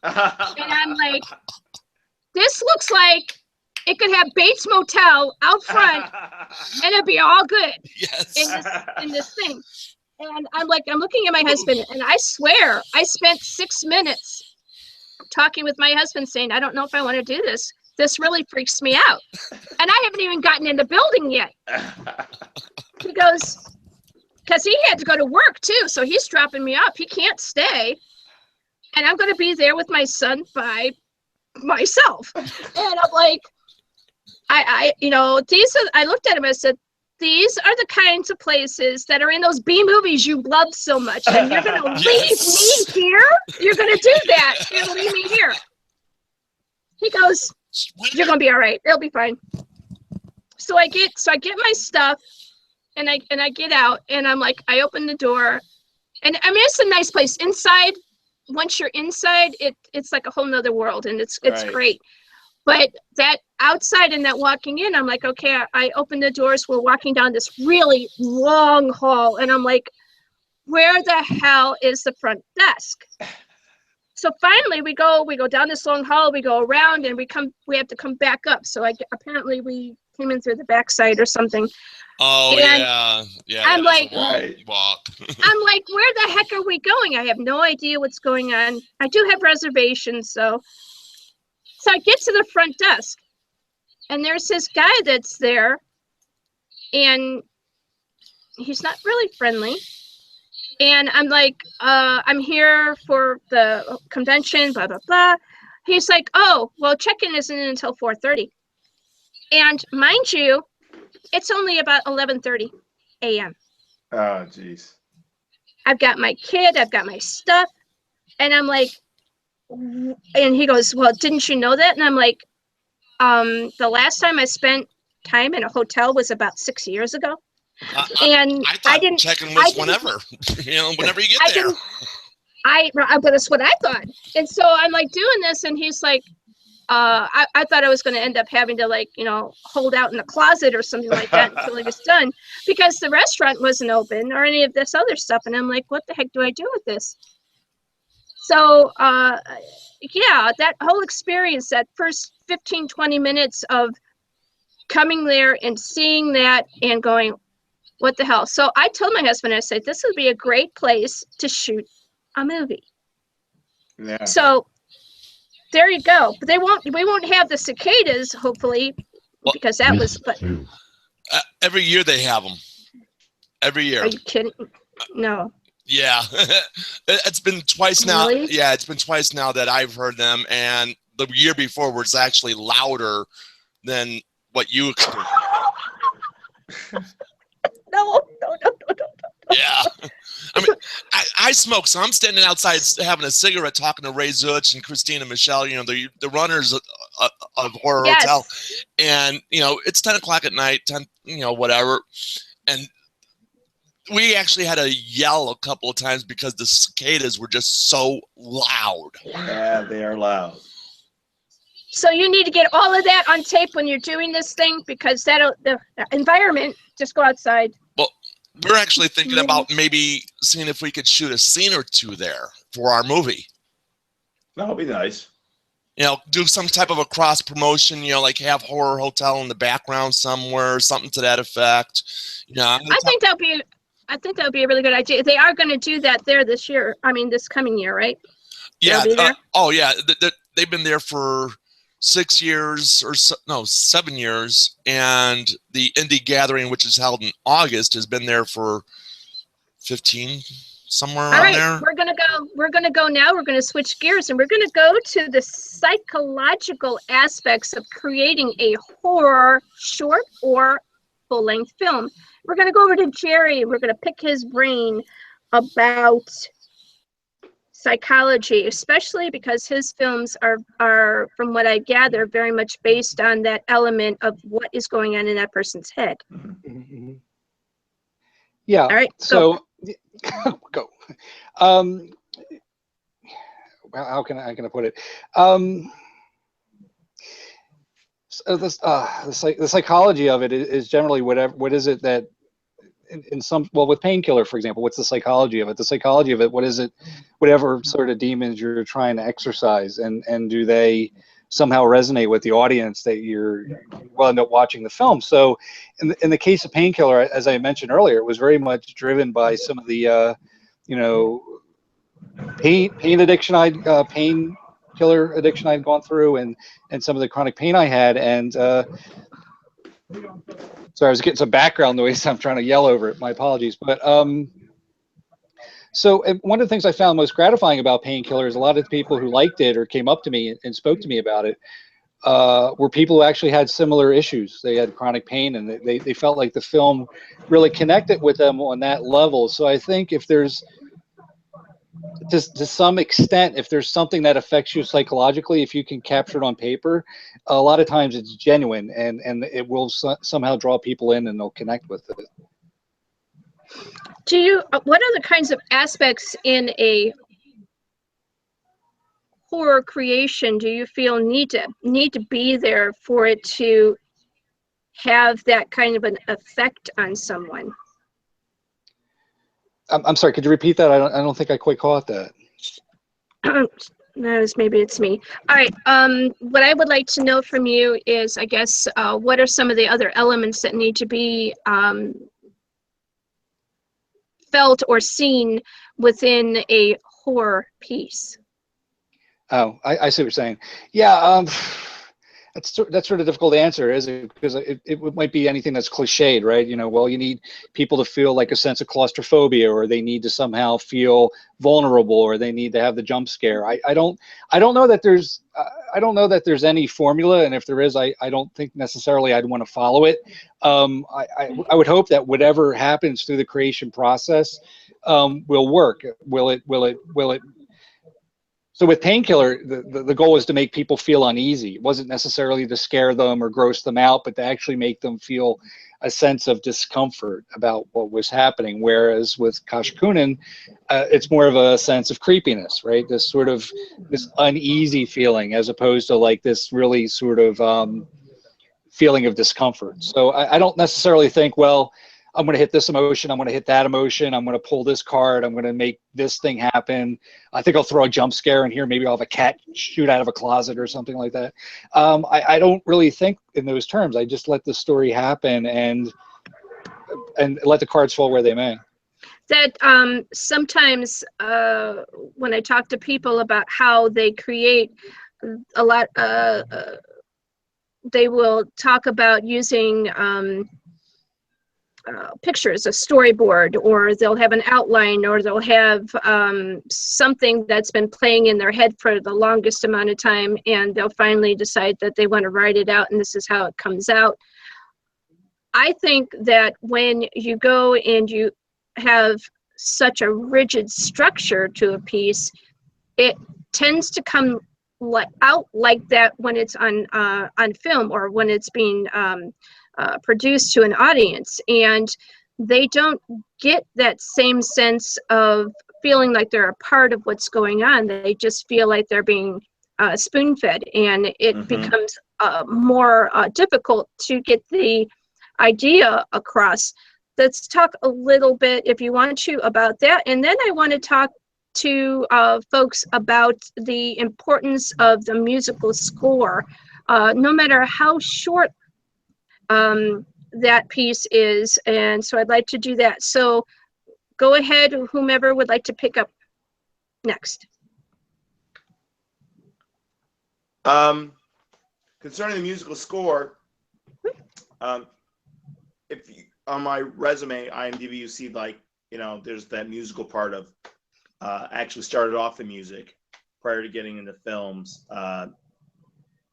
And I'm like, this looks like it could have Bates Motel out front and it'd be all good. Yes. In this thing. And I'm looking at my husband, and I swear I spent 6 minutes talking with my husband saying, I don't know if I want to do this. This really freaks me out. And I haven't even gotten in the building yet. He goes, because he had to go to work too. So he's dropping me off. He can't stay. And I'm going to be there with my son by myself. And I'm like, I looked at him and I said, these are the kinds of places that are in those B movies you love so much. And you're going to leave me here? You're going to do that. You're going to leave me here. He goes, you're going to be all right. It'll be fine. So I get my stuff and I get out, and I'm like, I open the door, and I mean, it's a nice place inside. Once you're inside, it's like a whole nother world, and it's Right. great. But that outside and that walking in, I'm like, okay, I open the doors. We're walking down this really long hall, and I'm like, where the hell is the front desk? So finally we go down this long hall, we go around, and we have to come back up. So apparently we came in through the backside or something. Oh, and yeah. I'm like, walk. I'm like, where the heck are we going? I have no idea what's going on. I do have reservations, so I get to the front desk, and there's this guy that's there, and he's not really friendly. And I'm like, I'm here for the convention, blah, blah, blah. He's like, oh, well, check-in isn't until 4:30. And mind you, it's only about 11:30 a.m. Oh, jeez. I've got my kid, I've got my stuff. And I'm like, and he goes, well, didn't you know that? And I'm like, the last time I spent time in a hotel was about 6 years ago. And I thought didn't check-in was whenever. Whenever you get there. But that's what I thought. And so I'm like doing this, and he's like, I thought I was going to end up having to hold out in the closet or something like that until it was done, because the restaurant wasn't open or any of this other stuff. And I'm like, what the heck do I do with this? So, yeah, that whole experience, that first 15, 20 minutes of coming there and seeing that and going, what the hell? So I told my husband, I said, this would be a great place to shoot a movie. Yeah. So there you go. But we won't have the cicadas, hopefully, because that was, but every year they have them. Every year. Are you kidding? No. Yeah. It's been twice now. Really? Yeah, it's been twice now that I've heard them, and the year before was actually louder than what you experienced. No. Yeah. I mean, I smoke, so I'm standing outside having a cigarette talking to Ray Zuch and Christina Michelle, the runners of Horror Yes. Hotel. And, it's 10 o'clock at night, 10, whatever. And we actually had to yell a couple of times because the cicadas were just so loud. Yeah, they are loud. So you need to get all of that on tape when you're doing this thing, because the environment, just go outside. Well, we're actually thinking about maybe seeing if we could shoot a scene or two there for our movie. That'll be nice. Do some type of a cross promotion, like have Horror Hotel in the background somewhere, something to that effect. I think that would be a really good idea. They are going to do that there this year. I mean, this coming year, right? Yeah. They'll be there? Oh, yeah. They've been there for 6 years or so, no, 7 years, and the Indie Gathering, which is held in August, has been there for 15, somewhere All around right, there. we're gonna go now. We're gonna switch gears and we're gonna go to the psychological aspects of creating a horror short or full-length film. We're gonna go over to Jerry. We're gonna pick his brain about psychology, especially because his films are, from what I gather, very much based on that element of what is going on in that person's head. Mm-hmm. Yeah. All right, so go. How can I put it? So the psychology of it is generally what is it that in some, well, with Painkiller, for example, what's the psychology of it? The psychology of it, what is it, whatever sort of demons you're trying to exorcise, and do they somehow resonate with the audience that you will end up watching the film? So in the case of Painkiller, as I mentioned earlier, it was very much driven by some of the, pain addiction painkiller addiction I'd gone through, and some of the chronic pain I had, and sorry, I was getting some background noise. I'm trying to yell over it. My apologies. But so one of the things I found most gratifying about Painkiller is a lot of the people who liked it or came up to me and spoke to me about it were people who actually had similar issues. They had chronic pain, and they felt like the film really connected with them on that level. So I think if there's, to some extent, if there's something that affects you psychologically, if you can capture it on paper, a lot of times it's genuine, and it will somehow draw people in, and they'll connect with it. What are the kinds of aspects in a horror creation do you feel need to be there for it to have that kind of an effect on someone? I'm sorry, could you repeat that? I don't think I quite caught that. Maybe it's me. All right. What I would like to know from you is, I guess, what are some of the other elements that need to be felt or seen within a horror piece? Oh, I see what you're saying. Yeah, that's sort of difficult to answer, is it? Because it might be anything that's cliched, right? Well, you need people to feel like a sense of claustrophobia, or they need to somehow feel vulnerable, or they need to have the jump scare. I don't know that there's any formula, and if there is, I don't think necessarily I'd want to follow it. I would hope that whatever happens through the creation process will work. Will it? So with Painkiller, the goal was to make people feel uneasy. It wasn't necessarily to scare them or gross them out, but to actually make them feel a sense of discomfort about what was happening. Whereas with Kashakunin, it's more of a sense of creepiness, right? This uneasy feeling, as opposed to like this really sort of feeling of discomfort. So I don't necessarily think, well, I'm going to hit this emotion, I'm going to hit that emotion, I'm going to pull this card, I'm going to make this thing happen. I think I'll throw a jump scare in here. Maybe I'll have a cat shoot out of a closet or something like that. I don't really think in those terms. I just let the story happen and let the cards fall where they may. That sometimes when I talk to people about how they create a lot, they will talk about using pictures, a storyboard, or they'll have an outline, or they'll have something that's been playing in their head for the longest amount of time, and they'll finally decide that they want to write it out, and this is how it comes out. I think that when you go and you have such a rigid structure to a piece, it tends to come out like that when it's on film, or when it's being produced to an audience, and they don't get that same sense of feeling like they're a part of what's going on. They just feel like they're being spoon-fed, and it becomes more difficult to get the idea across. Let's talk a little bit, if you want to, about that, and then I want to talk to folks about the importance of the musical score. No matter how short that piece is, and so I'd like to do that. So go ahead, whomever would like to pick up next. concerning the musical score, if you, on my resume, IMDb, you see like, you know, there's that musical part of actually started off the music prior to getting into films,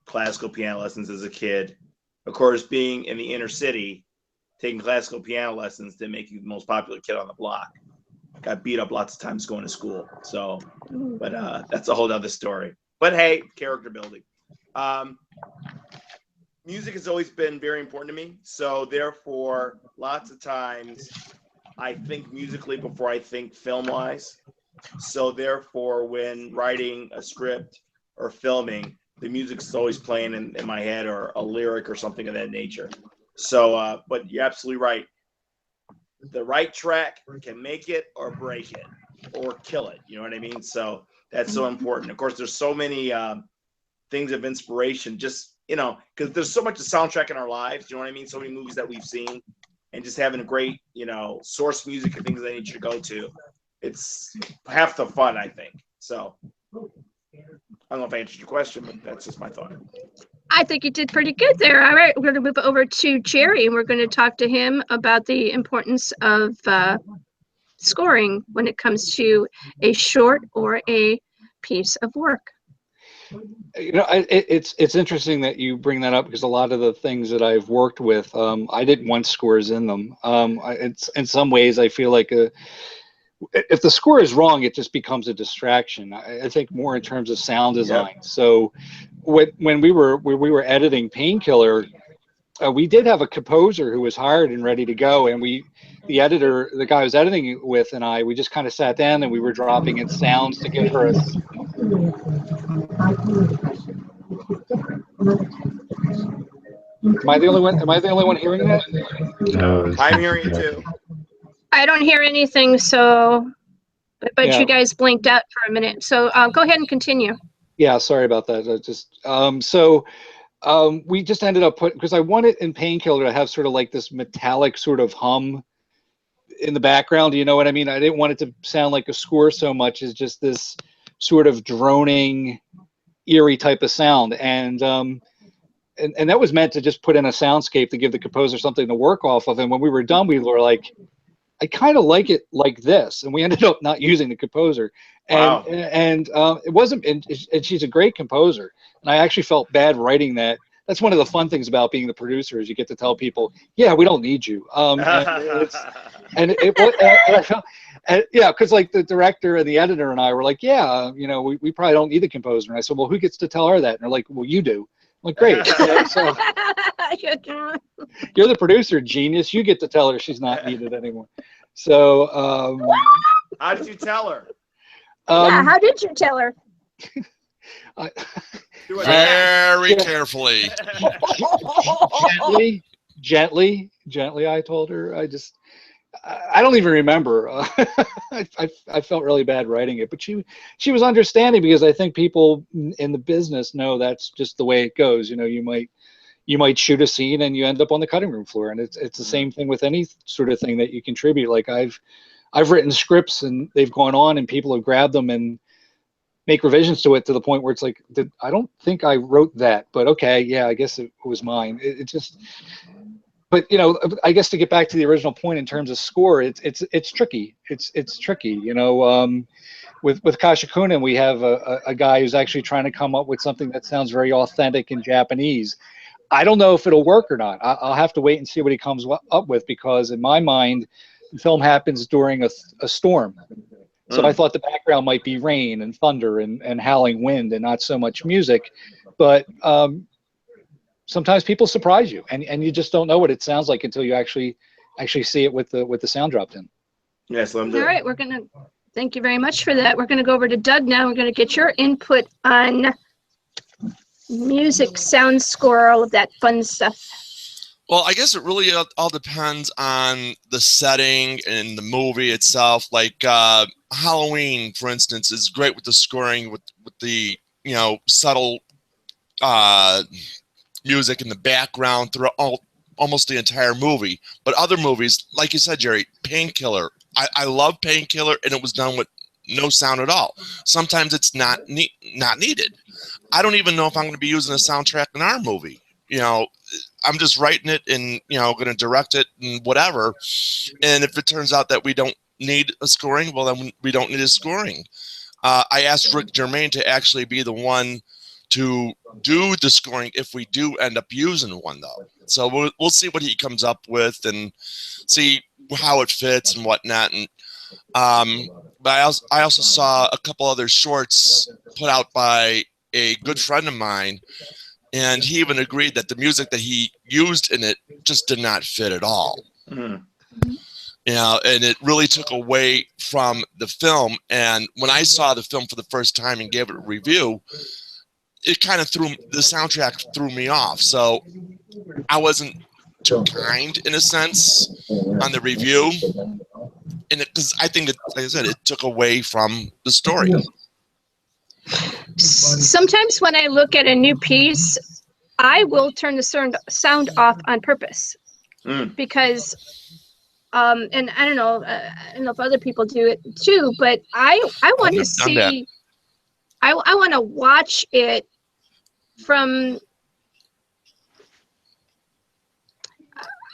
classical piano lessons as a kid. Of course, being in the inner city, taking classical piano lessons didn't make you the most popular kid on the block. Got beat up lots of times going to school. So, but that's a whole other story. But hey, character building. Music has always been very important to me. So therefore, lots of times I think musically before I think film-wise. So therefore, when writing a script or filming, the music's always playing in my head, or a lyric or something of that nature. So, but you're absolutely right. The right track can make it or break it or kill it. You know what I mean? So that's so important. Of course, there's so many things of inspiration, just, you know, because there's so much of soundtrack in our lives. You know what I mean? So many movies that we've seen, and just having a great, you know, source music and things that I need you to go to. It's half the fun, I think. So I don't know if I answered your question, but that's just my thought. I think you did pretty good there. All right, we're going to move over to Jerry, and we're going to talk to him about the importance of scoring when it comes to a short or a piece of work. You know, it's interesting that you bring that up, because a lot of the things that I've worked with, I didn't want scores in them. It's in some ways I feel like if the score is wrong, it just becomes a distraction. I think more in terms of sound design. Yep. So when we were editing Painkiller, we did have a composer who was hired and ready to go, and the editor, the guy I was editing it with, and we just kind of sat down and we were dropping in sounds to give her a. Am I the only one? Am I the only one hearing that? No, I'm hearing it too. I don't hear anything, so, but Yeah. You guys blinked out for a minute. So go ahead and continue. Yeah, sorry about that. We just ended up because I wanted in Painkiller to have sort of like this metallic sort of hum in the background. You know what I mean? I didn't want it to sound like a score so much as just this sort of droning, eerie type of sound. And that was meant to just put in a soundscape to give the composer something to work off of. And when we were done, we were like, I kind of like it like this, and we ended up not using the composer. Wow. And it wasn't, and she's a great composer, and I actually felt bad writing that. That's one of the fun things about being the producer, is you get to tell people, yeah, we don't need you. I felt, yeah, because like the director and the editor and I were like, yeah, you know, we probably don't need the composer. And I said, well, who gets to tell her that? And they're like, well, you do. I'm like, great. So, you're the producer, genius. You get to tell her she's not needed anymore. So, how did you tell her? Yeah, how did you tell her? Very carefully. Gently, I told her. I don't even remember. I felt really bad writing it, but she was understanding, because I think people in the business know that's just the way it goes. You know, you might shoot a scene and you end up on the cutting room floor, and it's the same thing with any sort of thing that you contribute. Like I've written scripts and they've gone on and people have grabbed them and make revisions to it, to the point where it's like, I don't think I wrote that, but okay, yeah, I guess it was mine. It just. But you know, I guess to get back to the original point in terms of score, it's tricky. It's tricky. You know, with Kashikunin, we have a guy who's actually trying to come up with something that sounds very authentic in Japanese. I don't know if it'll work or not. I'll have to wait and see what he comes up with, because in my mind, the film happens during a storm. So I thought the background might be rain and thunder and howling wind, and not so much music. But sometimes people surprise you, and you just don't know what it sounds like until you actually see it with the sound dropped in. Yes, all right, we're gonna thank you very much for that. We're gonna go over to Doug now. We're gonna get your input on music, sound score, all of that fun stuff. Well, I guess it really all depends on the setting and the movie itself. Like Halloween, for instance, is great with the scoring, with the, you know, subtle music in the background throughout almost the entire movie. But other movies, like you said, Jerry, Painkiller. I love Painkiller, and it was done with no sound at all. Sometimes it's not needed. I don't even know if I'm going to be using a soundtrack in our movie. You know, I'm just writing it and, you know, going to direct it and whatever. And if it turns out that we don't need a scoring, well, then we don't need a scoring. I asked Rick Germain to actually be the one to do the scoring if we do end up using one, though. So we'll see what he comes up with and see how it fits and whatnot. And but I also saw a couple other shorts put out by a good friend of mine, and he even agreed that the music that he used in it just did not fit at all. Mm. You know, and it really took away from the film. And when I saw the film for the first time and gave it a review, it kind of the soundtrack threw me off. So I wasn't too kind, in a sense, on the review. And because I think, like I said, it took away from the story. Sometimes when I look at a new piece, I will turn the sound off on purpose. Because and I don't know if other people do it too, but I want to see, I want to watch it from,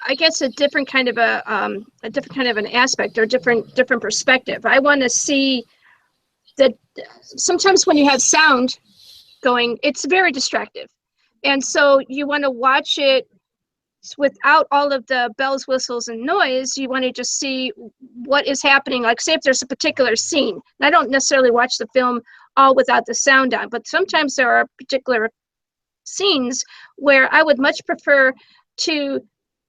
I guess, a different kind of an aspect or different perspective. I want to see that sometimes when you have sound going, it's very distractive, and so you want to watch it without all of the bells, whistles, and noise. You want to just see what is happening. Like, say if there's a particular scene, and I don't necessarily watch the film all without the sound on, but sometimes there are particular scenes where I would much prefer to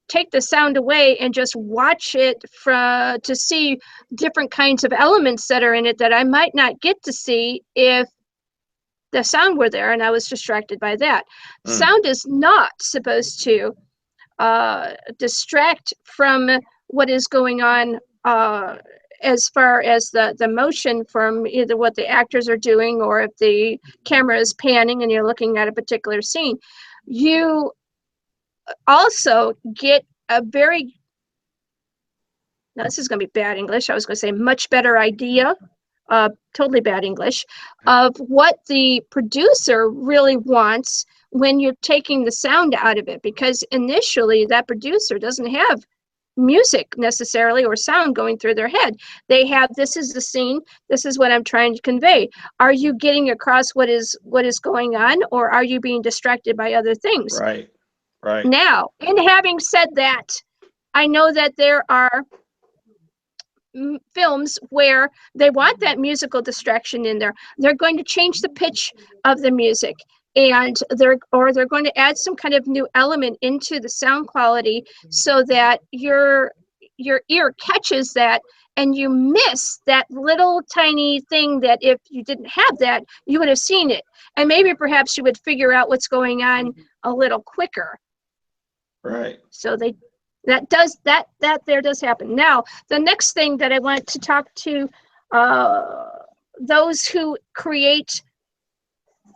take the sound away and just watch it to see different kinds of elements that are in it that I might not get to see if the sound were there and I was distracted by that. Sound is not supposed to distract from what is going on as far as the motion from either what the actors are doing or if the camera is panning and you're looking at a particular scene. You also get a very, now this is going to be bad English, I was going to say much better idea, totally bad English, of what the producer really wants when you're taking the sound out of it, because initially that producer doesn't have music necessarily or sound going through their head. They have, this is the scene, this is what I'm trying to convey. Are you getting across what is going on, or are you being distracted by other things? Right. Now, in having said that, I know that there are films where they want that musical distraction in there. They're going to change the pitch of the music, and they're going to add some kind of new element into the sound quality so that your ear catches that and you miss that little tiny thing that if you didn't have that, you would have seen it. And maybe perhaps you would figure out what's going on a little quicker. Right. So that does happen. Now, the next thing that I want to talk to those who create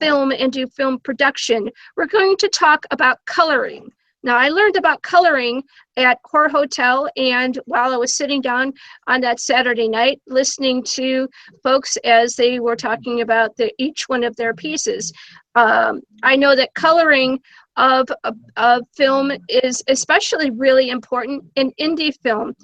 film and do film production, we're going to talk about coloring. Now, I learned about coloring at Core Hotel, and while I was sitting down on that Saturday night listening to folks as they were talking about each one of their pieces, I know that coloring of film is especially really important in indie film,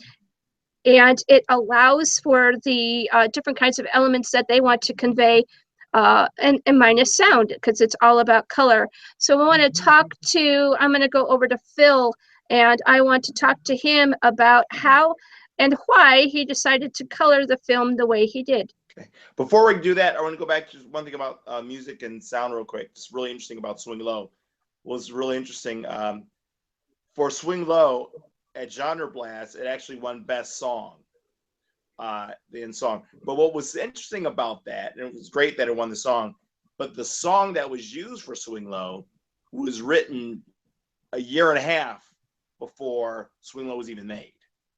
and it allows for the different kinds of elements that they want to convey, and minus sound, because it's all about color. So I want to I'm going to go over to Phil, and I want to talk to him about how and why he decided to color the film the way he did. Okay. Before we do that, I want to go back to one thing about music and sound real quick. It's really interesting about Swing Low. Was really interesting. For Swing Low at Genre Blast, it actually won Best Song. The end song. But what was interesting about that, and it was great that it won the song, but the song that was used for Swing Low was written a year and a half before Swing Low was even made,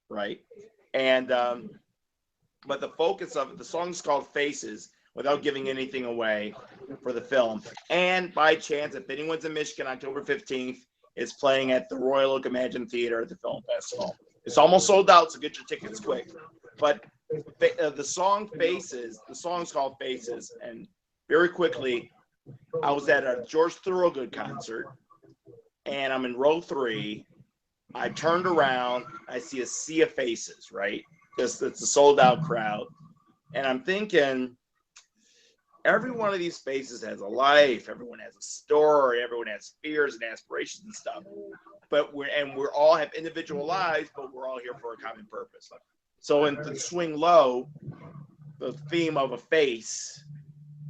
right? And but the focus of it, the song is called Faces, without giving anything away for the film. And by chance, if anyone's in Michigan, October 15th, it's playing at the Royal Oak Imagine Theater at the Film Festival. It's almost sold out, so get your tickets quick. But the song Faces, the song's called Faces, and very quickly, I was at a George Thorogood concert, and I'm in row 3. I turned around, I see a sea of faces, right? It's a sold out crowd. And I'm thinking, every one of these faces has a life, everyone has a story, everyone has fears and aspirations and stuff. But we're all have individual lives, but we're all here for a common purpose. So in the Swing Low, the theme of a face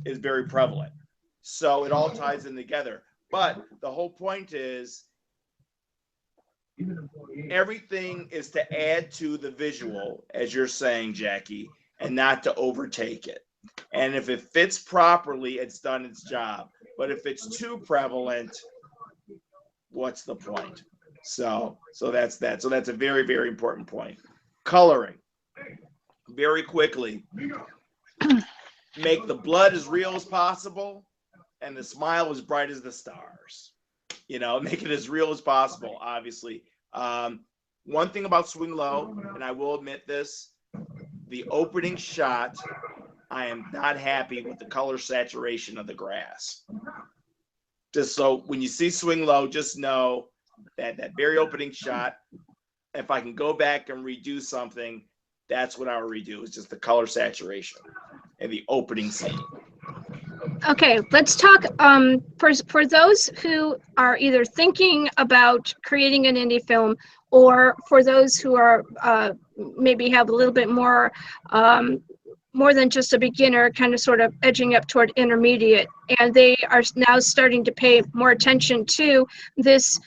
is very prevalent. So it all ties in together. But the whole point is everything is to add to the visual, as you're saying, Jackie, and not to overtake it. And if it fits properly, it's done its job. But if it's too prevalent, what's the point? So that's that. So that's a very, very important point. Coloring. Very quickly. Make the blood as real as possible and the smile as bright as the stars. You know, make it as real as possible, obviously. One thing about Swing Low, and I will admit this, the opening shot, I am not happy with the color saturation of the grass. Just so when you see Swing Low, just know that that very opening shot, if I can go back and redo something, that's what I would redo, is just the color saturation and the opening scene. Okay, let's talk for those who are either thinking about creating an indie film, or for those who are maybe have a little bit more than just a beginner, kind of sort of edging up toward intermediate, and they are now starting to pay more attention to this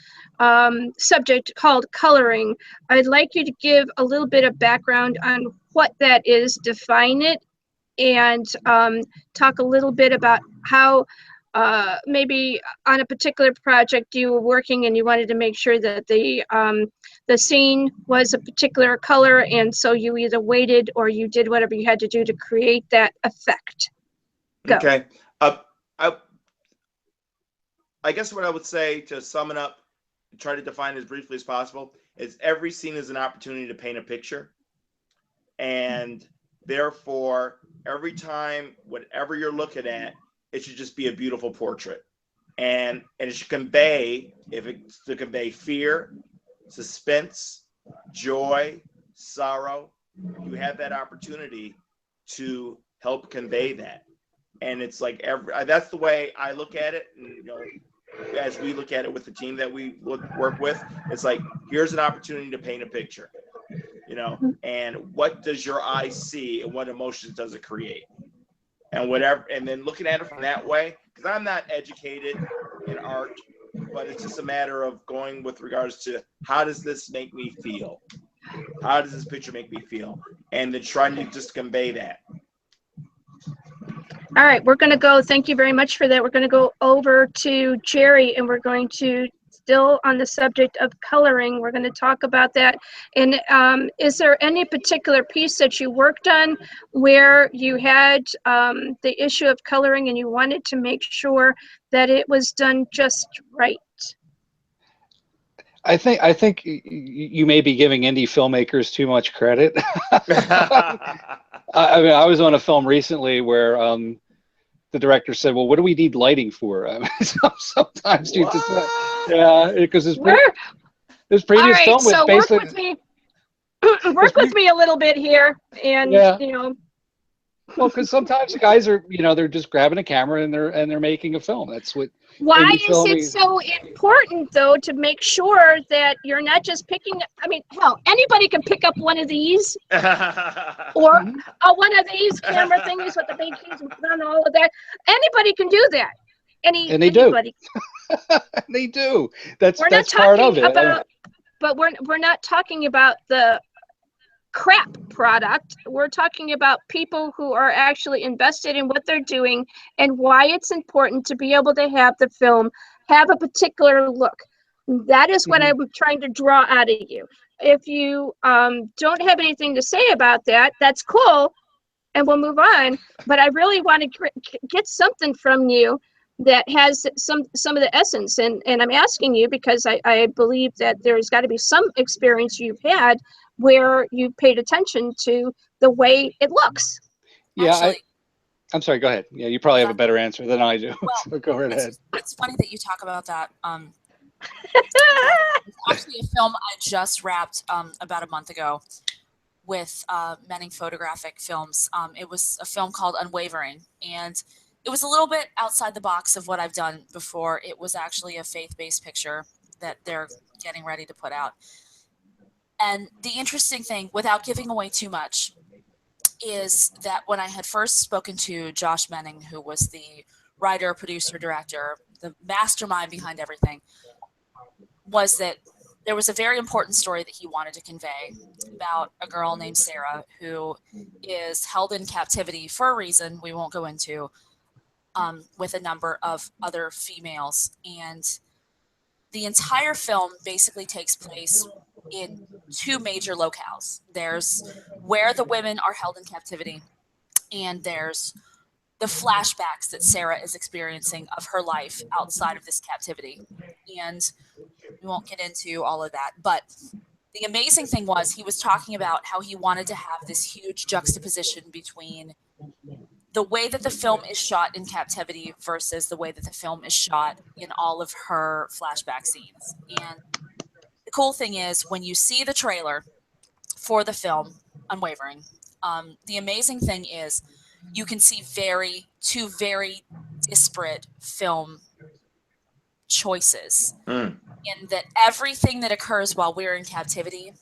subject called coloring. I'd like you to give a little bit of background on what that is, define it, and talk a little bit about how maybe on a particular project you were working and you wanted to make sure that the scene was a particular color, and so you either waited or you did whatever you had to do to create that effect. Go. Okay. I guess what I would say, to sum it up, try to define it as briefly as possible, is every scene is an opportunity to paint a picture. And therefore, every time, whatever you're looking at, it should just be a beautiful portrait. And it should convey, if it's to convey fear, suspense, joy, sorrow, you have that opportunity to help convey that. And it's like that's the way I look at it. And, you know, as we look at it with the team that we work with, it's like, here's an opportunity to paint a picture, you know, and what does your eye see and what emotions does it create? And whatever, and then looking at it from that way, because I'm not educated in art, but it's just a matter of going with regards to, how does this make me feel? How does this picture make me feel? And then trying to just convey that. All right, we're going to go, thank you very much for that. We're going to go over to Jerry, and we're going to, still on the subject of coloring, we're going to talk about that. And is there any particular piece that you worked on where you had the issue of coloring and you wanted to make sure that it was done just right? I think you may be giving indie filmmakers too much credit. I mean, I was on a film recently where the director said, "Well, what do we need lighting for?" I mean, sometimes you just, yeah, because his previous film was basically. Work with me a little bit here, and yeah. You know. Well, because sometimes the guys are, you know, they're just grabbing a camera and they're making a film. That's what. Why is it so important, though, to make sure that you're not just picking? I mean, hell, anybody can pick up one of these, or one of these camera thingies with the big keys and all of that. Anybody can do that. And they anybody. do. They do. That's part of it. But we're not talking about the crap product. We're talking about people who are actually invested in what they're doing and why it's important to be able to have the film have a particular look. That is what I'm trying to draw out of you. If you don't have anything to say about that, that's cool, and we'll move on. But I really want to get something from you that has some of the essence, and I'm asking you because I believe that there's got to be some experience you've had where you paid attention to the way it looks. Yeah, Actually, I'm sorry. Go ahead. Yeah, you probably have a That- better answer than I do. Well, So go right ahead. it's funny that you talk about that. It's actually a film I just wrapped about a month ago with Menning Photographic Films. It was a film called Unwavering, and it was a little bit outside the box of what I've done before. It was actually a faith-based picture that they're getting ready to put out. And the interesting thing, without giving away too much, is that when I had first spoken to Josh Menning, who was the writer, producer, director, the mastermind behind everything, was that there was a very important story that he wanted to convey about a girl named Sarah who is held in captivity for a reason we won't go into, with a number of other females. And the entire film basically takes place in two major locales. There's where the women are held in captivity, and there's the flashbacks that Sarah is experiencing of her life outside of this captivity. And we won't get into all of that, but the amazing thing was he was talking about how he wanted to have this huge juxtaposition between the way that the film is shot in captivity versus the way that the film is shot in all of her flashback scenes. And the cool thing is, when you see the trailer for the film Unwavering, the amazing thing is you can see two very disparate film choices. In that everything that occurs while we're in captivity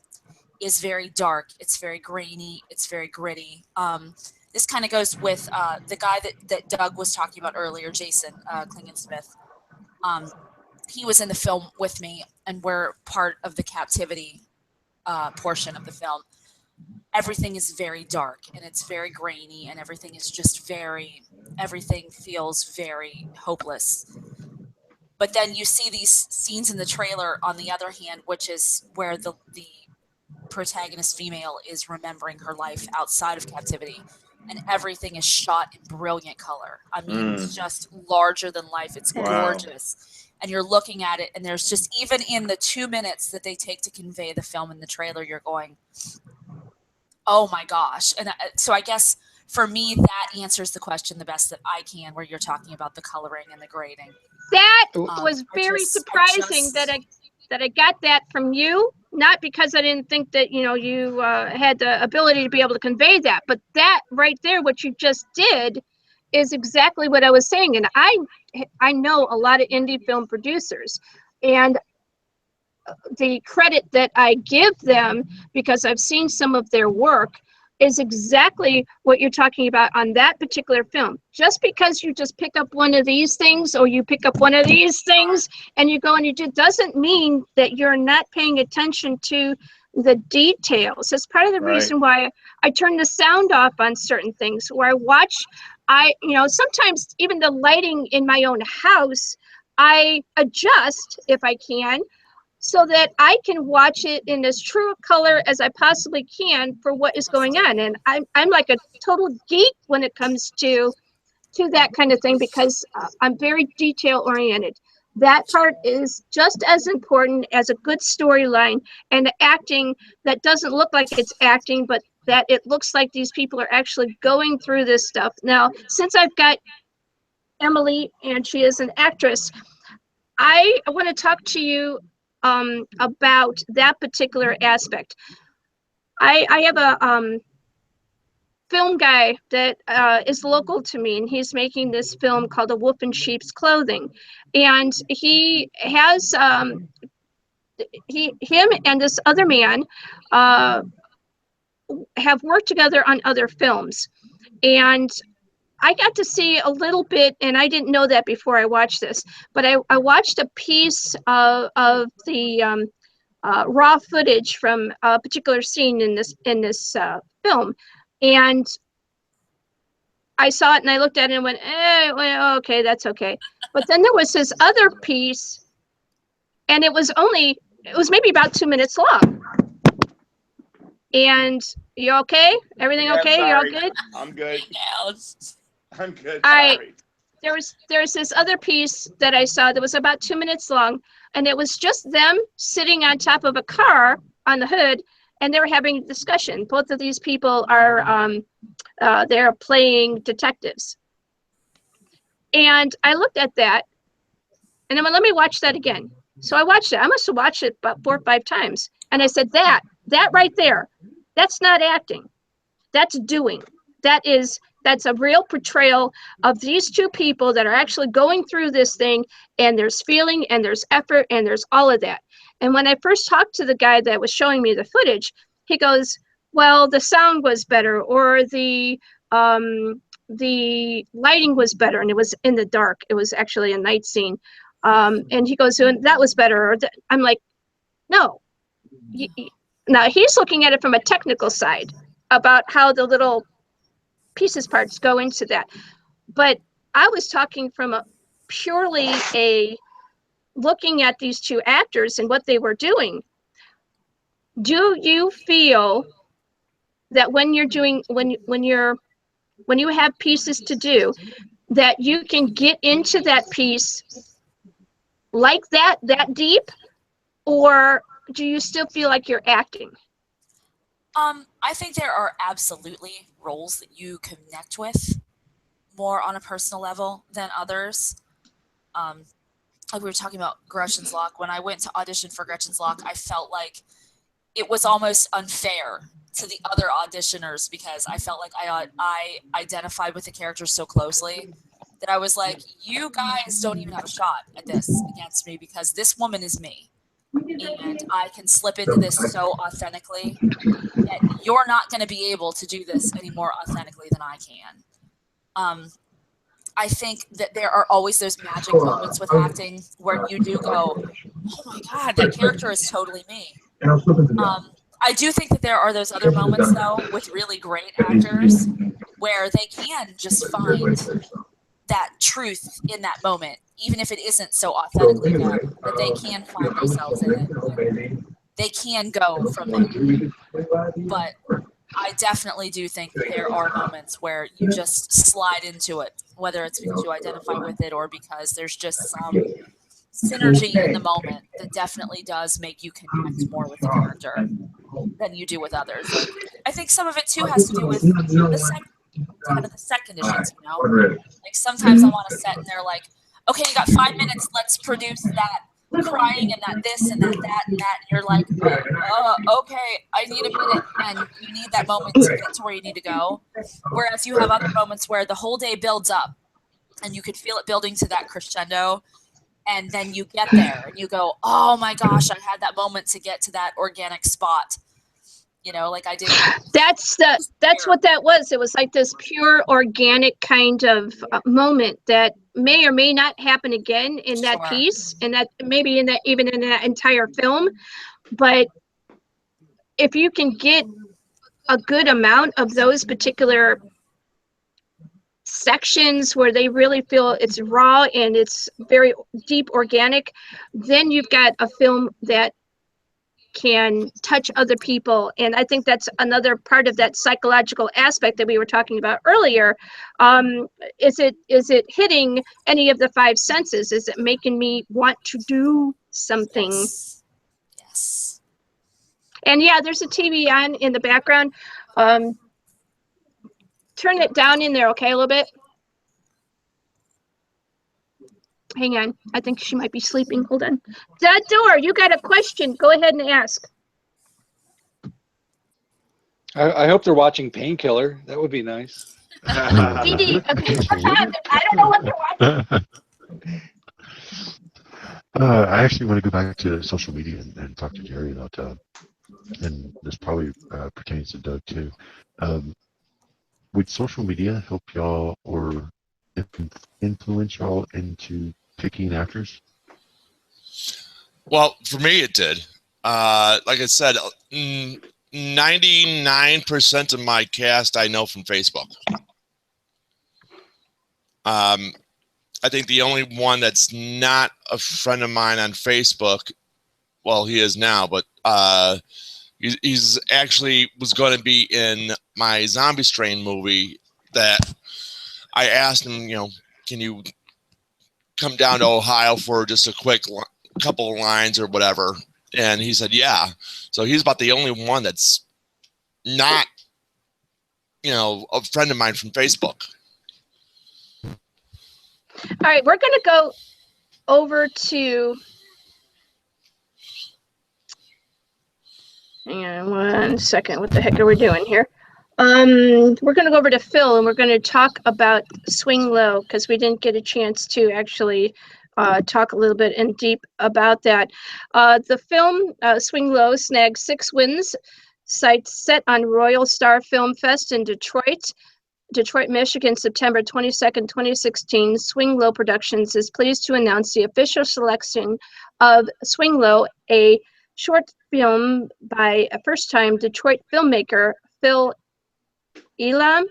is very dark. It's very grainy. It's very gritty. This kind of goes with the guy that Doug was talking about earlier, Jason Klingensmith. He was in the film with me, and we're part of the captivity portion of the film. Everything is very dark, and it's very grainy, and everything is just everything feels very hopeless. But then you see these scenes in the trailer, on the other hand, which is where the protagonist female is remembering her life outside of captivity, and everything is shot in brilliant color. I mean, it's just larger than life. It's gorgeous. And you're looking at it, and there's just, even in the 2 minutes that they take to convey the film in the trailer, you're going, oh my gosh. And so I guess for me, that answers the question the best that I can, where you're talking about the coloring and the grading. That was very surprising that I got that from you. Not because I didn't think that you had the ability to be able to convey that, but that right there, what you just did, is exactly what I was saying. And I know a lot of indie film producers, and the credit that I give them, because I've seen some of their work, is exactly what you're talking about on that particular film. Just because you just pick up one of these things, or you pick up one of these things and you go and you do, doesn't mean that you're not paying attention to the details. It's part of the reason why I turn the sound off on certain things, where I watch, sometimes even the lighting in my own house, I adjust if I can, so that I can watch it in as true a color as I possibly can for what is going on. And I'm like a total geek when it comes to that kind of thing, because I'm very detail oriented. That part is just as important as a good storyline and acting that doesn't look like it's acting, but that it looks like these people are actually going through this stuff. Now, since I've got Emily and she is an actress, I want to talk to you about that particular aspect. I have a film guy that is local to me, and he's making this film called A Wolf in Sheep's Clothing, and he has him and this other man have worked together on other films, and I got to see a little bit, and I didn't know that before I watched this, but I watched a piece of the raw footage from a particular scene in this film, and I saw it and I looked at it and went, well, okay, that's okay. But then there was this other piece, and it was maybe about 2 minutes long. And you okay? Everything okay? Sorry. You all good? I'm good. I'm good. There's this other piece that I saw that was about 2 minutes long, and it was just them sitting on top of a car on the hood, and they were having a discussion. Both of these people are they're playing detectives. And I looked at that, and I went, let me watch that again. So I watched it. I must have watched it about 4 or 5 times. And I said, that right there, that's not acting. That's doing. That's a real portrayal of these two people that are actually going through this thing, and there's feeling and there's effort and there's all of that. And when I first talked to the guy that was showing me the footage, he goes, well, the sound was better, or the lighting was better, and it was in the dark. It was actually a night scene. And he goes, that was better. I'm like, no. Now he's looking at it from a technical side about how the little pieces parts go into that. But I was talking from a purely looking at these two actors and what they were doing. Do you feel that when you're doing, when you have pieces to do, that you can get into that piece like that deep, or do you still feel like you're acting? I think there are absolutely roles that you connect with more on a personal level than others. Like we were talking about Gretchen's Lock. When I went to audition for Gretchen's Lock, I felt like it was almost unfair to the other auditioners because I felt like I identified with the characters so closely that I was like, you guys don't even have a shot at this against me because this woman is me. And I can slip into this so authentically that you're not going to be able to do this any more authentically than I can. I think that there are always those magic moments with acting where you do go, oh my God, that character is totally me. I do think that there are those other moments, though, with really great actors where they can just find that truth in that moment, even if it isn't so authentically them, that they can find themselves in it. They can go from there. But I definitely do think that there are moments where you just slide into it, whether it's because you identify with it or because there's just some synergy in the moment that definitely does make you connect more with the character than you do with others. Like, I think some of it too has to do with the set conditions, you know? Like sometimes I'm on a set and they're like, okay, you got 5 minutes, let's produce that crying and that this and that and that, and you're like, okay, I need a minute, and you need that moment to get to where you need to go. Whereas you have other moments where the whole day builds up and you could feel it building to that crescendo, and then you get there and you go, oh my gosh, I had that moment to get to that organic spot. You know, like I did. That's what that was. It was like this pure organic kind of moment that may or may not happen again in that piece, and that maybe in that even in that entire film. But if you can get a good amount of those particular sections where they really feel it's raw and it's very deep organic, then you've got a film that can touch other people. And I think that's another part of that psychological aspect that we were talking about earlier. Is it hitting any of the 5 senses? Is it making me want to do something? Yes. And yeah, there's a TV on in the background. Turn it down in there, okay, a little bit. Hang on, I think she might be sleeping. Hold on. That door, you got a question. Go ahead and ask. I hope they're watching Painkiller. That would be nice. Dee, okay. I don't know what they're watching. I actually want to go back to social media and talk to Jerry about, and this probably pertains to Doug too. Would social media help y'all or influence y'all into picking actors? Well, for me, it did. Like I said, 99% of my cast I know from Facebook. I think the only one that's not a friend of mine on Facebook, well, he is now, but he's actually was going to be in my Zombie Strain movie that I asked him, you know, can you come down to Ohio for just a quick couple of lines or whatever? And he said, yeah. So he's about the only one that's not, a friend of mine from Facebook. All right, we're going to go over to, hang on one second, what the heck are we doing here? We're going to go over to Phil, and we're going to talk about Swing Low, because we didn't get a chance to actually talk a little bit in deep about that. The film Swing Low snagged 6 wins, set on Royal Star Film Fest in Detroit, Michigan, September 22nd, 2016. Swing Low Productions is pleased to announce the official selection of Swing Low, a short film by a first-time Detroit filmmaker, Phil Elam,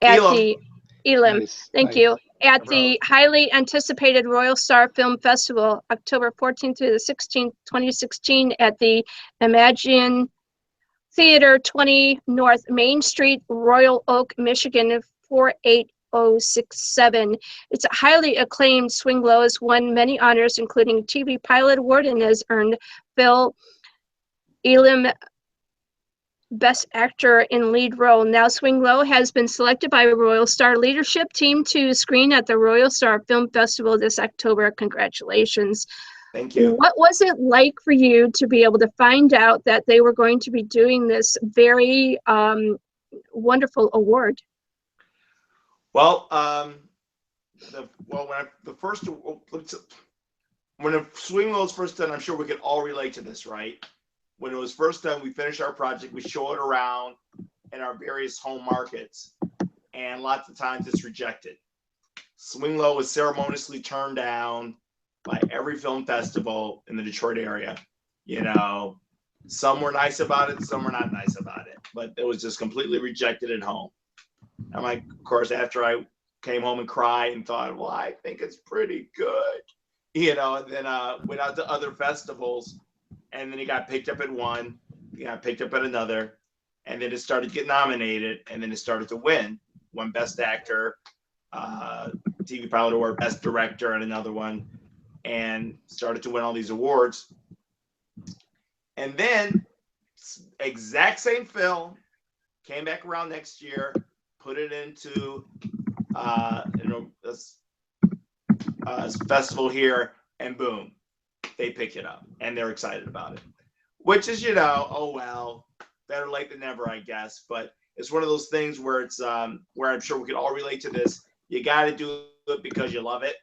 Elam, Nice, thank nice. you, at the highly anticipated Royal Star Film Festival, October 14th through the 16th, 2016, at the Imagine Theater, 20 North Main Street, Royal Oak, Michigan, 48067. It's a highly acclaimed. Swing Low has won many honors, including TV Pilot Award, and has earned Phil Elam Best Actor in Lead Role. Now Swing Low has been selected by Royal Star leadership team to screen at the Royal Star Film Festival this October. Congratulations. Thank you. What was it like for you to be able to find out that they were going to be doing this very wonderful award? Well, when a Swing Low was first done, I'm sure we could all relate to this, right? When it was first done, we finished our project, we show it around in our various home markets, and lots of times it's rejected. Swing Low was ceremoniously turned down by every film festival in the Detroit area. Some were nice about it, some were not nice about it, but it was just completely rejected at home. And of course, after I came home and cried and thought, well, I think it's pretty good, and then went out to other festivals, and then he got picked up at one, he got picked up at another, and then it started to get nominated, and then it started to win Best Actor, TV Pilot Award, Best Director, and another one, and started to win all these awards. And then exact same film came back around next year, put it into this festival here, and boom, they pick it up and they're excited about it, which is, oh well, better late than never, I guess. But it's one of those things where it's where I'm sure we could all relate to this. You got to do it because you love it,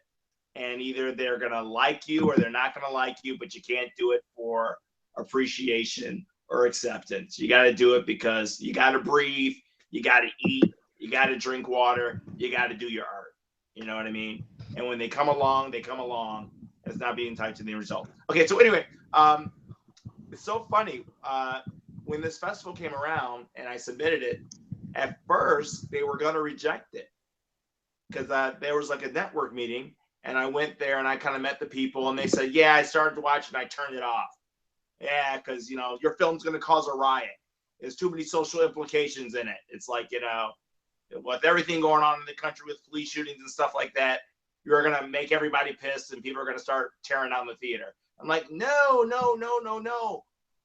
and either they're gonna like you or they're not gonna like you, but you can't do it for appreciation or acceptance. You got to do it because you got to breathe, you got to eat, you got to drink water, you got to do your art. You know what I mean? And when they come along, they come along. It's not being tied to the result. Okay, so anyway, it's so funny. When this festival came around and I submitted it, at first they were going to reject it because there was like a network meeting, and I went there and I kind of met the people, and they said, yeah, I started to watch and I turned it off. Yeah, because, your film's going to cause a riot. There's too many social implications in it. It's like, with everything going on in the country with police shootings and stuff like that, you're going to make everybody pissed and people are going to start tearing down the theater. I'm like, no.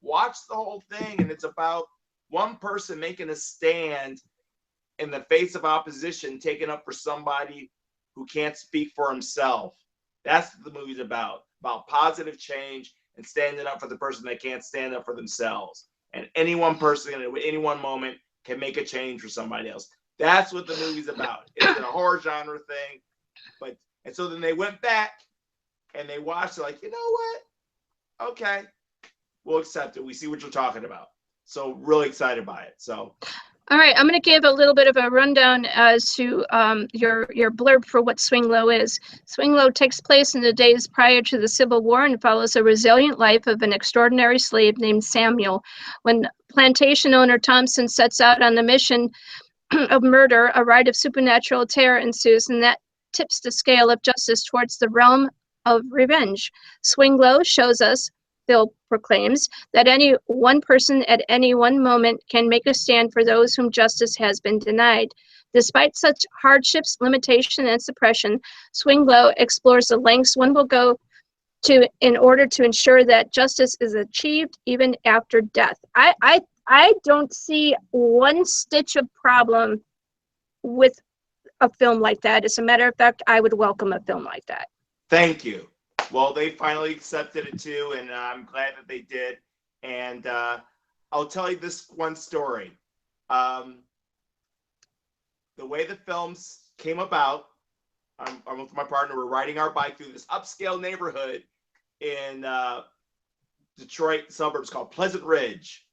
Watch the whole thing. And it's about one person making a stand in the face of opposition, taking up for somebody who can't speak for himself. That's what the movie's about positive change and standing up for the person that can't stand up for themselves. And any one person at any one moment can make a change for somebody else. That's what the movie's about. It's a horror genre thing. And so then they went back and they watched it like, you know what? Okay, we'll accept it. We see what you're talking about. So really excited by it. So. All right, I'm going to give a little bit of a rundown as to your blurb for what Swing Low is. Swing Low takes place in the days prior to the Civil War and follows a resilient life of an extraordinary slave named Samuel. When plantation owner Thompson sets out on the mission of murder, a ride of supernatural terror ensues, and that tips the scale of justice towards the realm of revenge. Swing Low shows us, Phil proclaims, that any one person at any one moment can make a stand for those whom justice has been denied. Despite such hardships, limitation, and suppression, Swing Low explores the lengths one will go in order to ensure that justice is achieved even after death. I don't see one stitch of problem with a film like that. As a matter of fact, I would welcome a film like that. Thank you. Well, they finally accepted it too, and I'm glad that they did. And I'll tell you this one story. The way the films came about, I'm with my partner. We're riding our bike through this upscale neighborhood in Detroit suburbs called Pleasant Ridge.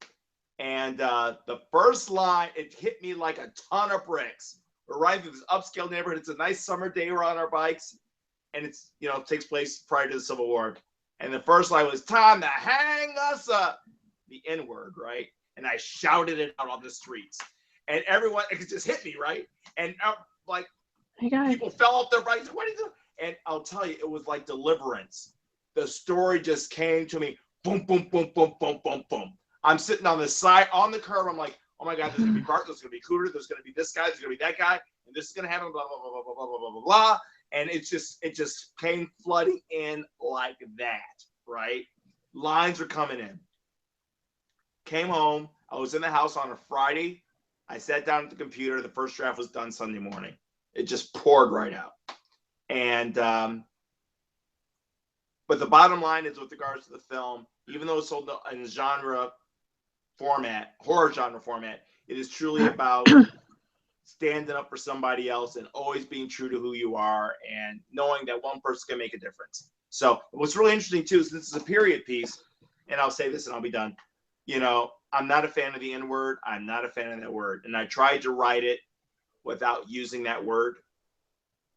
And the first line, it hit me like a ton of bricks. We're riding through this upscale neighborhood. It's a nice summer day. We're on our bikes. And it's, you know, it takes place prior to the Civil War. And the first line was, "Time to hang us up." The N-word, right? And I shouted it out on the streets. And everyone, it just hit me, right? And like, people fell off their bikes. What are you doing? And I'll tell you, it was like deliverance. The story just came to me. Boom, boom, boom, boom, boom, boom, boom. I'm sitting on the side, on the curb. I'm like, oh my God, there's going to be Bart, there's going to be Cooter, there's going to be this guy, there's going to be that guy, and this is going to happen, blah, blah, blah, blah, blah, blah, blah, blah, blah. And it just came flooding in like that, right? Lines are coming in. Came home. I was in the house on a Friday. I sat down at the computer. The first draft was done Sunday morning. It just poured right out. And, but the bottom line is with regards to the film, even though it's sold in genre format, horror genre format, it is truly about standing up for somebody else and always being true to who you are and knowing that one person can make a difference. So what's really interesting too is this is a period piece, and I'll say this and I'll be done. You know, I'm not a fan of the N-word. I'm not a fan of that word. And I tried to write it without using that word,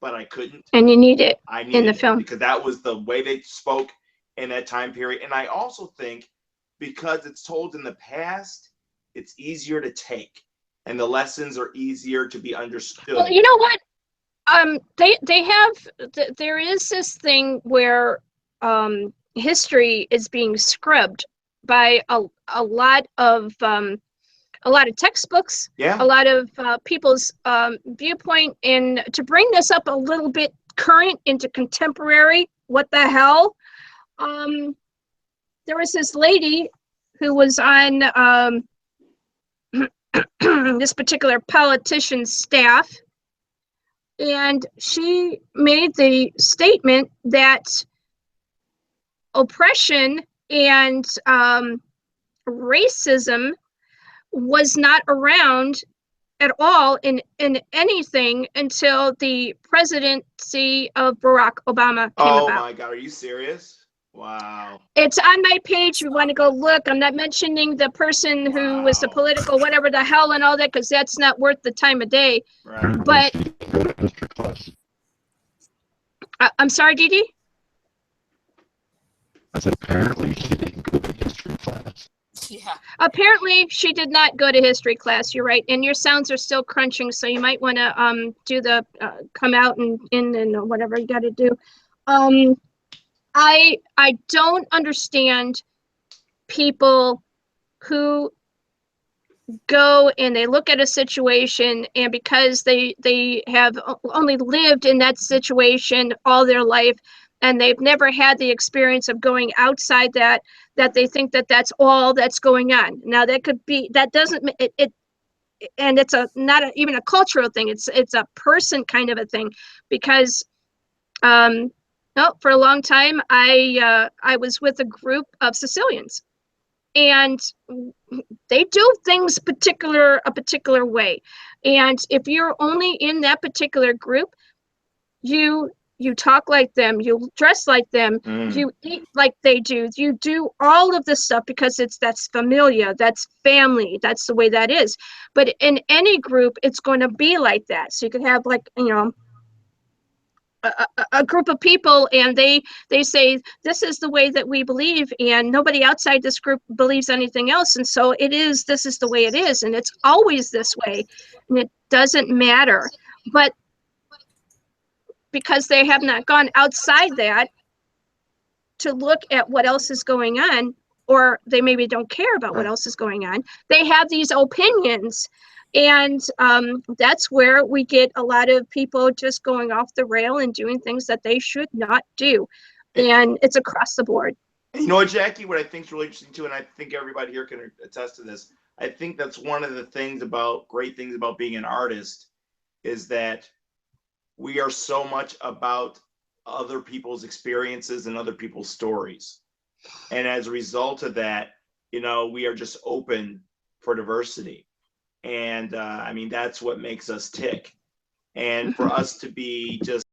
but I couldn't. And you need it in the film. Because that was the way they spoke in that time period. And I also think because it's told in the past, it's easier to take. And the lessons are easier to be understood. Well, you know what? They have, there is this thing where history is being scrubbed by a lot of textbooks, yeah, a lot of people's viewpoint. And to bring this up a little bit current into contemporary, what the hell? There was this lady who was on this particular politician's staff, and she made the statement that oppression and racism was not around at all in anything until the presidency of Barack Obama came about. Oh my God, are you serious? Wow. It's on my page. You want to go look. I'm not mentioning the person who was the political whatever the hell and all that, because that's not worth the time of day. Right. But I'm sorry, Dee Dee? I said apparently she didn't go to history class. Yeah. Apparently she did not go to history class. You're right. And your sounds are still crunching, so you might want to do the come out and in and whatever you got to do. I don't understand people who go and they look at a situation, and because they have only lived in that situation all their life and they've never had the experience of going outside that they think that that's all that's going on. Now that could be, that doesn't it and it's not even a cultural thing. It's a person kind of a thing, because for a long time, I was with a group of Sicilians, and they do things a particular way. And if you're only in that particular group, you talk like them, you dress like them, you eat like they do, you do all of this stuff because that's familiar, that's family, that's the way that is. But in any group, it's going to be like that. So you could have, like, you know, a group of people, and they say this is the way that we believe, and nobody outside this group believes anything else, and so this is the way it is, and it's always this way, and it doesn't matter. But because they have not gone outside that to look at what else is going on, or they maybe don't care about what else is going on, they have these opinions. And that's where we get a lot of people just going off the rail and doing things that they should not do. and it's across the board. And you know what, Jackie, what I think is really interesting too, and I think everybody here can attest to this, I think that's one of the great things about being an artist is that we are so much about other people's experiences and other people's stories. And as a result of that, we are just open for diversity. And I mean, that's what makes us tick. And for us to be just